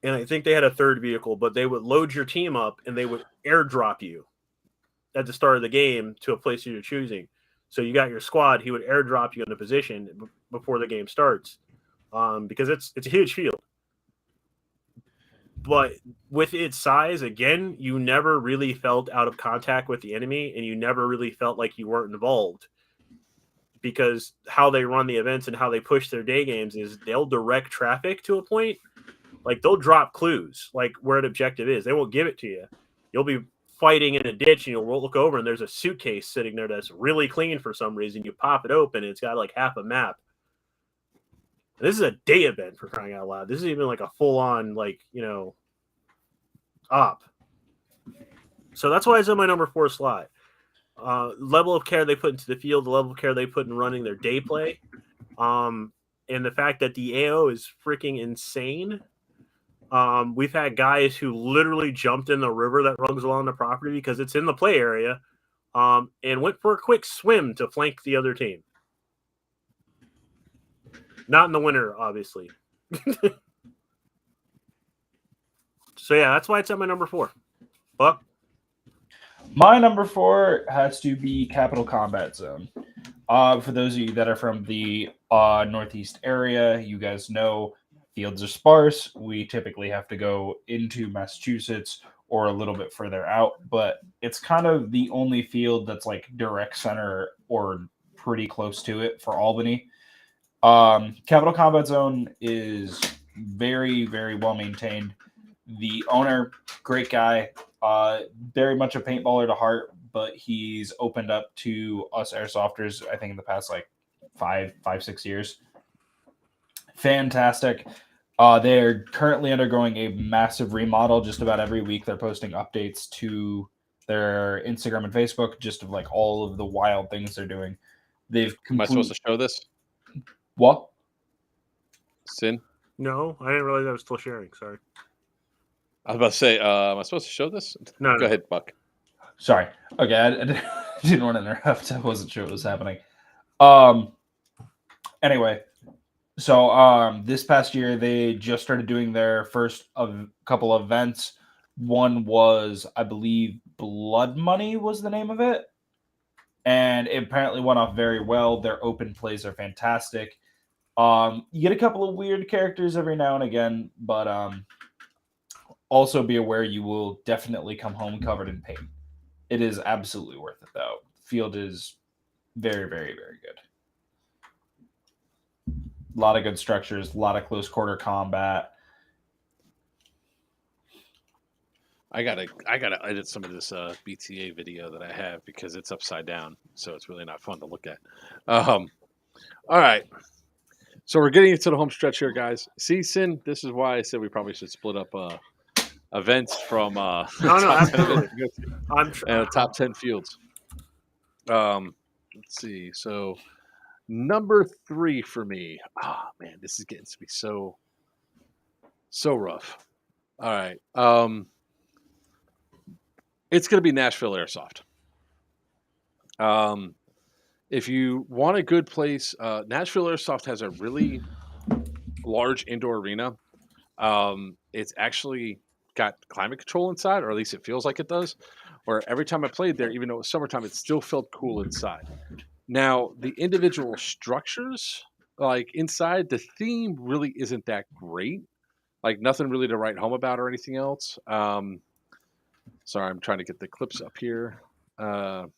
and I think they had a third vehicle, but they would load your team up and they would airdrop you at the start of the game to a place you're choosing. So you got your squad, he would airdrop you in a position before the game starts, because it's a huge field. But with its size, again, you never really felt out of contact with the enemy, and you never really felt like you weren't involved. Because how they run the events and how they push their day games is they'll direct traffic to a point. Like they'll drop clues, like where an objective is. They won't give it to you. You'll be fighting in a ditch and you'll look over and there's a suitcase sitting there that's really clean for some reason. You pop it open and it's got like half a map. And this is a day event, for crying out loud. This is even like a full on, like, op. So that's why it's in my number 4 slot. Level of care they put into the field, the level of care they put in running their day play, and the fact that the AO is freaking insane. We've had guys who literally jumped in the river that runs along the property because it's in the play area, and went for a quick swim to flank the other team. Not in the winter, obviously. So yeah, that's why it's at my number 4. Buck? My number 4 has to be Capital Combat Zone. For those of you that are from the Northeast area, you guys know fields are sparse. We typically have to go into Massachusetts or a little bit further out, but it's kind of the only field that's like direct center or pretty close to it for Albany. Capital Combat Zone is very, very well maintained. The owner, great guy, very much a paintballer to heart, but he's opened up to us airsofters, I think, in the past like 5-6 years. Fantastic. They're currently undergoing a massive remodel. Just about every week they're posting updates to their Instagram and Facebook, just of like all of the wild things they're doing. Am I supposed to show this? What? Sin? No, I didn't realize I was still sharing. Sorry. I was about to say, am I supposed to show this? No. Go ahead, Buck. Sorry. Okay, I didn't want to interrupt. I wasn't sure what was happening. Anyway, so this past year they just started doing their first couple of events. One was, I believe, Blood Money was the name of it, and it apparently went off very well. Their open plays are fantastic. You get a couple of weird characters every now and again, but also be aware you will definitely come home covered in paint. It is absolutely worth it, though. Field is very, very, very good. A lot of good structures, a lot of close quarter combat. I gotta edit some of this BTA video that I have because it's upside down, so it's really not fun to look at. All right, so we're getting into the home stretch here, guys. See, Sin, this is why I said we probably should split up events from No, absolutely. top 10 fields. Let's see. So number 3 for me. Oh man, this is getting to be so rough. All right. It's going to be Nashville Airsoft. If you want a good place, Nashville Airsoft has a really large indoor arena. It's actually got climate control inside, or at least it feels like it does, where every time I played there, even though it was summertime, it still felt cool inside. Now, the individual structures like inside, the theme really isn't that great. Like nothing really to write home about or anything else. Sorry, I'm trying to get the clips up here. Nashville.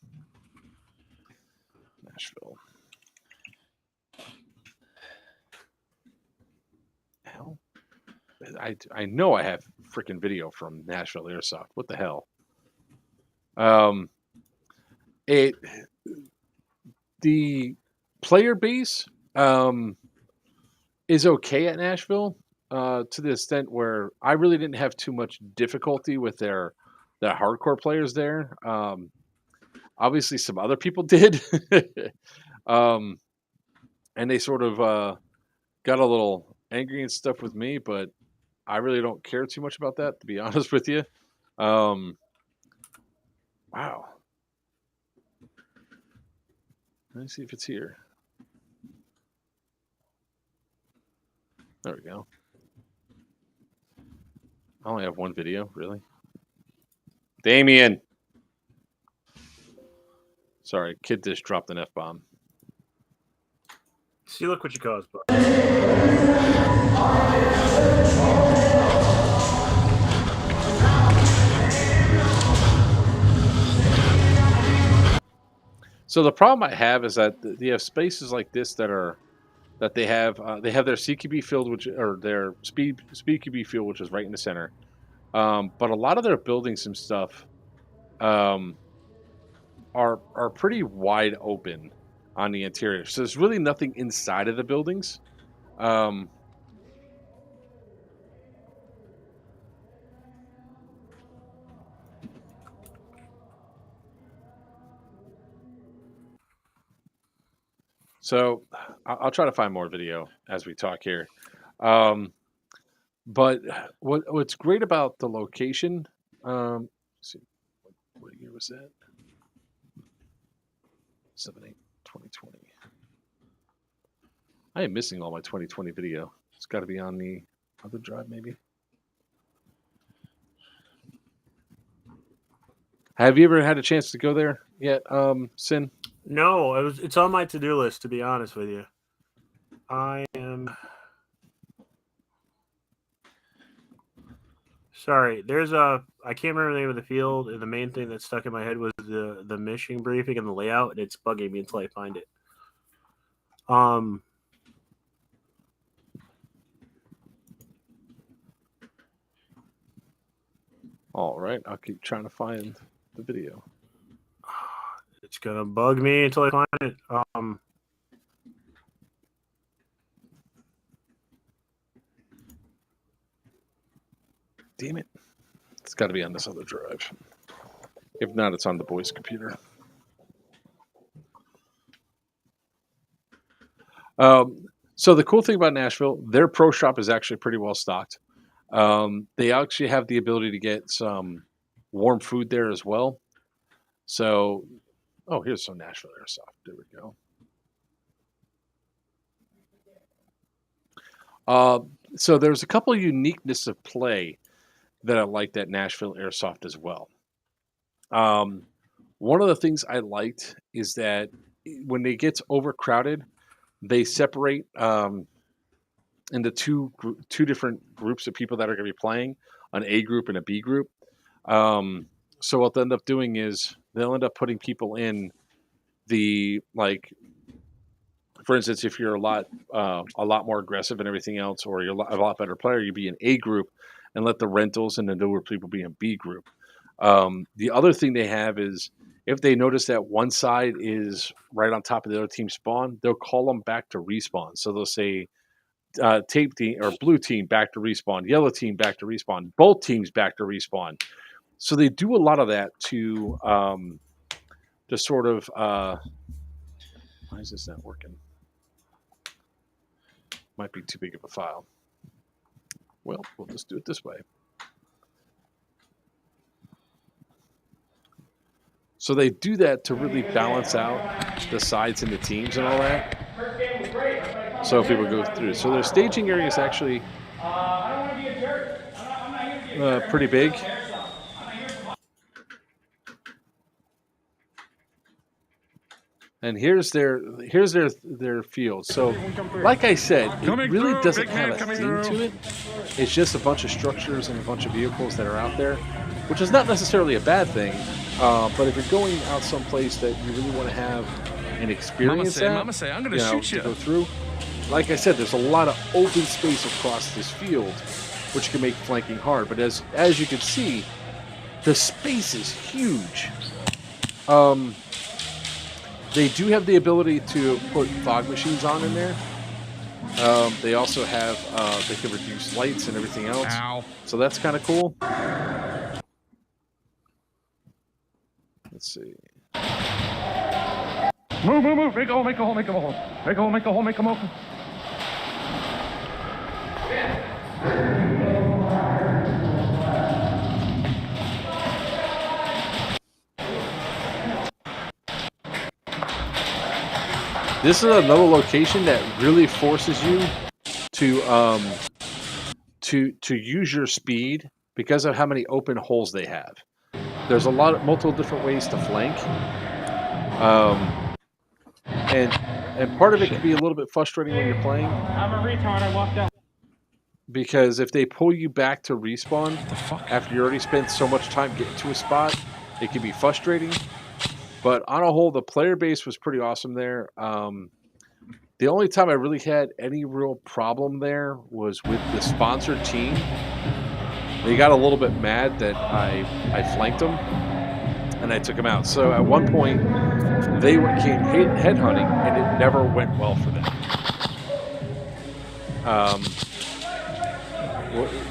Hell, I know I have freaking video from Nashville Airsoft. What the hell? The player base is okay at Nashville to the extent where I really didn't have too much difficulty with their hardcore players there. Obviously, some other people did, and they sort of got a little angry and stuff with me, but I really don't care too much about that, to be honest with you. Wow. Let me see if it's here. There we go. I only have one video, really. Damien! Sorry, kid just dropped an F-bomb. See, look what you caused, bud. So the problem I have is that you have spaces like this that they have their CQB field, or their speed QB field, which is right in the center. But a lot of their buildings and stuff are pretty wide open on the interior. So there's really nothing inside of the buildings. So I'll try to find more video as we talk here. But what's great about the location, let's see, what year was that? 7/8/2020. I am missing all my 2020 video. It's got to be on the other drive, maybe. Have you ever had a chance to go there yet, Sin? No, it's on my to-do list, to be honest with you. I am sorry. I can't remember the name of the field, and the main thing that stuck in my head was the mission briefing and the layout, and it's bugging me until I find it. All right, I'll keep trying to find the video. It's gonna bug me until I find it. Damn it. It's got to be on this other drive. If not, it's on the boys' computer. So the cool thing about Nashville, their pro shop is actually pretty well stocked. They actually have the ability to get some warm food there as well. So, oh, here's some Nashville Airsoft. There we go. So there's a couple of uniqueness of play that I liked at Nashville Airsoft as well. One of the things I liked is that when it gets overcrowded, they separate into two different groups of people that are going to be playing, an A group and a B group. So what they'll end up doing is they'll end up putting people in the, like, for instance, if you're a lot more aggressive and everything else, or you're a lot better player, you'd be in A group, and let the rentals and the newer people be in B group. The other thing they have is if they notice that one side is right on top of the other team's spawn, they'll call them back to respawn. So they'll say, tape team or blue team back to respawn, yellow team back to respawn, both teams back to respawn. So they do a lot of that to sort of why is this not working? Might be too big of a file. Well, we'll just do it this way. So they do that to really balance out the sides and the teams and all that. So people go through. So their staging area is actually pretty big. And here's their field. So, like I said, it Coming really through, doesn't big have man a coming theme through. to it. It's just a bunch of structures and a bunch of vehicles that are out there, which is not necessarily a bad thing. But if you're going out someplace that you really want to have an experience Mama say, I'm gonna shoot to you. go through, like I said, there's a lot of open space across this field, which can make flanking hard. But as you can see, the space is huge. They do have the ability to put fog machines on in there. They also have they can reduce lights and everything else. Ow. So that's kind of cool. Let's see. Move. Make a hole. Make a hole. This is another location that really forces you to use your speed because of how many open holes they have. There's multiple different ways to flank, and part of it can be a little bit frustrating when you're playing. I'm a retard. I walked out. Because if they pull you back to respawn after you already spent so much time getting to a spot, it can be frustrating. But on a whole, the player base was pretty awesome there. The only time I really had any real problem there was with the sponsored team. They got a little bit mad that I flanked them and I took them out. So at one point, they came headhunting, and it never went well for them.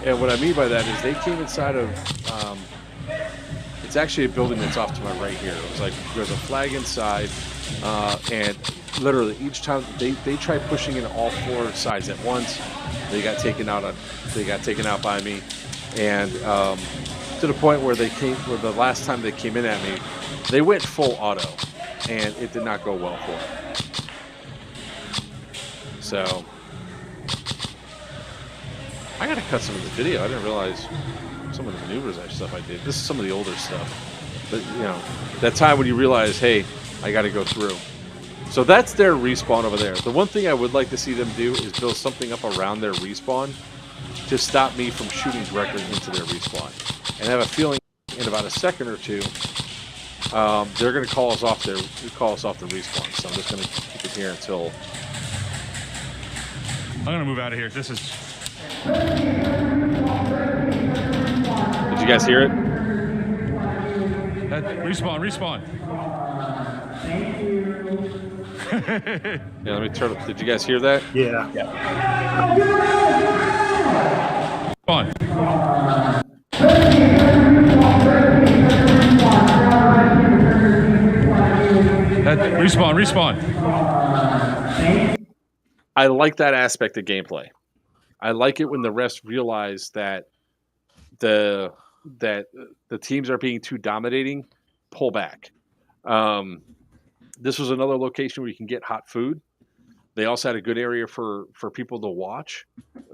And what I mean by that is they came inside of it's actually a building that's off to my right here. It was like there's a flag inside, and literally each time they tried pushing in all four sides at once, they got taken out by me, and to the point where the last time they came in at me, they went full auto, and it did not go well for them. So I got to cut some of the video. I didn't realize some of the maneuvers and stuff I did. This is some of the older stuff. But, that time when you realize, hey, I got to go through. So that's their respawn over there. The one thing I would like to see them do is build something up around their respawn to stop me from shooting directly into their respawn. And I have a feeling in about a second or two, they're going to call us off the respawn. So I'm just going to keep it here until... I'm gonna move out of here. This is. Did you guys hear it? Respawn. Yeah, let me turn up. Did you guys hear that? Yeah. Spawn. Respawn. I like that aspect of gameplay. I like it when the refs realize that the teams are being too dominating, pull back. This was another location where you can get hot food. They also had a good area for people to watch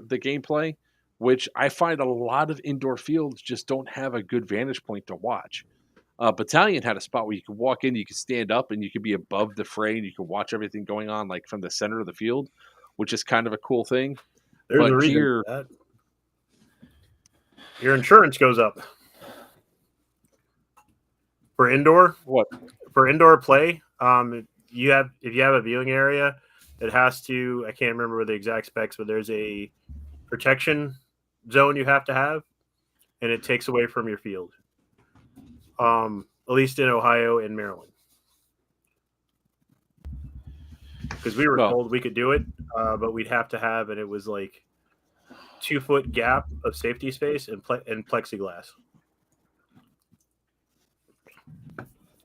the gameplay, which I find a lot of indoor fields just don't have a good vantage point to watch. Battalion had a spot where you could walk in, you could stand up, and you could be above the fray, and you could watch everything going on like from the center of the field, which is kind of a cool thing. There's But a reason here, for that. Your insurance goes up. For indoor? what? For indoor play, if you have a viewing area, it has to, I can't remember the exact specs, but there's a protection zone you have to have, and it takes away from your field. At least in Ohio and Maryland. Because we were told we could do it, but we'd have to have, and it was like 2-foot gap of safety space and plexiglass.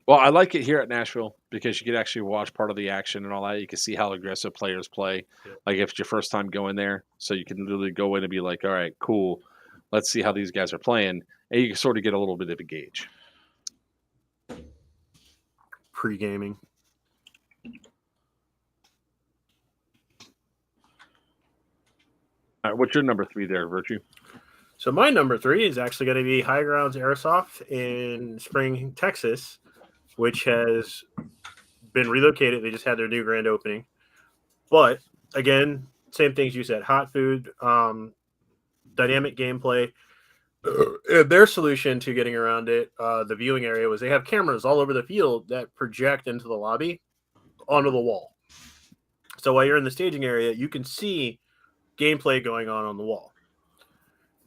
Well, I like it here at Nashville because you could actually watch part of the action and all that. You can see how aggressive players play. Yeah. Like if it's your first time going there, so you can literally go in and be like, all right, cool. Let's see how these guys are playing. And you can sort of get a little bit of a gauge. Pre-gaming. All right, what's your number 3 there, Virchew? So my number 3 is actually going to be High Grounds Airsoft in Spring, Texas, which has been relocated. They just had their new grand opening. But again, same things you said: hot food, dynamic gameplay. Their solution to getting around it, the viewing area, was they have cameras all over the field that project into the lobby onto the wall. So while you're in the staging area, you can see gameplay going on the wall,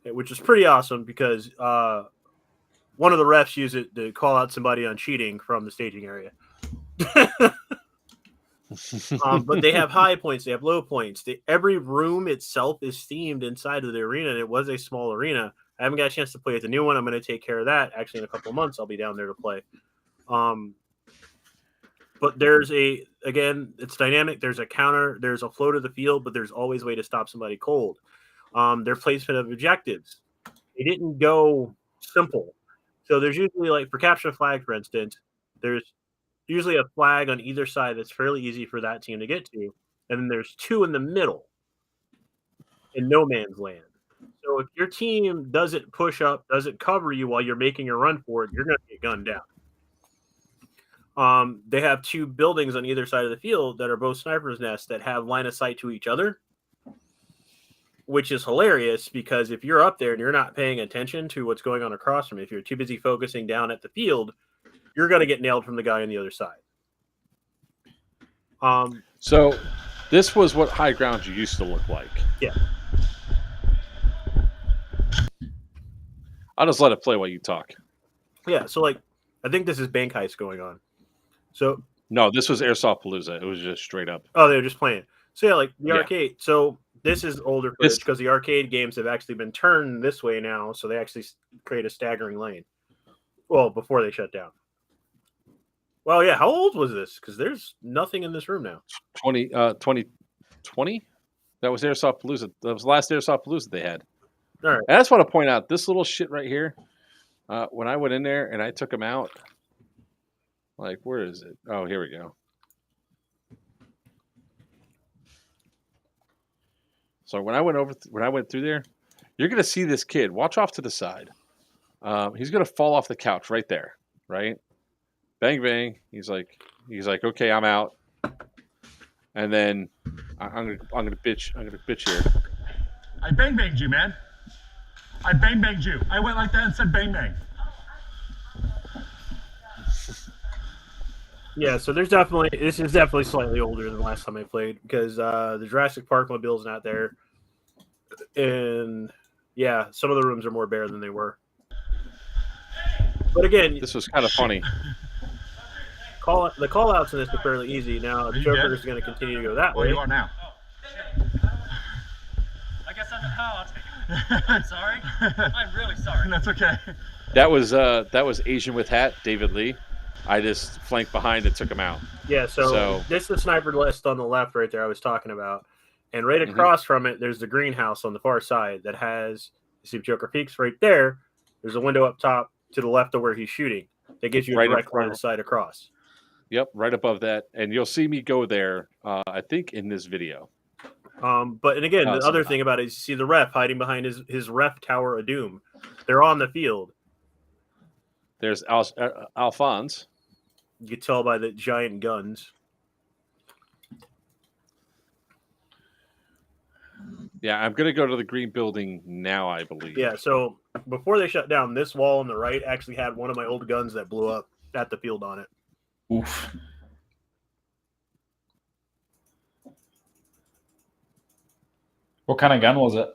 which is pretty awesome because one of the refs used it to call out somebody on cheating from the staging area. But they have high points, they have low points. Every room itself is themed inside of the arena, and it was a small arena. I haven't got a chance to play at the new one. I'm going to take care of that. Actually, in a couple of months, I'll be down there to play. But again, it's dynamic. There's a counter. There's a flow to the field, but there's always a way to stop somebody cold. Their placement of objectives. They didn't go simple. So there's usually, like for capture flag, for instance, there's usually a flag on either side that's fairly easy for that team to get to. And then there's 2 in the middle in no man's land. So if your team doesn't push up, doesn't cover you while you're making a run for it, you're going to get gunned down. They have 2 buildings on either side of the field that are both snipers' nests that have line of sight to each other, which is hilarious because if you're up there and you're not paying attention to what's going on across from you, if you're too busy focusing down at the field, you're going to get nailed from the guy on the other side. So this was what high ground used to look like. Yeah. I'll just let it play while you talk. Yeah, so like I think this is Bank Heist going on. So no, this was Airsoft Palooza. It was just straight up. Oh, they were just playing. So yeah, like the arcade. So this is older footage because the arcade games have actually been turned this way now, so they actually create a staggering lane. Well, before they shut down. Well, yeah. How old was this? Because there's nothing in this room now. 2020? That was Airsoft Palooza. That was the last Airsoft Palooza they had. All right. And I just want to point out this little shit right here. When I went in there and I took him out, like, where is it? Oh, here we go. So when I went through there, you're gonna see this kid. Watch off to the side. He's gonna fall off the couch right there, right? Bang bang. He's like, okay, I'm out. And then I'm gonna bitch here. I bang banged you, man. I bang banged you. I went like that and said bang bang. Yeah, so this is definitely slightly older than the last time I played because the Jurassic Park mobile's not there. And yeah, some of the rooms are more bare than they were. But again, this was kind of funny. The call outs in this are fairly easy. Now Joker is going to continue to go that way. Where you are now? I guess I'm sorry. I'm really sorry. That's okay. That was Asian with hat, David Lee. I just flanked behind and took him out. Yeah, so this is the sniper list on the left right there I was talking about. And right across from it, there's the greenhouse on the far side that has, you see Joker peaks right there. There's a window up top to the left of where he's shooting. That gives you a direct line of sight across. Yep, right above that. And you'll see me go there, I think, in this video. But again, the other thing about it is you see the ref hiding behind his ref tower of doom. They're on the field. There's Alphonse. You can tell by the giant guns. Yeah, I'm going to go to the green building now, I believe. Yeah, so before they shut down, this wall on the right actually had one of my old guns that blew up at the field on it. Oof. What kind of gun was it?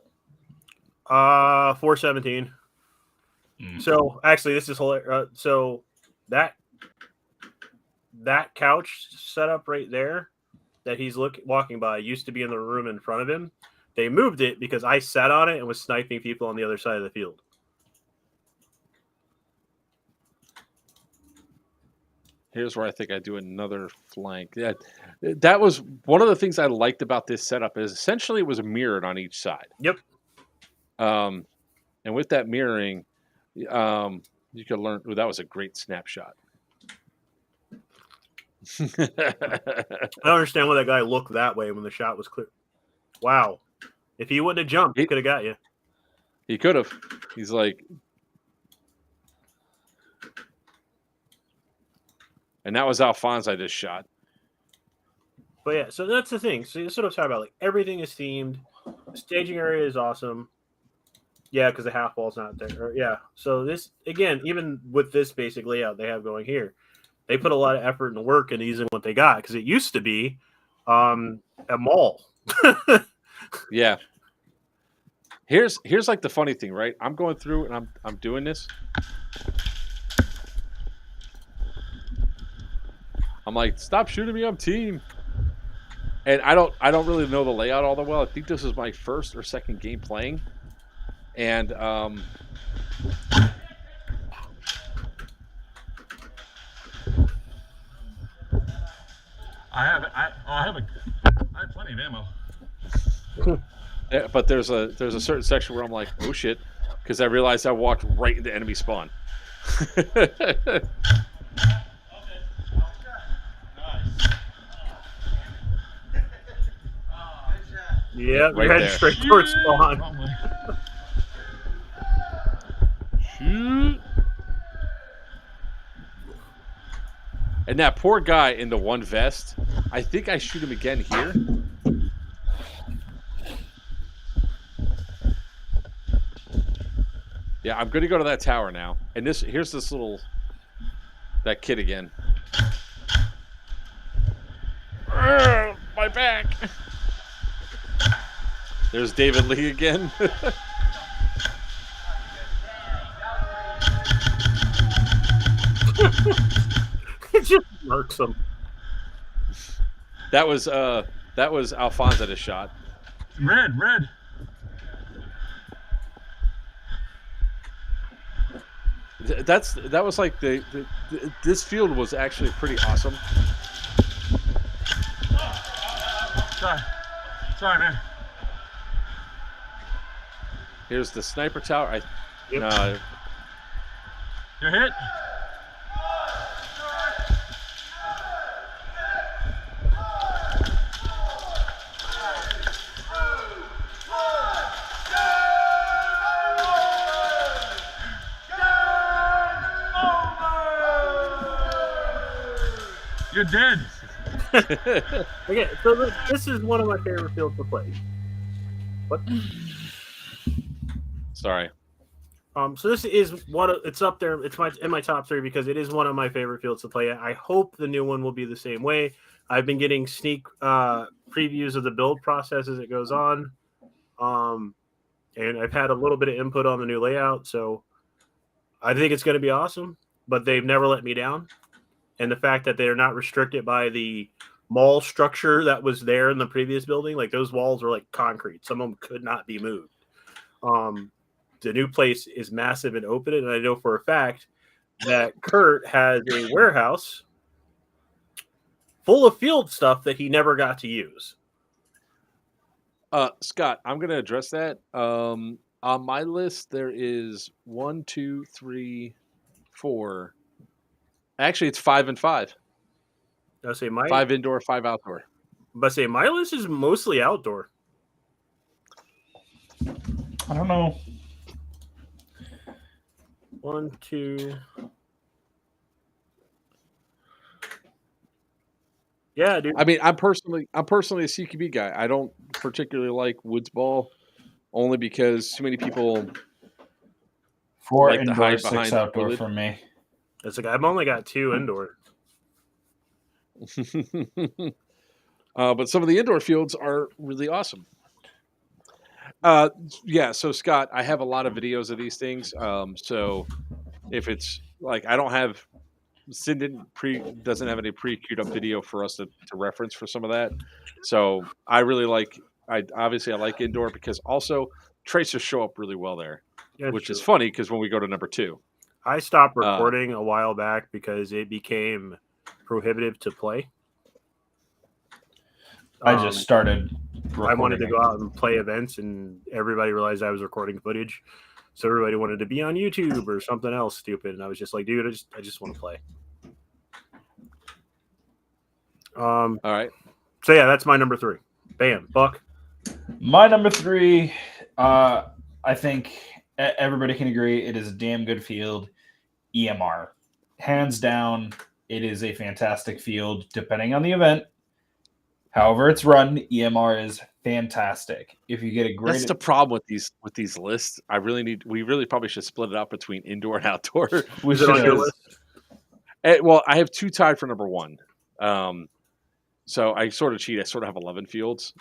417. So actually, this is hilarious. So that couch setup right there that he's walking by used to be in the room in front of him. They moved it because I sat on it and was sniping people on the other side of the field. Here's where I think I do another flank. Yeah, that was one of the things I liked about this setup is essentially it was mirrored on each side. Yep. And with that mirroring, you could learn. Oh, that was a great snapshot. I don't understand why that guy looked that way when the shot was clear. Wow. If he wouldn't have jumped, he could have got you. He could have. He's like... And that was Alphonse I just shot. But yeah, so that's the thing. So that's what I'm talking about. Like everything is themed. The staging area is awesome. Yeah, because the half wall's not there. Yeah. So this again, even with this basic layout they have going here, they put a lot of effort and work into using what they got because it used to be a mall. Yeah. Here's like the funny thing, right? I'm going through and I'm doing this. I'm like, stop shooting me, I'm team. And I don't really know the layout all that well. I think this is my first or second game playing. And I have plenty of ammo. but there's a certain section where I'm like, oh shit, because I realized I walked right into enemy spawn. Yeah, right head there. straight towards spawn. Shoot. And that poor guy in the one vest, I think I shoot him again here. Yeah, I'm gonna go to that tower now. And here's this little that kid again. My back. There's David Lee again. It just marks him. That was Alphonse that shot. Red. That was like this field was actually pretty awesome. Sorry, man. Here's the sniper tower. Yep. No. You're hit. You're dead. Okay, so this is one of my favorite fields to play. What? Sorry. So this is it's up there. It's in my top 3 because it is one of my favorite fields to play at. I hope the new one will be the same way. I've been getting sneak previews of the build process as it goes on, and I've had a little bit of input on the new layout. So I think it's going to be awesome. But they've never let me down, and the fact that they're not restricted by the mall structure that was there in the previous building, like those walls were like concrete. Some of them could not be moved. The new place is massive and open, and I know for a fact that Kurt has a warehouse full of field stuff that he never got to use. Scott, I'm going to address that. On my list, there is 1, 2, 3, 4. Actually, it's 5 and 5. I say 5 indoor, 5 outdoor. But say my list is mostly outdoor. I don't know. 1, 2. Yeah, dude. I mean, I'm personally a CQB guy. I don't particularly like woods ball, only because too many people 4 like to indoor, hide 6 behind outdoor the for me. It's like I've only got 2 indoor. But some of the indoor fields are really awesome. Yeah, so Scott, I have a lot of videos of these things. So if it's like I don't have Sin doesn't have any pre-queued up video for us to reference for some of that. So I really like I like indoor because also tracers show up really well there. Yeah, which true. is funny because when we go to number 2. I stopped recording a while back because it became prohibitive to play. I just started recording. I wanted to go out and play events, and everybody realized I was recording footage. So everybody wanted to be on YouTube or something else stupid. And I was just like, dude, I just want to play. All right. So yeah, that's my number 3. Bam. Buck. My number 3, I think everybody can agree it is a damn good field. EMR. Hands down, it is a fantastic field, depending on the event. However it's run, EMR is fantastic. If you get a great, That's the problem with these lists. We really probably should split it up between indoor and outdoor. we Is it on your should. list? Well, I have 2 tied for number 1. So I sort of cheat. I sort of have 11 fields.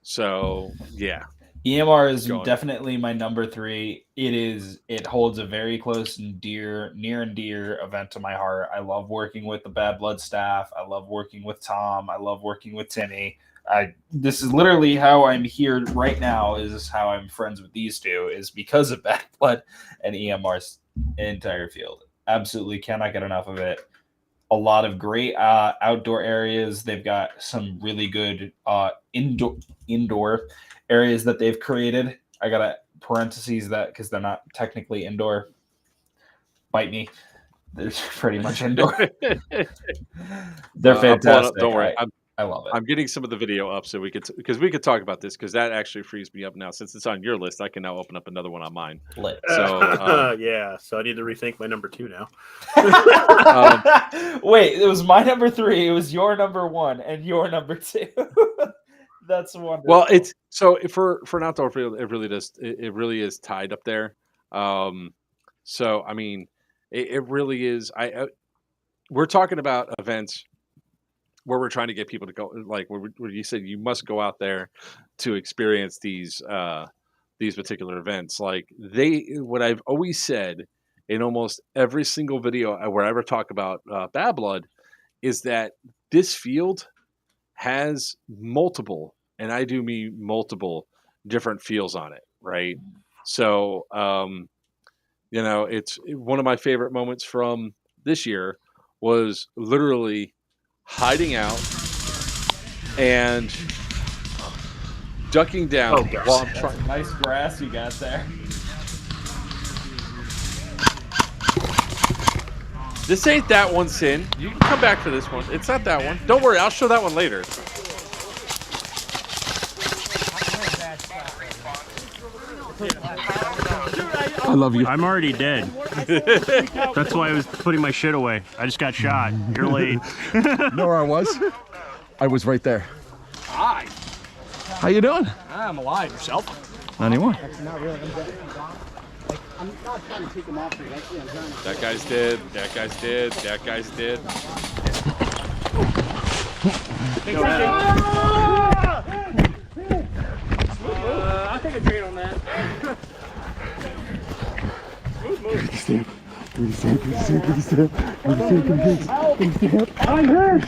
So yeah, EMR is Go on. definitely my number 3. It holds a very close and near and dear event to my heart. I love working with the Bad Blood staff. I love working with Tom. I love working with Timmy. This is literally how I'm here right now. Is how I'm friends with these two, is because of Bad Blood and EMR's entire field. Absolutely cannot get enough of it. A lot of great outdoor areas. They've got some really good indoor areas that they've created. I got to parentheses that because they're not technically indoor. Bite me. They're pretty much indoor. They're fantastic. Don't worry. I love it. I'm getting some of the video up so we could talk about this because that actually frees me up now. Since it's on your list, I can now open up another one on mine. Lit. So yeah, so I need to rethink my number 2 now. Wait, it was my number 3. It was your number 1 and your number 2. That's wonderful. Well, it's so for an outdoor field, it really is tied up there. So I mean, it really is. We're talking about events where we're trying to get people to go, like where you said you must go out there to experience these particular events. Like what I've always said in almost every single video where I ever talk about Bad Blood is that this field has multiple, and I do mean multiple, different feels on it, right? So, it's one of my favorite moments from this year was literally hiding out and ducking down while I'm trying. Nice grass you got there. This ain't that one, Sin. You can come back for this one. It's not that one. Don't worry, I'll show that one later. I love you. I'm already dead. That's why I was putting my shit away. I just got shot. You're late. Know where I was? I was right there. Hi. How you doing? I'm alive. Yourself? Not anymore. I'm not trying to take them off. Actually, I'm trying to. That guy's dead. That guy's dead. That guy's dead. I'll take a drain on that. I'm hurt.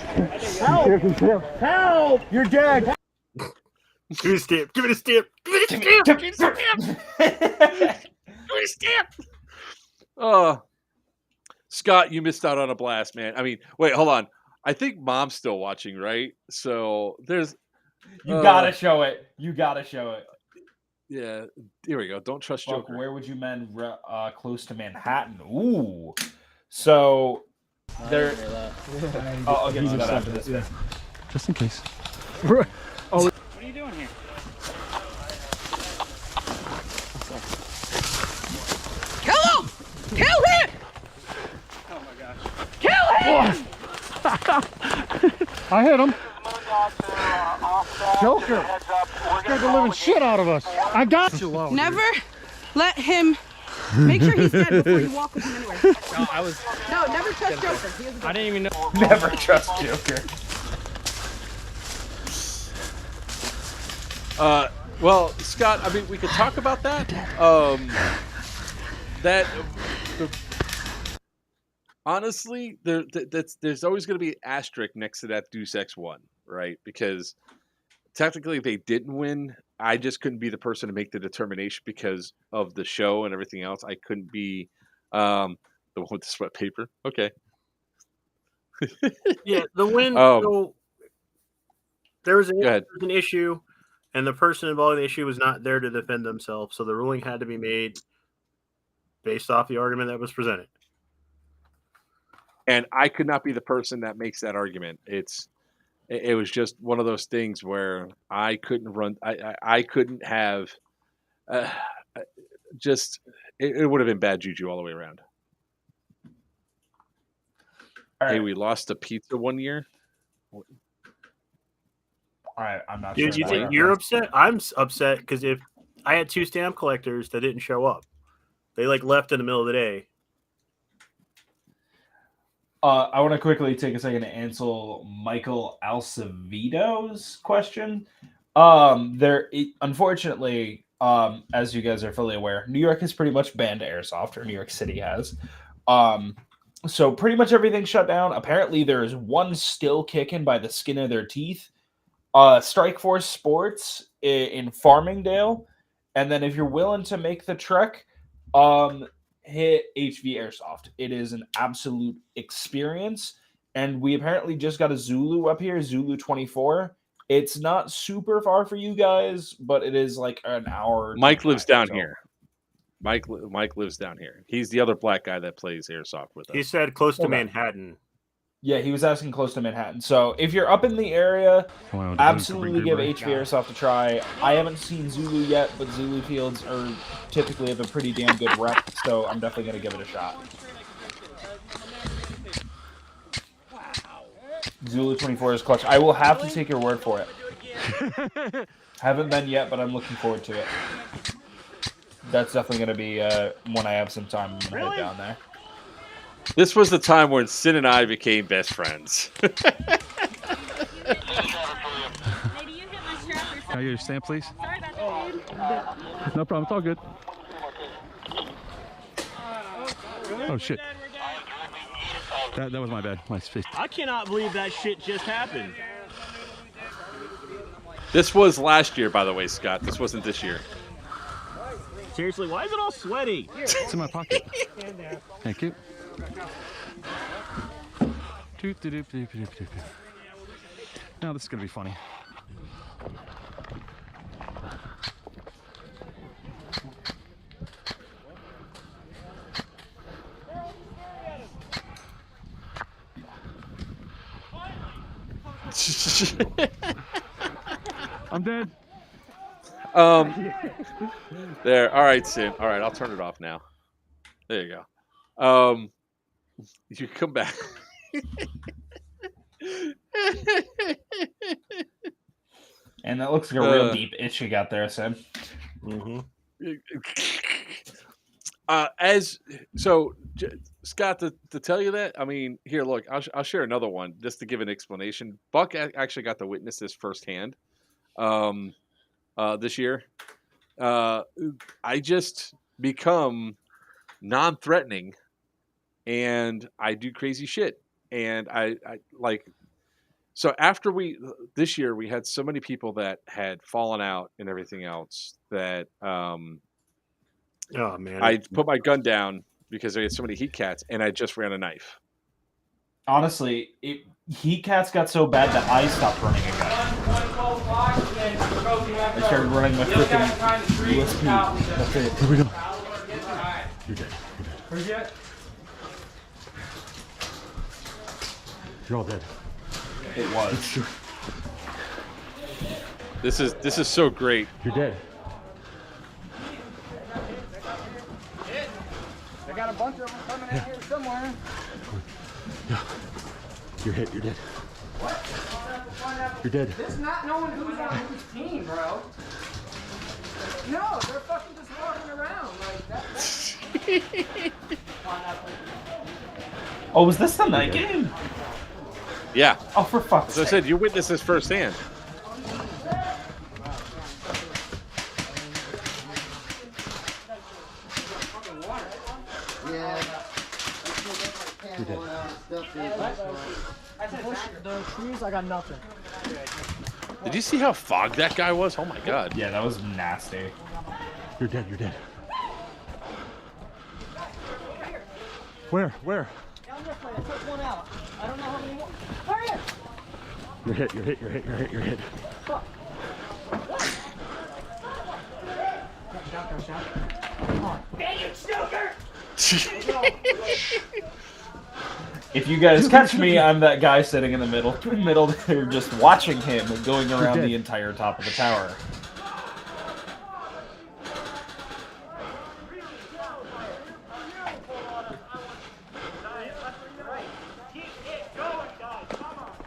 Help! You're dead. Give me a stamp. Give it a stamp. Give it a stamp. Give it a stamp. Give me a stamp. Scott, you missed out on a blast, man. I mean, wait, hold on. I think Mom's still watching, right? So there's. You gotta show it. You gotta show it. Yeah, here we go. Don't trust Fuck, Joker. where would you mend close to Manhattan? Ooh. So there. I'll get to that after this bit. Just in case. What are you doing here? Kill him! Kill him! Oh my gosh. Kill him! I hit him. Joker. Scared the living shit out of us. I got you. Never let him. Make sure he's dead before you walk with him anywhere. No, I was. No, never trust Joker. He is a I didn't even know. Never trust Joker. Well, Scott, I mean, we could talk about that. Honestly, there's always going to be an asterisk next to that Deus Ex 1, right? Because technically they didn't win. I just couldn't be the person to make the determination because of the show and everything else. I couldn't be the one with the sweat paper. Okay. Yeah, the win. So there was an issue, and the person involved in the issue was not there to defend themselves. So the ruling had to be made based off the argument that was presented. And I could not be the person that makes that argument. It was just one of those things where I couldn't run. I couldn't have. It would have been bad juju all the way around. All right. Hey, we lost a pizza one year. I'm not Dude, sure. you of that think you're reference. upset? I'm upset because if I had 2 stamp collectors that didn't show up, they like left in the middle of the day. I want to quickly take a second to answer Michael Alcevedo's question. Unfortunately, as you guys are fully aware, New York has pretty much banned airsoft, or New York City has. So pretty much everything's shut down. Apparently, there is one still kicking by the skin of their teeth. Strike Force Sports in Farmingdale, and then if you're willing to make the trek, hit HV Airsoft. It is an absolute experience, and we apparently just got a Zulu up here, Zulu 24. It's not super far for you guys, but it is like an hour. Mike lives down here. Mike lives down here. He's the other black guy that plays airsoft with us. He said close to Manhattan. Yeah, he was asking close to Manhattan. So if you're up in the area, absolutely give HV Airsoft a try. I haven't seen Zulu yet, but Zulu fields are typically have a pretty damn good rep, so I'm definitely going to give it a shot. Zulu 24 is clutch. I will have to take your word for it. Haven't been yet, but I'm looking forward to it. That's definitely going to be when I have some time. I'm going to head down there. This was the time when Sin and I became best friends. Can I get your stamp, please? No problem. It's all good. Oh, shit. That was my bad. My space. I cannot believe that shit just happened. This was last year, by the way, Scott. This wasn't this year. Seriously, why is it all sweaty? It's in my pocket. Thank you. Now this is gonna be funny. I'm dead. There. All right, Sin. All right, I'll turn it off now. There you go. You come back. And that looks like a real deep itch you got there, Sim. Mm-hmm. Scott, to tell you that, I mean, here, look, I'll share another one just to give an explanation. Buck actually got to witness this firsthand this year. I just become non-threatening, and I do crazy shit, and I like. So after this year, we had so many people that had fallen out and everything else that oh man, I put my gun down because I had so many heat cats, and I just ran a knife. Honestly, heat cats got so bad that I stopped running a gun. I started running my freaking USP. That's it. Here we go. You're dead. Where's you at? You're all dead. It was. This is so great. You're dead. I got a bunch of them coming in here somewhere. Yeah. You're hit. You're dead. What? You're dead. This not knowing who's on whose team, bro. No, they're fucking just walking around like that. Oh, was this the night game? Yeah. Oh, for fuck's As I sake. said, you witnessed this firsthand. The trees, I got nothing. Did you see how fogged that guy was? Oh my god. Yeah, that was nasty. You're dead. You're dead. Where? Down this way, I took one out. I don't know how many more. Hurry up! You're hit. You're hit. You're hit. You're hit. You're hit. Fuck. Come on. Dang it, Stoker! If you guys catch me, I'm that guy sitting in the middle there just watching him going around the entire top of the tower.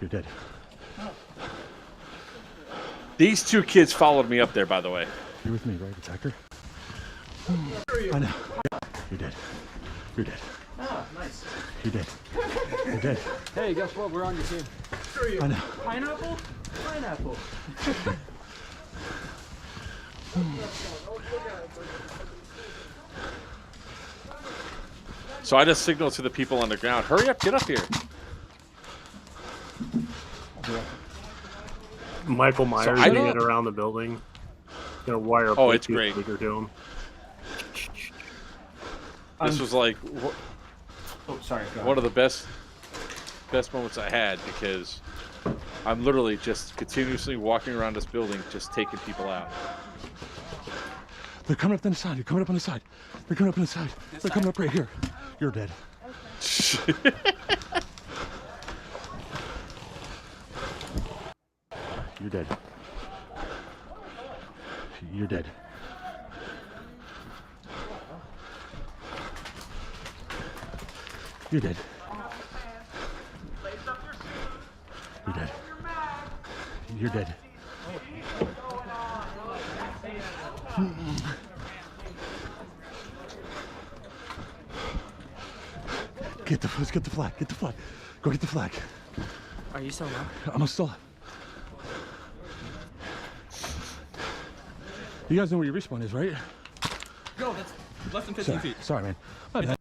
You're dead. These two kids followed me up there, by the way. You're with me, right, attacker? I know. You're dead. You're dead. Oh, nice. You're dead. You're dead. Hey, guess what? We're on your team. Screw you. I know. Pineapple? Pineapple. So I just signaled to the people on the ground, hurry up, get up here. Michael Myers I getting don't- it around the building. Gonna wire a Oh, it's Bluetooth great. speaker to him. This was like Oh, sorry. Go one of the best moments I had because I'm literally just continuously walking around this building, just taking people out. They're coming up on the side. They're coming up on the side. They're coming up on the side. They're coming up right here. You're dead. You're dead. You're dead. You're dead. You're dead. You're dead. Let's get the flag. Get the flag. Go get the flag. Are you still up? I'm still. You guys know where your respawn is, right? Go, that's less than 15 feet. Sorry, man. My bad.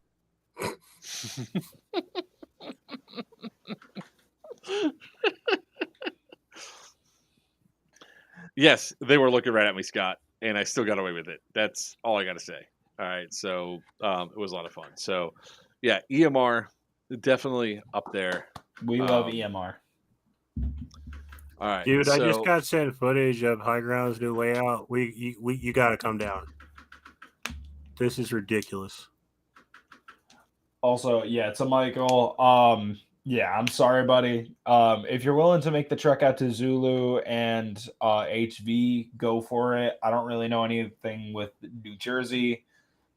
Yes, they were looking right at me, Scott, and I still got away with it. That's all I got to say. All right, so it was a lot of fun. So, yeah, EMR definitely up there. We love EMR. All right, Dude, I just so- got sent footage of High Ground's new layout. You got to come down. This is ridiculous. Also, yeah, to Michael, yeah, I'm sorry, buddy. If you're willing to make the trek out to Zulu and HV, go for it. I don't really know anything with New Jersey.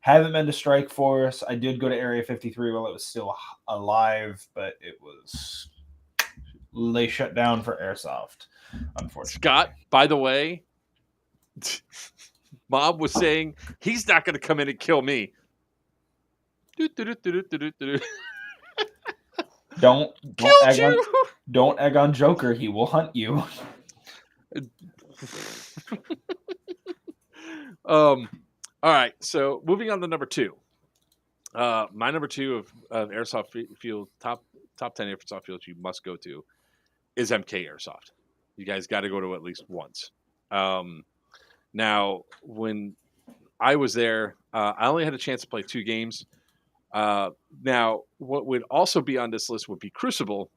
Haven't been to Strike Force. I did go to Area 53 while it was still alive, but they shut down for airsoft, unfortunately. Scott, by the way, Mob was saying he's not going to come in and kill me. Don't egg on Joker. He will hunt you. All right, so moving on to number 2. My number 2 of airsoft field top 10 airsoft fields you must go to is MK Airsoft. You guys got to go to at least once. Now, when I was there, I only had a chance to play 2 games. Now, what would also be on this list would be Crucible,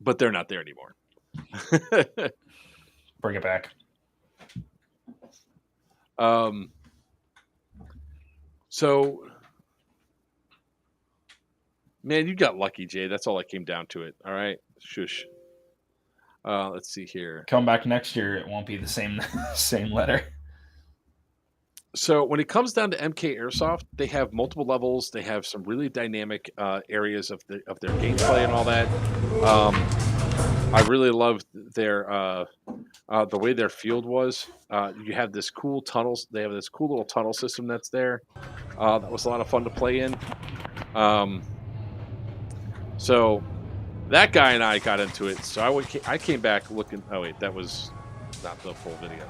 but they're not there anymore. Bring it back. So, man, you got lucky, Jay. That's all I came down to it. All right, shush. Let's see here. Come back next year. It won't be the same letter. So when it comes down to MK Airsoft, they have multiple levels. They have some really dynamic areas of their gameplay and all that. I really loved their the way their field was. You have this cool tunnels. They have this cool little tunnel system that's there. That was a lot of fun to play in. So that guy and I got into it. So I came back looking. Oh wait, that was not the full video.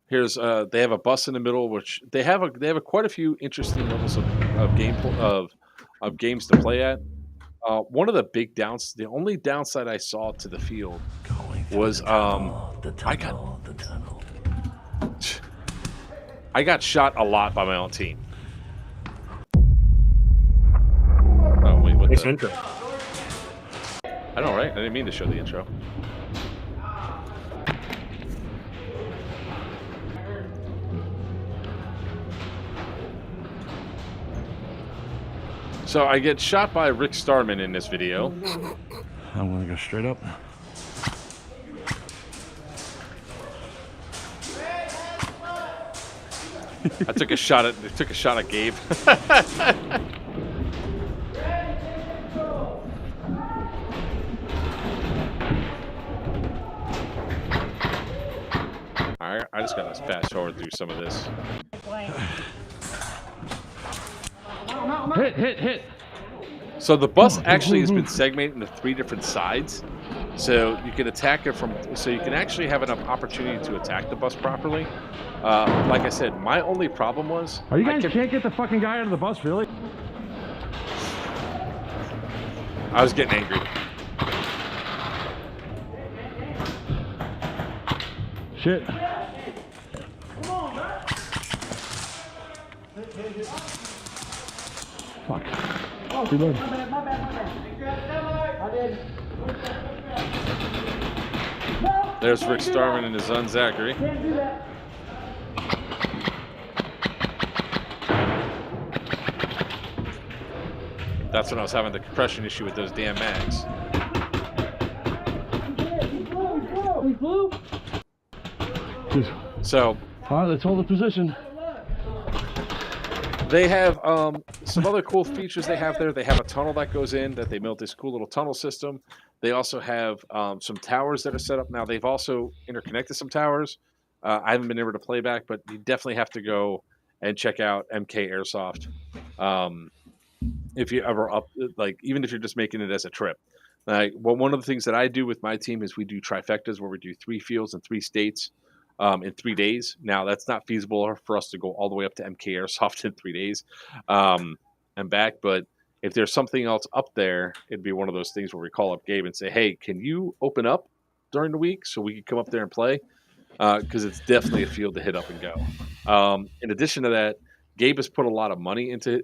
Here's they have a bus in the middle, which they have quite a few interesting levels of games to play at. One of the big the only downside I saw to the field was I got shot a lot by my own team. Oh wait, what Nice the? intro. I know, right? I didn't mean to show the intro. So I get shot by Rick Starman in this video. I'm gonna go straight up. I took a shot at Gabe. just got to fast forward through some of this. Hit. So the bus actually has been segmented into 3 different sides. So you can attack it so you can actually have enough opportunity to attack the bus properly. Like I said, my only problem was... Are you guys can't get the fucking guy out of the bus, really? I was getting angry. Shit. Fuck. Reload. There's Rick Starman and his son Zachary. That's when I was having the compression issue with those damn mags. So, all right, let's hold the position. They have some other cool features they have there. They have a tunnel that goes in that they built this cool little tunnel system. They also have some towers that are set up now. They've also interconnected some towers. I haven't been able to play back, but you definitely have to go and check out MK Airsoft. If you ever even if you're just making it as a trip. One of the things that I do with my team is we do trifectas where we do 3 fields in 3 states in 3 days. Now, that's not feasible for us to go all the way up to MK Airsoft in 3 days and back. But if there's something else up there, it'd be one of those things where we call up Gabe and say, hey, can you open up during the week so we can come up there and play? Because it's definitely a field to hit up and go. In addition to that, Gabe has put a lot of money into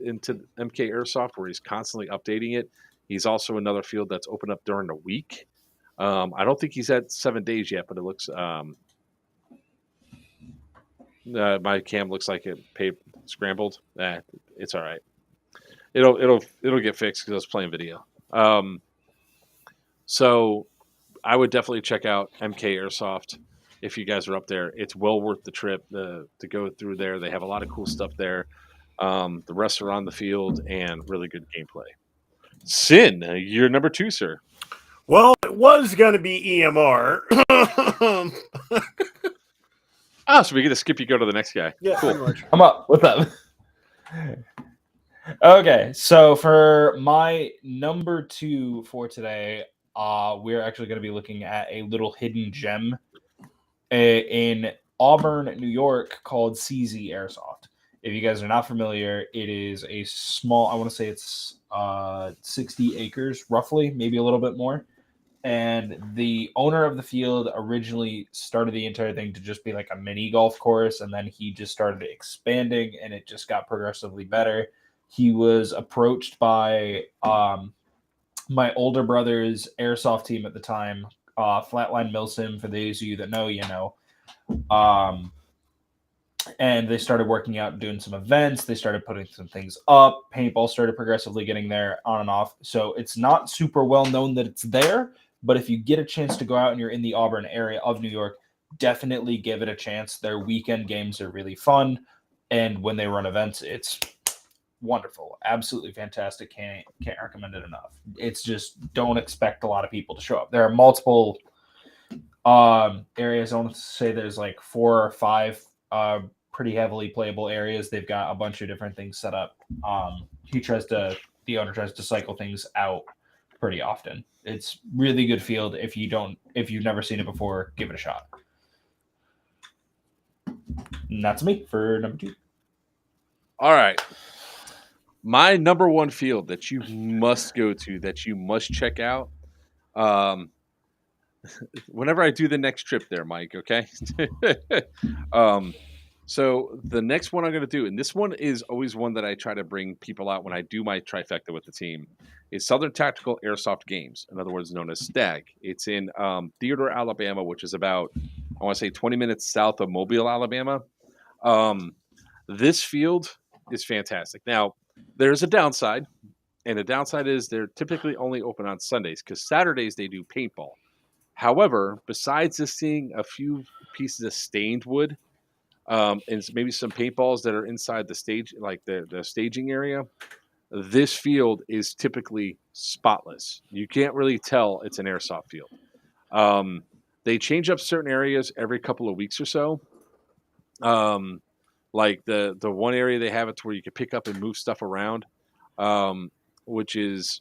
MK Airsoft where he's constantly updating it. He's also another field that's opened up during the week. I don't think he's at 7 days yet, but it looks my cam looks like it scrambled. It's all right. It'll get fixed because I was playing video. So I would definitely check out MK Airsoft if you guys are up there. It's well worth the trip to go through there. They have a lot of cool stuff there. The rest are on the field and really good gameplay. Sin, you're number 2, sir. Well, it was going to be EMR. So we get to skip you, go to the next guy. Yeah, cool. pretty much. I'm up. What's up? Okay, so for my number 2 for today, we're actually going to be looking at a little hidden gem in Auburn, New York, called CZ Airsoft. If you guys are not familiar, it is a small, I want to say it's 60 acres, roughly, maybe a little bit more. And the owner of the field originally started the entire thing to just be like a mini golf course, and then he just started expanding, and it just got progressively better. He was approached by my older brother's airsoft team at the time, Flatline Milsim, for those of you that know, you know. And they started working out and doing some events. They started putting some things up. Paintball started progressively getting there on and off. So it's not super well known that it's there, but if you get a chance to go out and you're in the Auburn area of New York, definitely give it a chance. Their weekend games are really fun. And when they run events, it's wonderful. Absolutely fantastic. Can't recommend it enough. It's just, don't expect a lot of people to show up. There are multiple areas. I want to say there's like 4 or 5 pretty heavily playable areas. They've got a bunch of different things set up. The owner tries to cycle things out pretty often. It's really good field. If you've never seen it before, give it a shot. And that's me for number 2. All right. My number 1 field that you must go to, that you must check out. Whenever I do the next trip there, Mike, okay? So the next one I'm going to do, and this one is always one that I try to bring people out when I do my trifecta with the team, is Southern Tactical Airsoft Games, in other words, known as STAG. It's in Theodore, Alabama, which is about, I want to say, 20 minutes south of Mobile, Alabama. This field is fantastic. Now, there's a downside, and the downside is they're typically only open on Sundays, because Saturdays they do paintball. However, besides just seeing a few pieces of stained wood, and maybe some paintballs that are inside the stage, like the staging area, this field is typically spotless. You can't really tell it's an airsoft field. They change up certain areas every couple of weeks or so, Like the one area they have it to where you can pick up and move stuff around, which is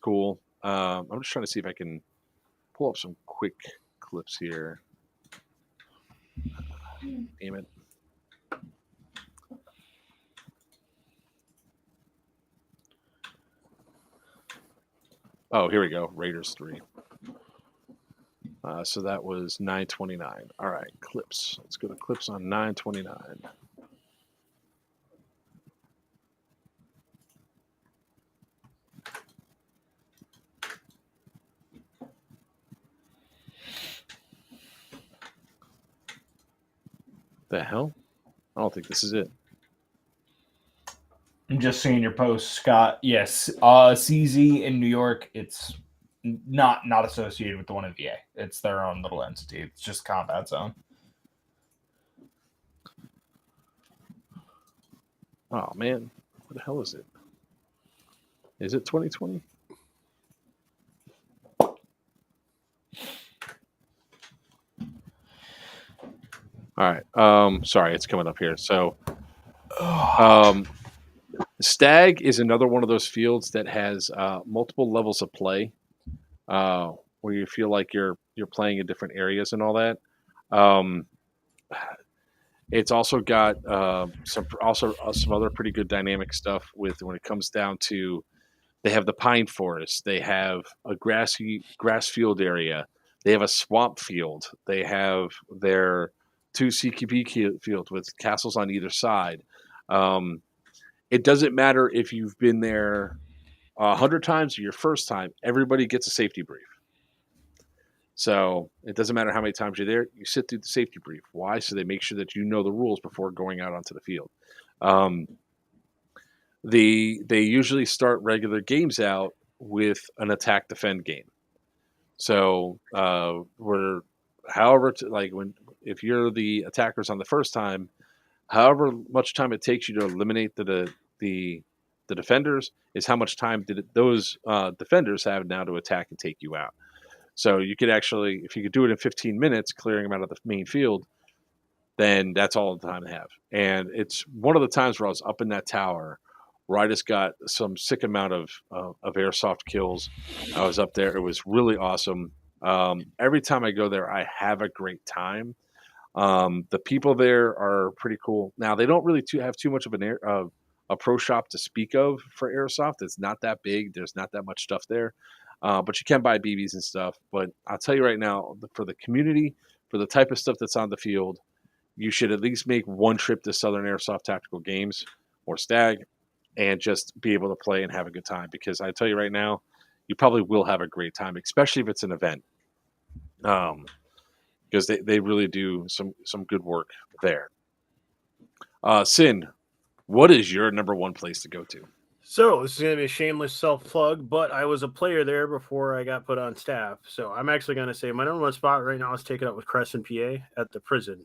cool. I'm just trying to see if I can pull up some quick clips here. Damn it. Oh, here we go. Raiders 3. So that was 9/29. All right, clips. Let's go to clips on 9/29. The hell? I don't think this is it. I'm just seeing your post, Scott. Yes, CZ in New York. It's not associated with the one in VA. It's their own little entity. It's just combat zone. Oh man, what the hell is it? Is it 2020? All right. Sorry, it's coming up here. So, Stag is another one of those fields that has multiple levels of play, where you feel like you're playing in different areas and all that. It's also got some other pretty good dynamic stuff with when it comes down to. They have the pine forest. They have a grass field area. They have a swamp field. They have their 2 CQB fields with castles on either side. It doesn't matter if you've been there 100 times or your first time. Everybody gets a safety brief. So it doesn't matter how many times you're there. You sit through the safety brief. Why? So they make sure that you know the rules before going out onto the field. They usually start regular games out with an attack defend game. So if you're the attackers on the first time, however much time it takes you to eliminate the defenders is how much time those defenders have now to attack and take you out. So you could actually, if you could do it in 15 minutes, clearing them out of the main field, then that's all the time to have. And it's one of the times where I was up in that tower where I just got some sick amount of airsoft kills. I was up there. It was really awesome. Every time I go there, I have a great time. The people there are pretty cool. Now, they don't really have too much of a pro shop to speak of for airsoft. It's not that big. There's not that much stuff there. But you can buy BBs and stuff. But I'll tell you right now, for the community, for the type of stuff that's on the field, you should at least make one trip to Southern Airsoft Tactical Games or Stag and just be able to play and have a good time. Because I tell you right now, you probably will have a great time, especially if it's an event. Because they really do some good work there. Sin, what is your number one place to go to? So this is going to be a shameless self-plug, but I was a player there before I got put on staff. So I'm actually going to say my number one spot right now is taken up with Crescent, PA at the prison.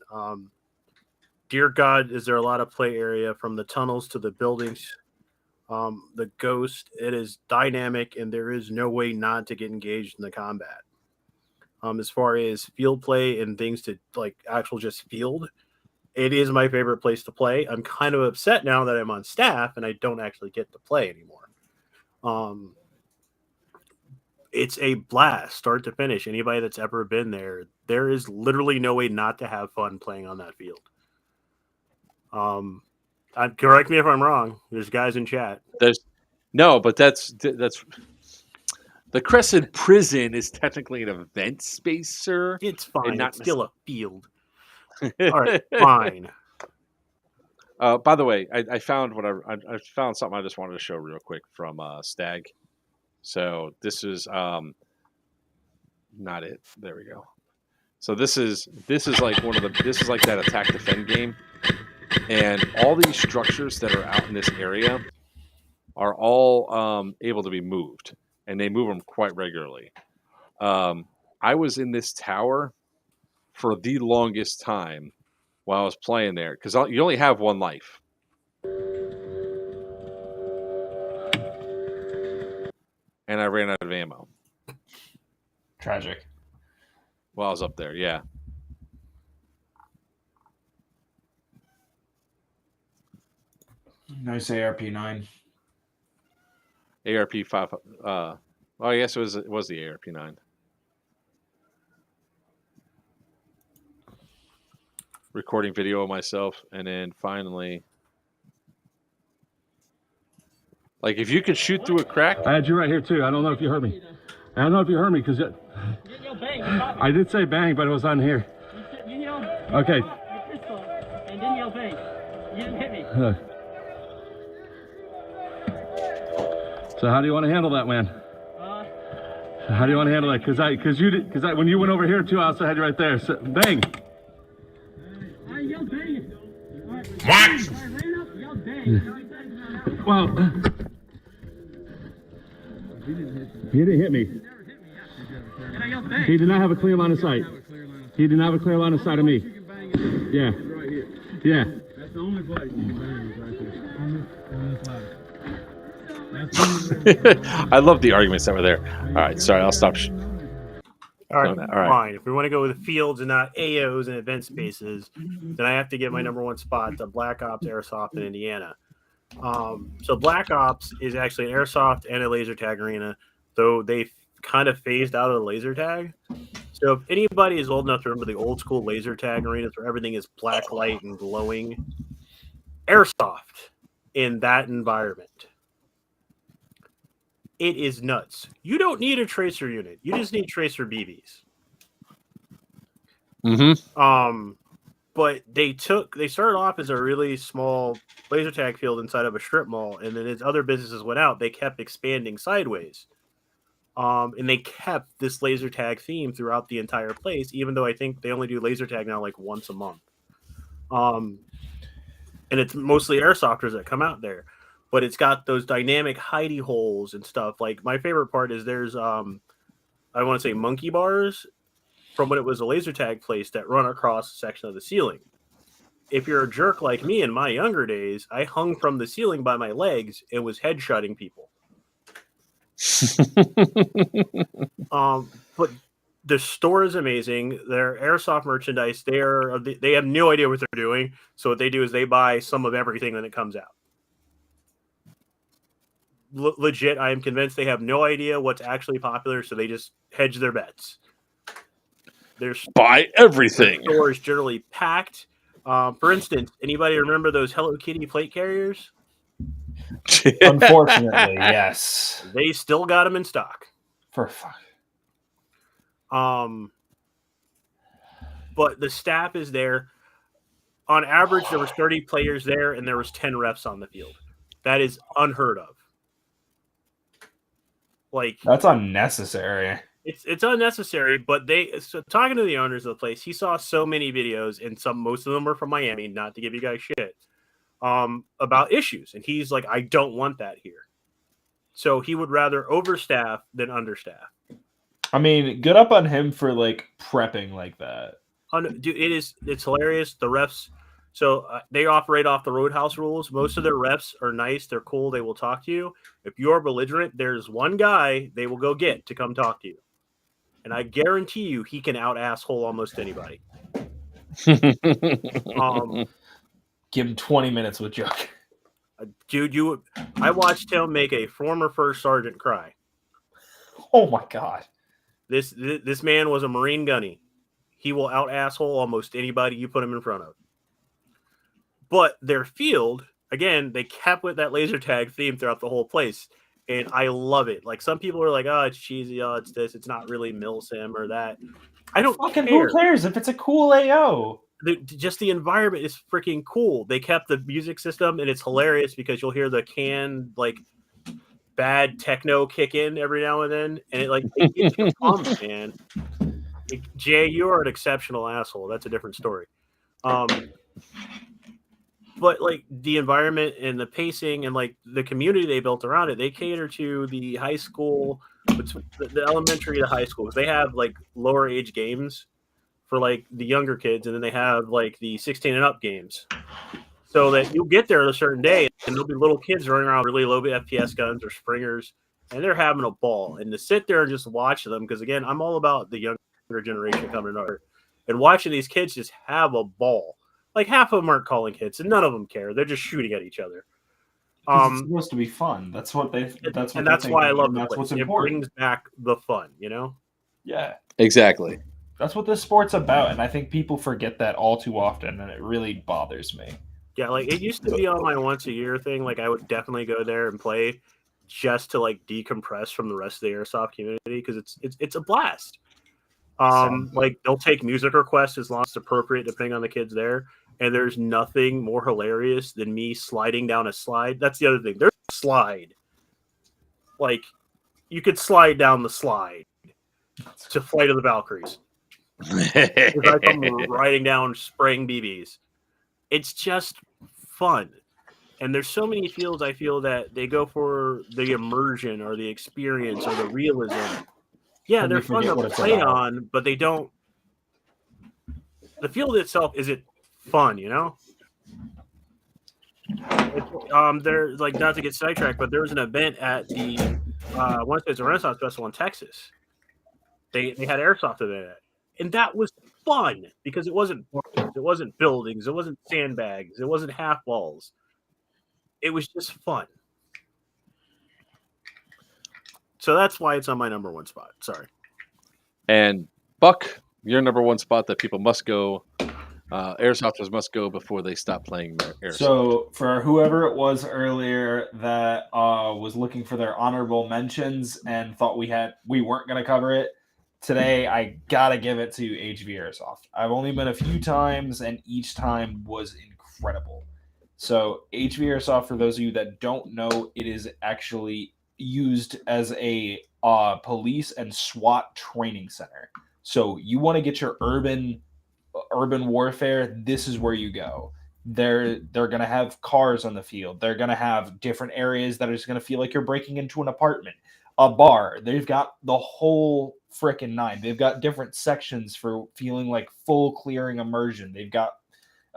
Dear God, is there a lot of play area from the tunnels to the buildings, the ghost. It is dynamic, and there is no way not to get engaged in the combat. As far as field play and things to like actual just field, it is my favorite place to play. I'm kind of upset now that I'm on staff and I don't actually get to play anymore. It's a blast, start to finish. Anybody that's ever been there, there is literally no way not to have fun playing on that field. Correct me if I'm wrong. There's guys in chat. That's the Crescent Prison is technically an event space, sir. It's fine. Not it's still a field. All right, fine. By the way, I found I found something I just wanted to show real quick from Stag. So this is not it. There we go. So this is like this is like that attack defend game, and all these structures that are out in this area are all able to be moved, and they move them quite regularly. I was in this tower for the longest time while I was playing there because you only have one life. And I ran out of ammo. Tragic. While I was up there, yeah. Nice ARP-9. ARP-5. Oh, yes, it was the ARP-9. Recording video of myself, and then finally, like if you could shoot through a crack. I had you right here too. I don't know if you heard me. I don't know if you heard me because I did say bang, but it was on here. You yelled. Okay. Your pistol, and then yell bang. You didn't hit me. So how do you want to handle that, man? How do you want to handle that? Because when you went over here too, I also had you right there. So, bang. I yelled bang. What? I ran up, yelled bang. Well, he didn't hit me. And I yelled bang. He did not have a clear line of sight. He did not have a clear line of sight of me. Yeah. Yeah. That's the only place you can bang is right there. On this ladder. I love the arguments that were there. All right, sorry, I'll stop. All right, All right. fine. If we want to go with fields and not AOs and event spaces, then I have to give my number one spot to Black Ops Airsoft in Indiana. So Black Ops is actually an airsoft and a laser tag arena, though they kind of phased out of the laser tag. So if anybody is old enough to remember the old school laser tag arenas where everything is black light and glowing, airsoft in that environment, it is nuts. You don't need a tracer unit. You just need tracer BBs. Mm-hmm. But they started off as a really small laser tag field inside of a strip mall, and then as other businesses went out, they kept expanding sideways. And they kept this laser tag theme throughout the entire place, even though I think they only do laser tag now like once a month. And it's mostly airsofters that come out there. But it's got those dynamic hidey holes and stuff. Like my favorite part is there's I want to say monkey bars from when it was a laser tag place that run across a section of the ceiling. If you're a jerk like me in my younger days, I hung from the ceiling by my legs and was headshotting people. But the store is amazing. Their airsoft merchandise, they have no idea what they're doing. So what they do is they buy some of everything when it comes out. Legit, I am convinced they have no idea what's actually popular, so they just hedge their bets. Buy everything. The store is generally packed. For instance, anybody remember those Hello Kitty plate carriers? Unfortunately, yes. They still got them in stock. For fuck. But the staff is there. On average, there was 30 players there, and there was 10 refs on the field. That is unheard of. Like that's unnecessary. It's unnecessary, but talking to the owners of the place, he saw so many videos, and most of them were from Miami, not to give you guys shit, about issues. And he's like, I don't want that here. So he would rather overstaff than understaff. I mean, good up on him for like prepping like that. Dude, it's hilarious. The refs, so they operate off the Roadhouse rules. Most of their refs are nice. They're cool. They will talk to you. If you're belligerent, there's one guy they will go get to come talk to you. And I guarantee you he can out-asshole almost anybody. Give him 20 minutes with Chuck. Dude, I watched him make a former first sergeant cry. Oh my God. This man was a Marine gunny. He will out-asshole almost anybody you put him in front of. But their field, again, they kept with that laser tag theme throughout the whole place. And I love it. Like, some people are like, oh, it's cheesy. Oh, it's this. It's not really milsim or that. I don't fucking care. Who cares if it's a cool AO? Just the environment is freaking cool. They kept the music system, and it's hilarious because you'll hear the like, bad techno kick in every now and then. And it gets you pumped, man. Jay, you are an exceptional asshole. That's a different story. But like the environment and the pacing and like the community they built around it, they cater to the high school, the elementary to high school, because they have like lower age games for like the younger kids, and then they have like the 16 and up games. So that you'll get there on a certain day, and there'll be little kids running around with really low FPS guns or springers, and they're having a ball. And to sit there and just watch them, because again, I'm all about the younger generation coming over, and watching these kids just have a ball. Like half of them aren't calling hits, and none of them care. They're just shooting at each other. It's supposed to be fun. That's what they. That's what. And that's why I love the the That's what's place. It important. brings back the fun, you know? Yeah, Exactly. that's what this sport's about, and I think people forget that all too often, and it really bothers me. Yeah, like it used to be on my once a year thing. Like I would definitely go there and play just to like decompress from the rest of the airsoft community because it's a blast. Like they'll take music requests as long as it's appropriate depending on the kids there. And there's nothing more hilarious than me sliding down a slide. That's the other thing. There's a slide. Like you could slide down the slide to Flight of the Valkyries. I come riding down spraying BBs. It's just fun. And there's so many fields I feel that they go for the immersion or the experience or the realism. Yeah, And they're they fun forget to what it's play about. on, but they don't. The field itself isn't fun, you know. There's like not to get sidetracked, but there was an event at the I want to say it's a Renaissance Festival in Texas. They had airsoft event, and that was fun because it wasn't buildings, it wasn't sandbags, it wasn't half balls. It was just fun. So that's why it's on my number one spot. Sorry. And Buck, your number one spot that people must go, airsofters must go before they stop playing airsoft. So for whoever it was earlier that was looking for their honorable mentions and thought we weren't going to cover it, today I gotta give it to HV Airsoft. I've only been a few times, and each time was incredible. So HV Airsoft, for those of you that don't know, it is actually used as a police and SWAT training center. So you want to get your urban warfare, this is where you go. They're going to have cars on the field. They're going to have different areas that are just going to feel like you're breaking into an apartment, a bar. They've got the whole frickin' nine. They've got different sections for feeling like full clearing immersion. They've got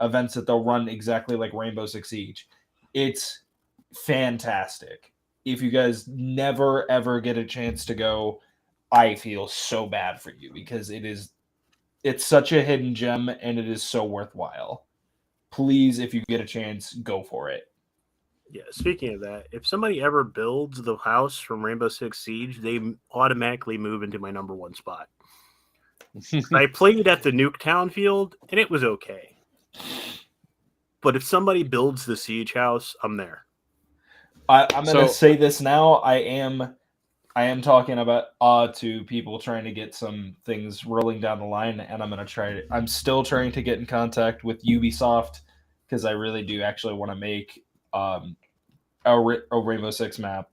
events that they'll run exactly like Rainbow Six Siege. It's fantastic. If you guys never ever get a chance to go, I feel so bad for you because it's such a hidden gem and it is so worthwhile. Please, if you get a chance, go for it. Yeah, speaking of that, if somebody ever builds the house from Rainbow Six Siege, they automatically move into my number one spot. I played at the Nuketown field, and it was okay. But if somebody builds the Siege house, I'm there. I'm going to say this now. I am talking about to people trying to get some things rolling down the line, and I'm still trying to get in contact with Ubisoft because I really do actually want to make a Rainbow Six map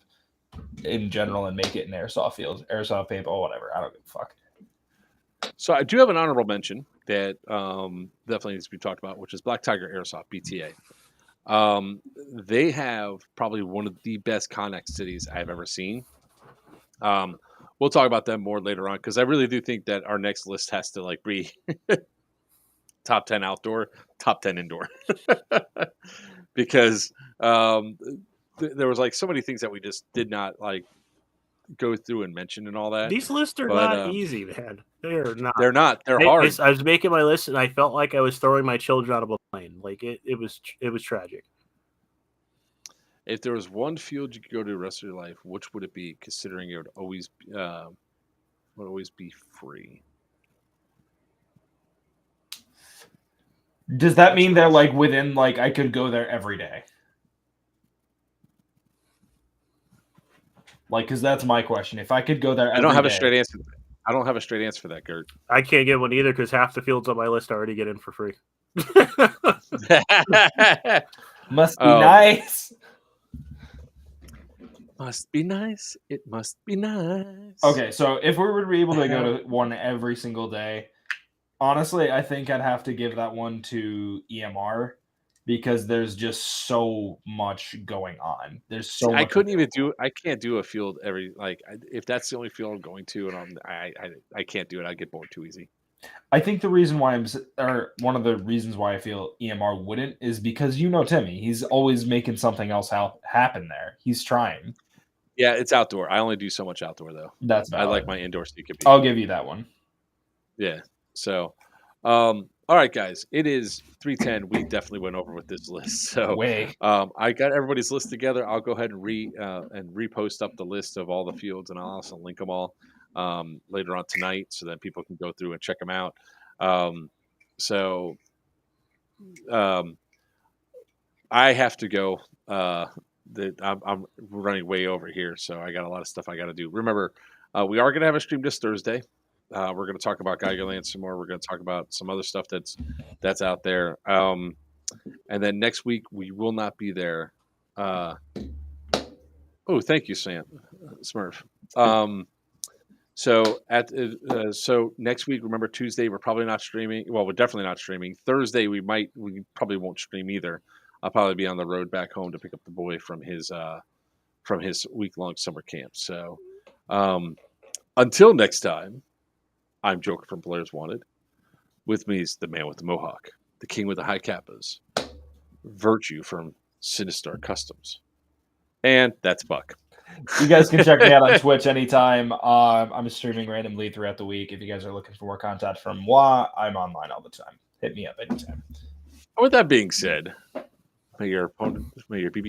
in general and make it in airsoft fields, airsoft paintball, whatever. I don't give a fuck. So I do have an honorable mention that definitely needs to be talked about, which is Black Tiger Airsoft, BTA. They have probably one of the best Connex cities I've ever seen. We'll talk about them more later on because I really do think that our next list has to like be top 10 outdoor, top 10 indoor. Because there was like so many things that we just did not like go through and mention and all that. These lists are not easy, man. They're not. They're not. They're hard. I was making my list and I felt like I was throwing my children out of a plane. Like it was tragic. If there was one field you could go to the rest of your life, which would it be? Considering it would always be free. Does that mean they're like within like I could go there every day? Like, because that's my question. If I could go there, I don't have a straight answer. I don't have a straight answer for that, Gert. I can't get one either because half the fields on my list I already get in for free. Must be nice. Must be nice. It must be nice. Okay, so if we were to be able to go to one every single day, honestly, I think I'd have to give that one to EMR because there's just so much going on. There's so much. I can't do a field every if that's the only field I'm going to, and I can't do it. I get bored too easy. I think the reason why one of the reasons why I feel EMR wouldn't is because Timmy. He's always making something else happen there. He's trying. Yeah, it's outdoor. I only do so much outdoor though. That's valid. I like my indoor CQB. I'll give you that one. Yeah. So, all All right, guys, it is 3:10. We definitely went over with this list. So Way. I got everybody's list together. I'll go ahead and repost up the list of all the fields, and I'll also link them all later on tonight, so that people can go through and check them out. So I have to go. I'm running way over here, so I got a lot of stuff I got to do. Remember, we are going to have a stream this Thursday. We're going to talk about Geigerland some more. We're going to talk about some other stuff that's out there. And then next week we will not be there. Oh, thank you, Sam Smurf. So next week, remember Tuesday we're probably not streaming. Well, we're definitely not streaming. Thursday we probably won't stream either. I'll probably be on the road back home to pick up the boy from his week-long summer camp. So until next time, I'm Joker from Players Wanted. With me is the man with the mohawk, the king with the high kappas, Virchew from Sinistar Customs, and that's Buck. You guys can check me out on Twitch anytime. I'm streaming randomly throughout the week. If you guys are looking for more content from moi, I'm online all the time. Hit me up anytime. With that being said, may your BB